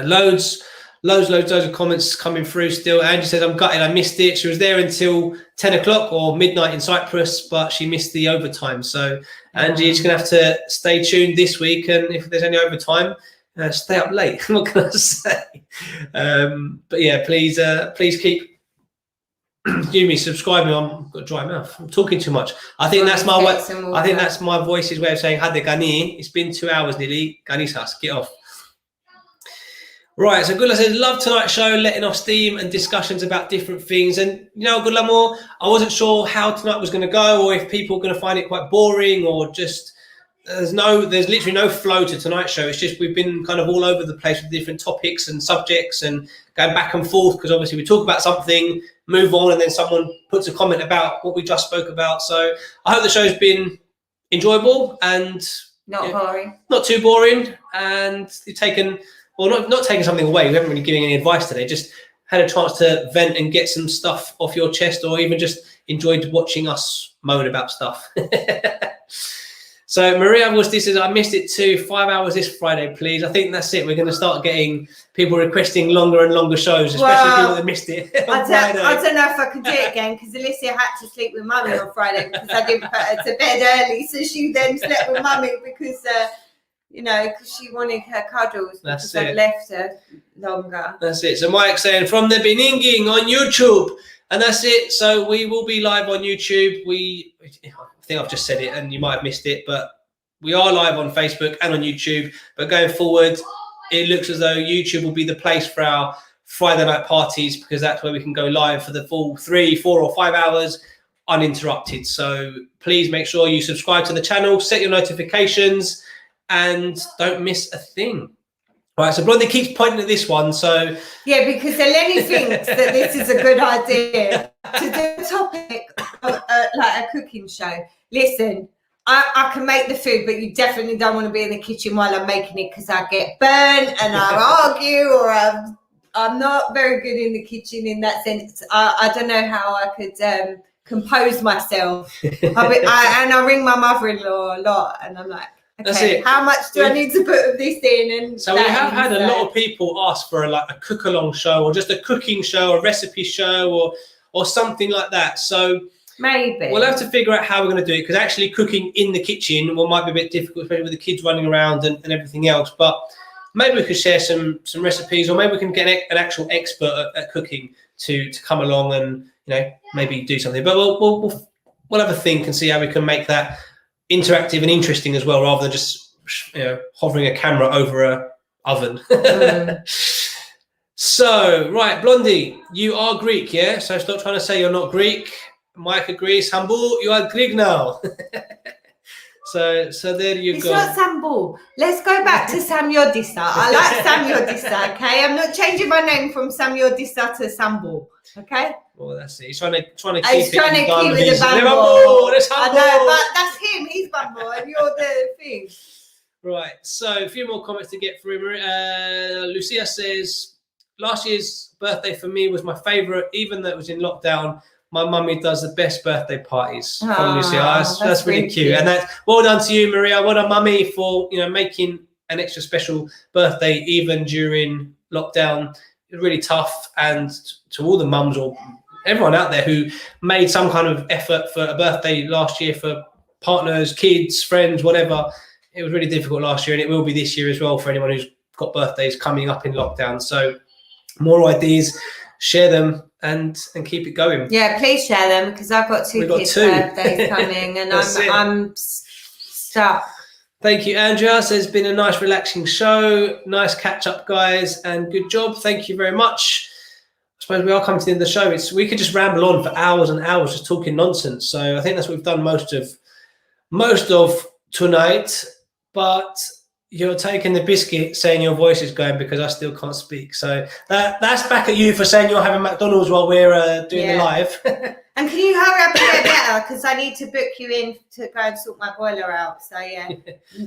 Loads of comments coming through still. Angie says, I'm gutted, I missed it. She was there until 10 o'clock or midnight in Cyprus, but she missed the overtime. So Angie is going to have to stay tuned this week, and if there's any overtime, stay up late. What can I say? But yeah, please keep subscribing. I've got a dry mouth. I'm talking too much. I think that's my voice's way of saying Hade Gani. It's been 2 hours nearly. Ganisas, get off. Right, so Gula says, love tonight's show, letting off steam and discussions about different things. And, Gula Moore, I wasn't sure how tonight was going to go, or if people are going to find it quite boring, or just there's literally no flow to tonight's show. It's just we've been kind of all over the place with different topics and subjects and going back and forth, because obviously we talk about something, move on, and then someone puts a comment about what we just spoke about. So I hope the show's been enjoyable and boring. Not too boring, and you've taken... Well, not taking something away. We haven't really given any advice today. Just had a chance to vent and get some stuff off your chest, or even just enjoyed watching us moan about stuff. So Maria Augusti says, I missed it too. 5 hours this Friday, please. I think that's it. We're going to start getting people requesting longer and longer shows, especially people that missed it. I don't know if I could do it again, because Alicia had to sleep with Mummy on Friday because I didn't put her to bed early. So she then slept with Mummy because... because she wanted her cuddles. That's because I left her longer. That's it. So Mike's saying, from the Beninging on YouTube. And that's it. So we will be live on YouTube. I think I've just said it and you might have missed it, but we are live on Facebook and on YouTube. But going forward, it looks as though YouTube will be the place for our Friday night parties, because that's where we can go live for the full 3, 4 or 5 hours uninterrupted. So please make sure you subscribe to the channel, set your notifications, and don't miss a thing. All right, so Blondie keeps pointing at this one. So yeah, because Eleni thinks that this is a good idea to do a topic of, like a cooking show. Listen, I can make the food, but you definitely don't want to be in the kitchen while I'm making it, because I get burnt and I argue, or I'm not very good in the kitchen in that sense. I don't know how I could compose myself. I ring my mother-in-law a lot, and I'm like, okay, that's it. How much do I need to put of this in? And so we have had a lot of people ask for a cook-along show, or just a cooking show, a recipe show, or something like that. So maybe we'll have to figure out how we're going to do it, because actually cooking in the kitchen might be a bit difficult, especially with the kids running around and everything else. But maybe we could share some recipes, or maybe we can get an actual expert at cooking to come along and maybe do something. But we'll have a think and see how we can make that interactive and interesting as well, rather than just hovering a camera over a oven. So right, Blondie, you are Greek, yeah? So stop trying to say you're not Greek. Mike agrees. Sambu, you are Greek now. So there you go. It's not Sambu. Let's go back to Samyodisa. I like Samyodisa, okay? I'm not changing my name from Samyodisa to Sambu, okay? Well, that's it. He's trying to keep it. He's trying to keep it the Bambo. I know, but that's him. He's Bambo, and you're the thing. Right. So a few more comments to get through. Lucia says, last year's birthday for me was my favourite, even though it was in lockdown. my mummy does the best birthday parties for Oh, Lucia. That's really cute. And that's well done to you, Maria. Well done, mummy, for making an extra special birthday even during lockdown. It's really tough. And to all the mums or everyone out there who made some kind of effort for a birthday last year for partners, kids, friends, whatever, it was really difficult last year, and it will be this year as well for anyone who's got birthdays coming up in lockdown. So more ideas, share them, and keep it going. Yeah, please share them, because I've got two kids' birthdays coming, and I'm stuck. Thank you, Andrea. So it's been a nice, relaxing show. Nice catch up, guys, and good job. Thank you very much. I suppose we are coming to the end of the show. We could just ramble on for hours and hours just talking nonsense. So I think that's what we've done most of tonight. But you're taking the biscuit, saying your voice is going because I still can't speak. So that's back at you for saying you're having McDonald's while we're doing the live. And can you hurry up and get better? Because I need to book you in to go and sort my boiler out. So, yeah.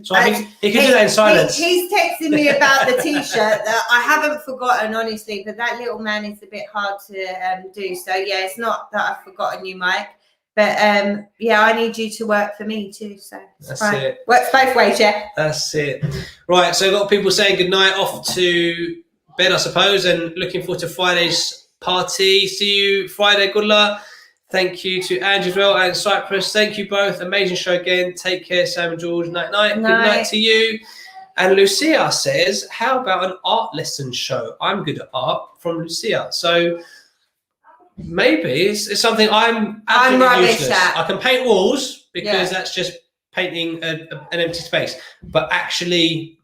So I think he can do that in silence. He's texting me about the T-shirt that I haven't forgotten, honestly, but that little man is a bit hard to do. So, yeah, it's not that I've forgotten you, Mike. But, I need you to work for me too. So that's it. Works both ways, yeah. That's it. Right, so a lot of people saying goodnight, off to bed, I suppose, and looking forward to Friday's party. See you Friday. Good luck. Thank you to Angie as well and Cyprus. Thank you both. Amazing show again. Take care, Sam and George. Night. Good night to you. And Lucia says, how about an art lesson show? I'm good at art, from Lucia. So maybe it's something I'm rubbish useless at. I can paint walls because that's just painting an empty space. But actually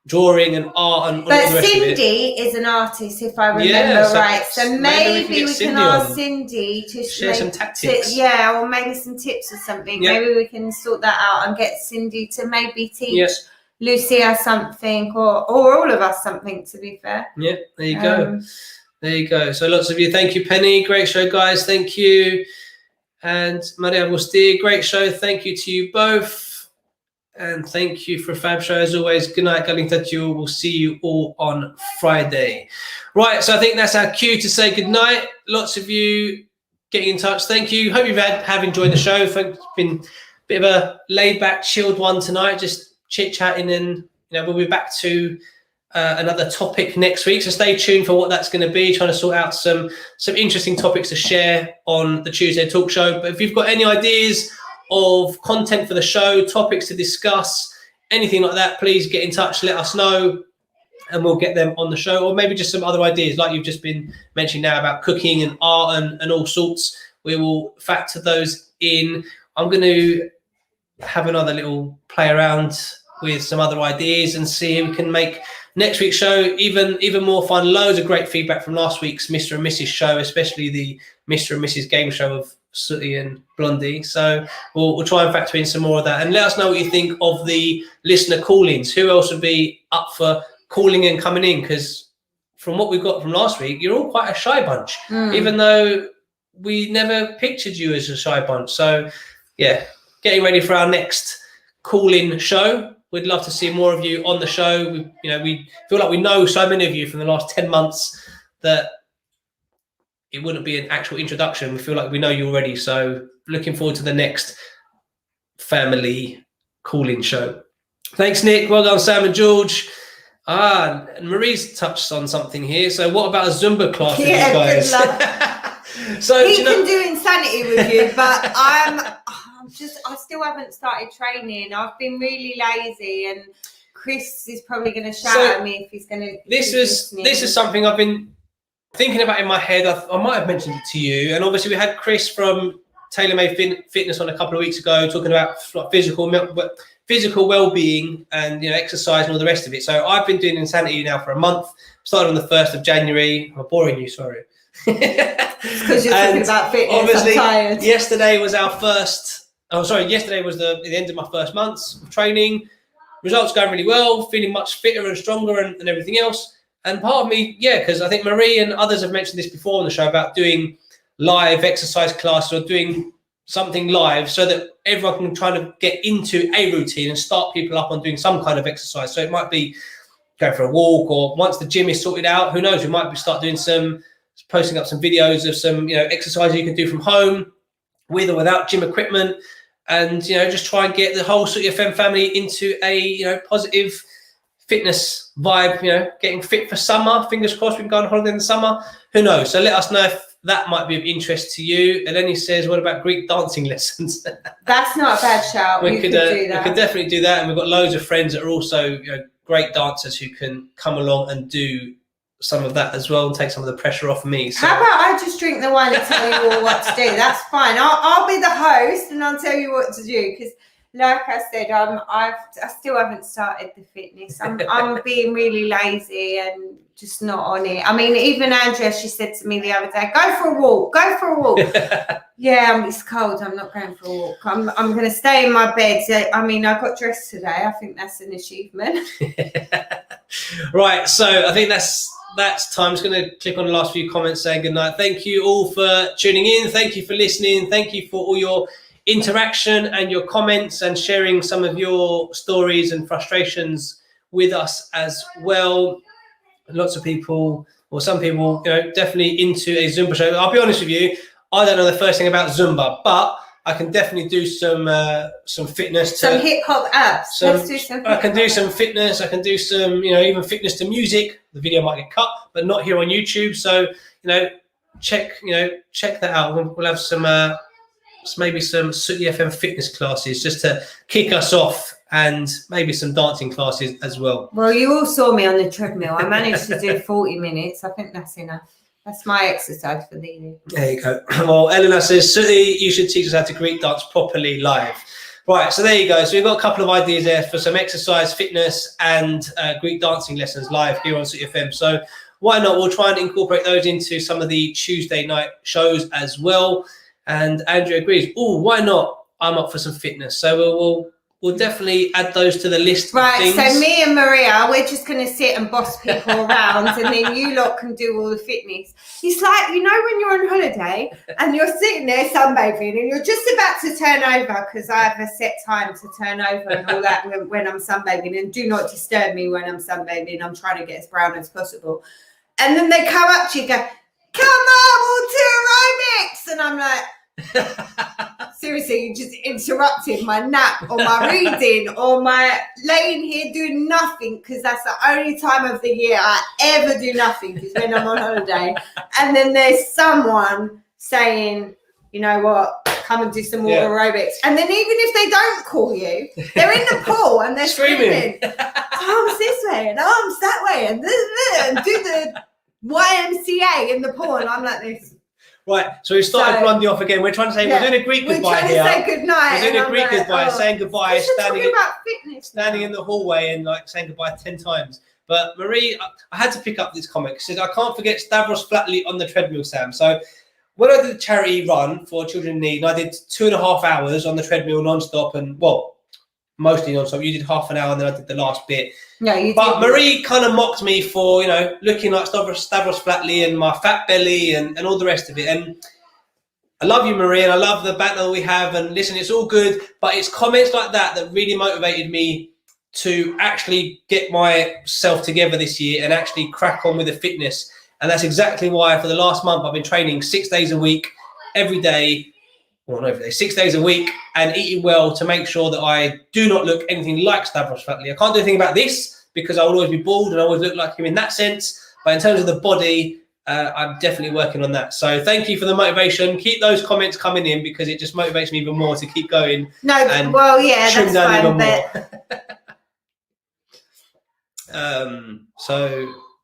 drawing and art and all the rest of it. Cindy is an artist, if I remember right. So maybe we can ask Cindy to share some tactics. Or maybe some tips or something. Yeah. Maybe we can sort that out and get Cindy to maybe teach Lucia something or all of us something, to be fair. Yeah, there you go. There you go. So lots of you. Thank you, Penny. Great show, guys. Thank you. And Maria Busti, great show. Thank you to you both. And thank you for a fab show as always. Good night, Galintatu. We'll see you all on Friday. Right, so I think that's our cue to say good night. Lots of you getting in touch. Thank you. Hope you've have enjoyed the show. It's been a bit of a laid back, chilled one tonight, just chit chatting, and we'll be back to another topic next week. So stay tuned for what that's going to be. Trying to sort out some interesting topics to share on the Tuesday Talk Show. But if you've got any ideas of content for the show, topics to discuss, anything like that, please get in touch, let us know, and we'll get them on the show. Or maybe just some other ideas like you've just been mentioning now about cooking and art and all sorts. We will factor those in. I'm going to have another little play around with some other ideas and see if we can make next week's show even more fun. Loads of great feedback from last week's Mr. and Mrs. show, especially the Mr. and Mrs. game show of Sooty and Blondie. So we'll try and factor in some more of that, and let us know what you think of the listener call-ins. Who else would be up for calling and coming in? Because from what we've got from last week, you're all quite a shy bunch, even though we never pictured you as a shy bunch. So yeah, getting ready for our next call-in show. We'd love to see more of you on the show. We feel like we know so many of you from the last 10 months that it wouldn't be an actual introduction. We feel like we know you already. So looking forward to the next family call-in show. Thanks, Nick. Well done, Sam and George. And Marie's touched on something here. So what about a Zumba class with you guys? Good luck. So he can do insanity with you, but I still haven't started training. I've been really lazy, and Chris is probably going to shout at me if he's going to. This is something I've been thinking about in my head. I might have mentioned it to you, and obviously we had Chris from Tailor Made Fitness on a couple of weeks ago talking about physical well-being and exercise and all the rest of it. So I've been doing Insanity now for a month. Started on the 1st of January. I'm boring you, sorry. Because you're talking about fitness. Obviously, I'm tired. yesterday was yesterday was the end of my first month of training. Results going really well, feeling much fitter and stronger and everything else. And part of me, because I think Marie and others have mentioned this before on the show about doing live exercise classes or doing something live so that everyone can try to get into a routine and start people up on doing some kind of exercise. So it might be going for a walk, or once the gym is sorted out, who knows, we might start doing some posting up some videos of some, exercise you can do from home with or without gym equipment, and, just try and get the whole Sooty FM family into a, positive fitness vibe, getting fit for summer. Fingers crossed we can go on holiday in the summer. Who knows? So let us know if that might be of interest to you. And then he says, what about Greek dancing lessons? That's not a bad shout. We could do that. We could definitely do that. And we've got loads of friends that are also great dancers who can come along and do some of that as well and take some of the pressure off me. So. How about I just drink the wine and tell you all what to do? That's fine. I'll be the host and I'll tell you what to do, because like I said, I still haven't started the fitness. I'm being really lazy and just not on it. I mean, even Andrea, she said to me the other day, go for a walk. Yeah, it's cold. I'm not going for a walk. I'm going to stay in my bed. I mean, I got dressed today. I think that's an achievement. Right. So I think that's time. I'm just going to click on the last few comments saying good night. Thank you all for tuning in. Thank you for listening. Thank you for all your interaction and your comments and sharing some of your stories and frustrations with us as well. Lots of people, or some people, definitely into a Zumba show. I'll be honest with you, I don't know the first thing about Zumba, but I can definitely do some fitness. Some hip hop abs. Let's do some. I can do some fitness. I can do some, even fitness to music. The video might get cut, but not here on YouTube. So, check that out. We'll have some. Maybe some Sooty FM fitness classes just to kick us off, and maybe some dancing classes as well. Well, you all saw me on the treadmill. I managed to do 40 minutes. I think that's enough. That's my exercise for the evening. There you go. Well, Eleanor says, Sooty, you should teach us how to Greek dance properly live. Right, so there you go. So we've got a couple of ideas there for some exercise, fitness, and Greek dancing lessons live here on Sooty FM. So why not? We'll try and incorporate those into some of the Tuesday night shows as well. And Andrea agrees. Oh, why not? I'm up for some fitness. So we'll definitely add those to the list. Right. So me and Maria, we're just going to sit and boss people around, and then you lot can do all the fitness. It's like, when you're on holiday and you're sitting there sunbathing and you're just about to turn over, because I have a set time to turn over and all that when I'm sunbathing, and do not disturb me when I'm sunbathing. I'm trying to get as brown as possible. And then they come up to you and go, come on, we'll do aerobics. And I'm like, seriously, you just interrupted my nap or my reading or my laying here doing nothing, because that's the only time of the year I ever do nothing, is when I'm on holiday. And then there's someone saying, you know what, come and do some water aerobics. And then even if they don't call you, they're in the pool and they're screaming, arms this way and arms that way and do the YMCA in the pool, and I'm like this. Right, so we started running off again. We're trying to say we're doing a Greek goodbye here. We're trying to say goodnight. We're doing a Greek goodbye, saying goodbye, standing in the hallway and saying goodbye 10 times. But Marie, I had to pick up this comment. She said, I can't forget Stavros Flatley on the treadmill, Sam. So when I did the charity run for children in need, I did 2.5 hours on the treadmill non-stop, and mostly non-stop. You did half an hour and then I did the last bit. No, you But Marie kind of mocked me for, looking like Stavros Flatley and my fat belly and all the rest of it. And I love you, Marie, and I love the banter we have. And listen, it's all good, but it's comments like that that really motivated me to actually get myself together this year and actually crack on with the fitness. And that's exactly why for the last month I've been training 6 days a week, every day. Well, not every day, 6 days a week, and eating well to make sure that I do not look anything like Stavros Flatley. I can't do anything about this because I will always be bald and I always look like him in that sense. But in terms of the body, I'm definitely working on that. So thank you for the motivation. Keep those comments coming in because it just motivates me even more to keep going. That's fine.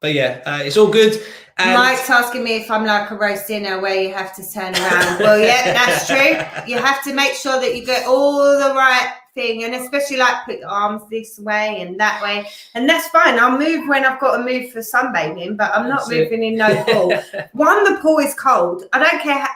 It's all good. And Mike's asking me if I'm like a roast dinner where you have to turn around. Well, yeah, that's true. You have to make sure that you get all the right thing, and especially like put the arms this way and that way, and that's fine. I'll move when I've got to move for sunbathing, but I'm not moving in no pool. The pool is cold. I don't care.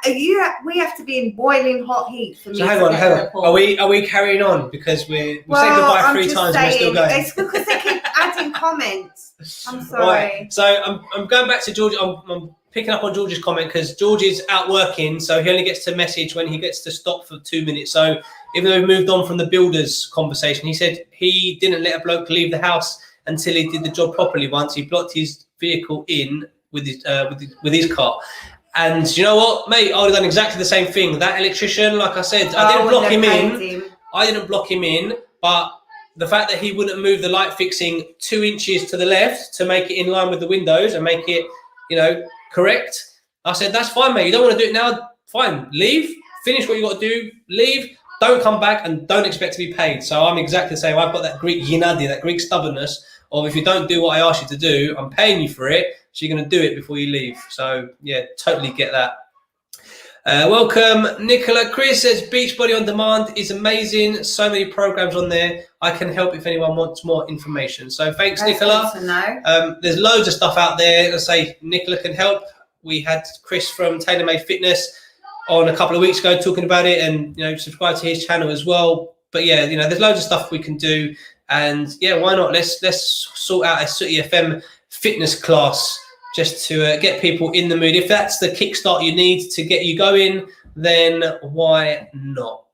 We have to be in boiling hot heat for me. So hang on. Are we carrying on because we say goodbye 3 times and we're still going? It's because they keep adding comments. I'm sorry. Right. So I'm going back to George. I'm picking up on George's comment because George is out working, so he only gets to message when he gets to stop for 2 minutes. So even though we moved on from the builders conversation, he said he didn't let a bloke leave the house until he did the job properly once. He blocked his vehicle in with his car. And you know what, mate? I would have done exactly the same thing. That electrician, like I said, I didn't block him in. I didn't block him in, but the fact that he wouldn't move the light fixing 2 inches to the left to make it in line with the windows and make it, correct. I said, that's fine, mate. You don't want to do it now? Fine. Leave. Finish what you got to do. Leave. Don't come back and don't expect to be paid. So I'm exactly the same. I've got that Greek yinadi, that Greek stubbornness of if you don't do what I ask you to do, I'm paying you for it. So you're going to do it before you leave. So, yeah, totally get that. Welcome, Nicola. Chris says Beachbody On Demand is amazing. So many programs on there. I can help if anyone wants more information. So thanks, Nicola. Good to know. There's loads of stuff out there. Let's say Nicola can help. We had Chris from TaylorMade Fitness on a couple of weeks ago talking about it, and subscribe to his channel as well. But yeah, there's loads of stuff we can do, and yeah, why not? Let's sort out a Sooty FM fitness class just to get people in the mood. If that's the kickstart you need to get you going, then why not?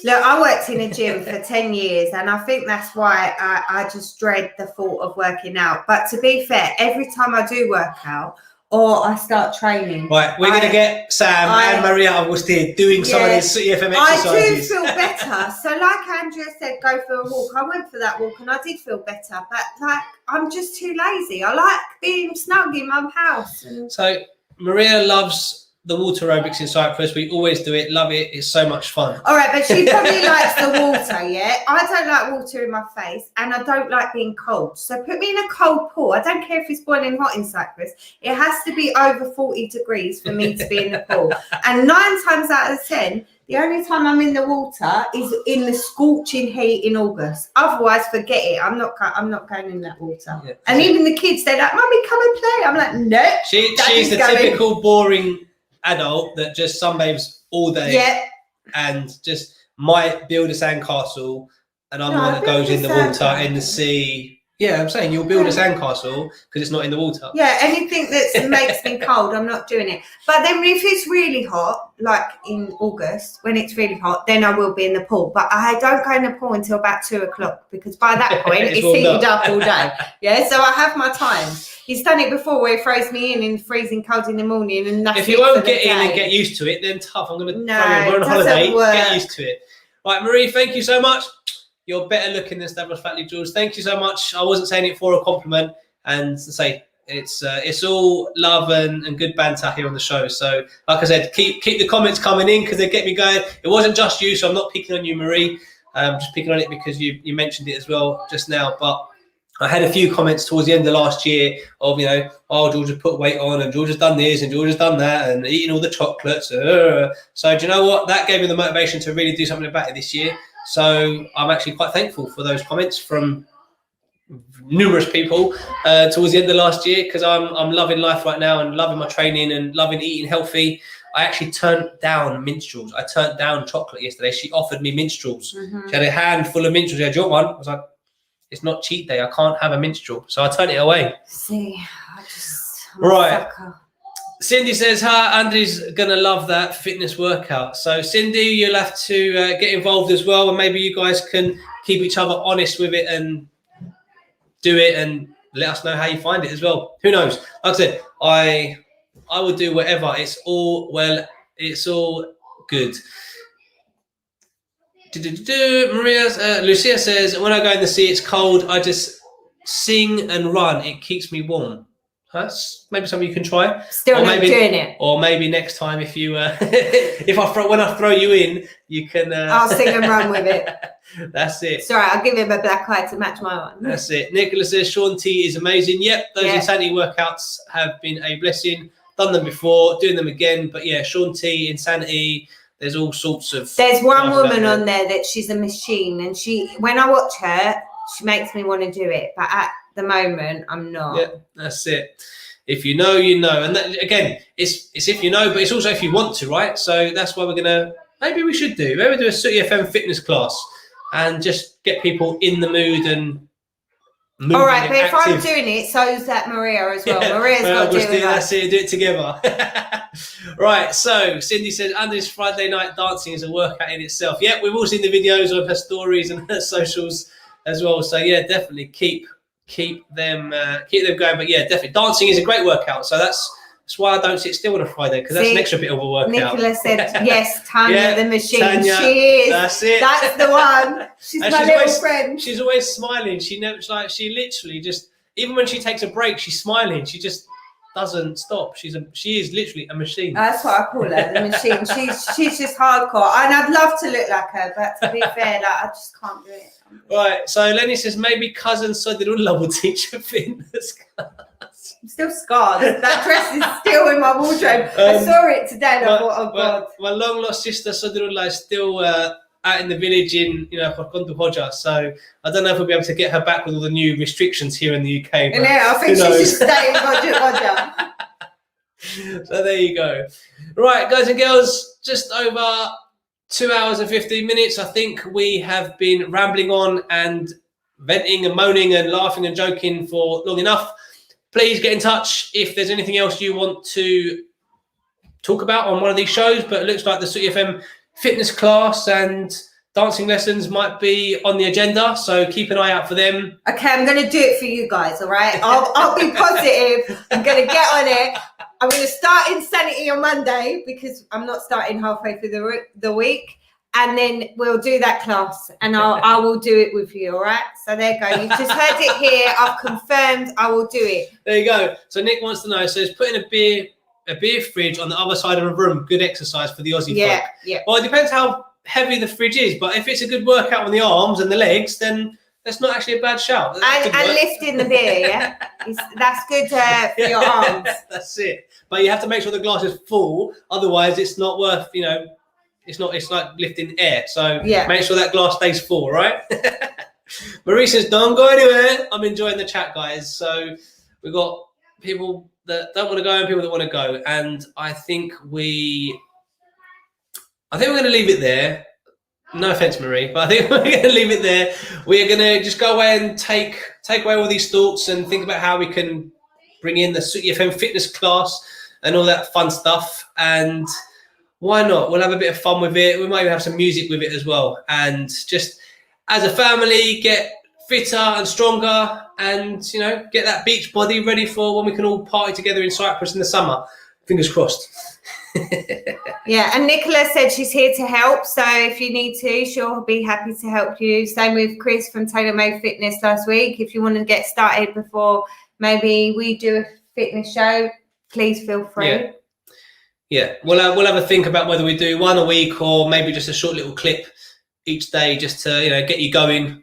Look, I worked in a gym for 10 years, and I think that's why I just dread the thought of working out. But to be fair, every time I do work out or I start training. Right, we're going to get Sam and Maria Augustin doing some of these Sooty FM exercises. I do feel better. So like Andrea said, go for a walk. I went for that walk and I did feel better. But I'm just too lazy. I like being snug in my house. So Maria loves the water aerobics in Cyprus. We always do it. Love it. It's so much fun. All right, but she probably likes the water, yeah? I don't like water in my face, and I don't like being cold. So put me in a cold pool. I don't care if it's boiling hot in Cyprus. It has to be over 40 degrees for me to be in the pool. And 9 times out of 10, the only time I'm in the water is in the scorching heat in August. Otherwise, forget it. I'm not going in that water. Yeah. And even the kids, they're like, "Mummy, come and play." I'm like, "No." She's the typical boring adult that just sunbathes all day and just might build a sandcastle, and I'm the one that goes in the water, in the sea. Yeah, I'm saying you'll build a sandcastle because it's not in the water. Yeah, anything that makes me cold, I'm not doing it. But then if it's really hot, like in August, when it's really hot, then I will be in the pool. But I don't go in the pool until about 2 o'clock because by that point it's heated up all day. Yeah, so I have my time. He's done it before where he throws me in freezing cold in the morning and nothing. If you won't get in and get used to it, then tough. I'm going to throw you on holiday. Get used to it. Right, Marie, thank you so much. You're better looking than Stavros Fatley, Jules. Thank you so much. I wasn't saying it for a compliment, and to say it's all love and good banter here on the show. So, like I said, keep the comments coming in because they get me going. It wasn't just you, so I'm not picking on you, Marie. Just picking on it because you mentioned it as well just now. But I had a few comments towards the end of last year of, George has put weight on and George has done this and George has done that and eating all the chocolates. So do you know what? That gave me the motivation to really do something about it this year. So I'm actually quite thankful for those comments from numerous people towards the end of last year because I'm loving life right now and loving my training and loving eating healthy. I actually turned down minstrels. I turned down chocolate yesterday. She offered me minstrels. Mm-hmm. She had a handful of minstrels. She had, "Do you want one?" I was like, "It's not cheat day. I can't have a minstrel." So I turned it away. See, I'm right. Cindy says, "Hi, Andy's gonna love that fitness workout." So Cindy, you'll have to get involved as well, and maybe you guys can keep each other honest with it and do it, and let us know how you find it as well. Who knows? Like I said, I would do whatever. It's all good. Lucia says, "When I go in the sea, it's cold. I just sing and run. It keeps me warm." That's maybe something you can try. Still not doing it. Or maybe next time, if you, when I throw you in, you can. I'll sing and run with it. That's it. Sorry, I'll give him a black eye to match my one. That's it. Nicholas says Sean T is amazing. Yep, those insanity workouts have been a blessing. Done them before, doing them again. But yeah, Sean T, insanity. There's all sorts of. There's one woman on there that she's a machine, and when I watch her, she makes me want to do it. But at the moment, I'm not. Yeah, that's it. If you know, you know. And that, again, it's if you know, but it's also if you want to, right? So that's why maybe we should do a Sooty FM fitness class and just get people in the mood and moving. All right, but if I'm doing it, so is that Maria as well. Yeah, Maria's got to do it. That's it, do it together. Right, so Cindy says, Andy's Friday night dancing is a workout in itself. Yeah, we've all seen the videos of her stories and her socials as well. So yeah, definitely keep keep them going. But yeah, definitely dancing is a great workout. So that's why I don't sit still on a Friday, because that's an extra bit of a workout. Nicola said, yes, Tanya, Yeah, the machine. Tanya, she is. That's it. That's the one. She's And my little friend. She's always smiling. She never, she literally just, even when she takes a break, she's smiling. She just doesn't stop. She is literally a machine. That's what I call her, the machine. She's just hardcore. And I'd love to look like her, but to be fair, like, I just can't do it. Right, so Lenny says maybe cousin Sodirullah will teach her fitness class. I'm still scarred. That dress is still in my wardrobe. I saw it today and I thought, oh God. My long lost sister Sodirullah is still out in the village in Khorkondu Hoja, so I don't know if we'll be able to get her back with all the new restrictions here in the UK. But I think she should stay in Hoja. So there you go. Right, guys and girls, just over 2 hours and 15 minutes. I think we have been rambling on and venting and moaning and laughing and joking for long enough. Please get in touch if there's anything else you want to talk about on one of these shows. But it looks like the Sooty FM fitness class and dancing lessons might be on the agenda. So keep an eye out for them. Okay, I'm going to do it for you guys, all right? I'll be positive. I'm going to get on it. I'm going to start Insanity on Monday because I'm not starting halfway through the week. And then we'll do that class and I will do it with you, all right? So there you go. You've just heard it here. I've confirmed I will do it. There you go. So Nick wants to know, so it's putting a beer fridge on the other side of a room. Good exercise for the Aussie folk. Yeah. Well, it depends how heavy the fridge is, but if it's a good workout on the arms and the legs, then that's not actually a bad shout. And lifting the beer, yeah? That's good for your arms. That's it. But you have to make sure the glass is full. Otherwise, it's not worth, it's like lifting air. So make sure that glass stays full, right? Marie says, don't go anywhere. I'm enjoying the chat, guys. So we've got people that don't want to go and people that want to go. And I think we're going to leave it there. No offense, Marie, but I think we're going to leave it there. We're going to just go away and take away all these thoughts and think about how we can bring in the Sooty FM fitness class and all that fun stuff. And why not? We'll have a bit of fun with it. We might even have some music with it as well. And just as a family, get fitter and stronger and, get that beach body ready for when we can all party together in Cyprus in the summer. Fingers crossed. Yeah, and Nicola said she's here to help. So if you need to, she'll be happy to help you. Same with Chris from Taylor Made Fitness last week. If you want to get started before maybe we do a fitness show, please feel free. Yeah, we'll have a think about whether we do one a week or maybe just a short little clip each day just to get you going.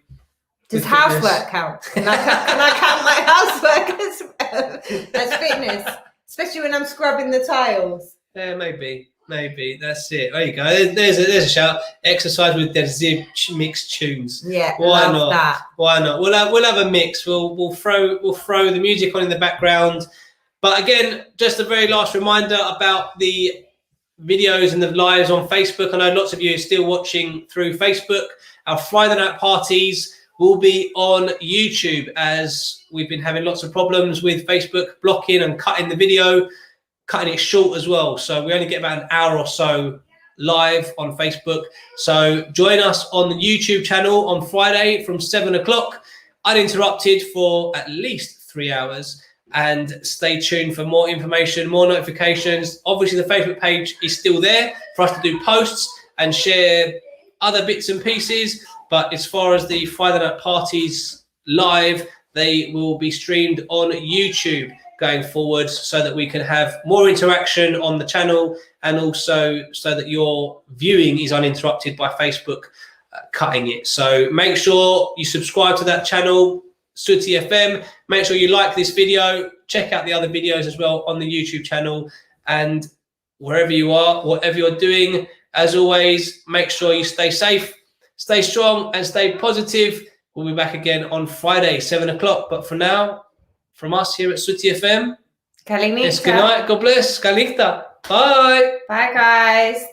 Does housework count? Can I count my housework as fitness? Especially when I'm scrubbing the tiles. Yeah, maybe. That's it. There you go. There's a shout. Exercise with their Zib mixed tunes. Yeah, why not? That. Why not? We'll have a mix. We'll throw the music on in the background. But again, just a very last reminder about the videos and the lives on Facebook. I know lots of you are still watching through Facebook. Our Friday night parties will be on YouTube, as we've been having lots of problems with Facebook blocking and cutting the video, cutting it short as well. So we only get about an hour or so live on Facebook. So join us on the YouTube channel on Friday from 7 o'clock, uninterrupted for at least 3 hours. And stay tuned for more information, more notifications. Obviously, the Facebook page is still there for us to do posts and share other bits and pieces. But as far as the Friday night parties live, they will be streamed on YouTube going forward so that we can have more interaction on the channel and also so that your viewing is uninterrupted by Facebook cutting it. So make sure you subscribe to that channel, Sooty FM. Make sure you like this video. Check out the other videos as well on the YouTube channel. And wherever you are, whatever you're doing, as always, make sure you stay safe, stay strong, and stay positive. We'll be back again on Friday, 7 o'clock. But for now, from us here at Sooty FM, Kalinita. It's good night. God bless. Kalinita. Bye. Bye, guys.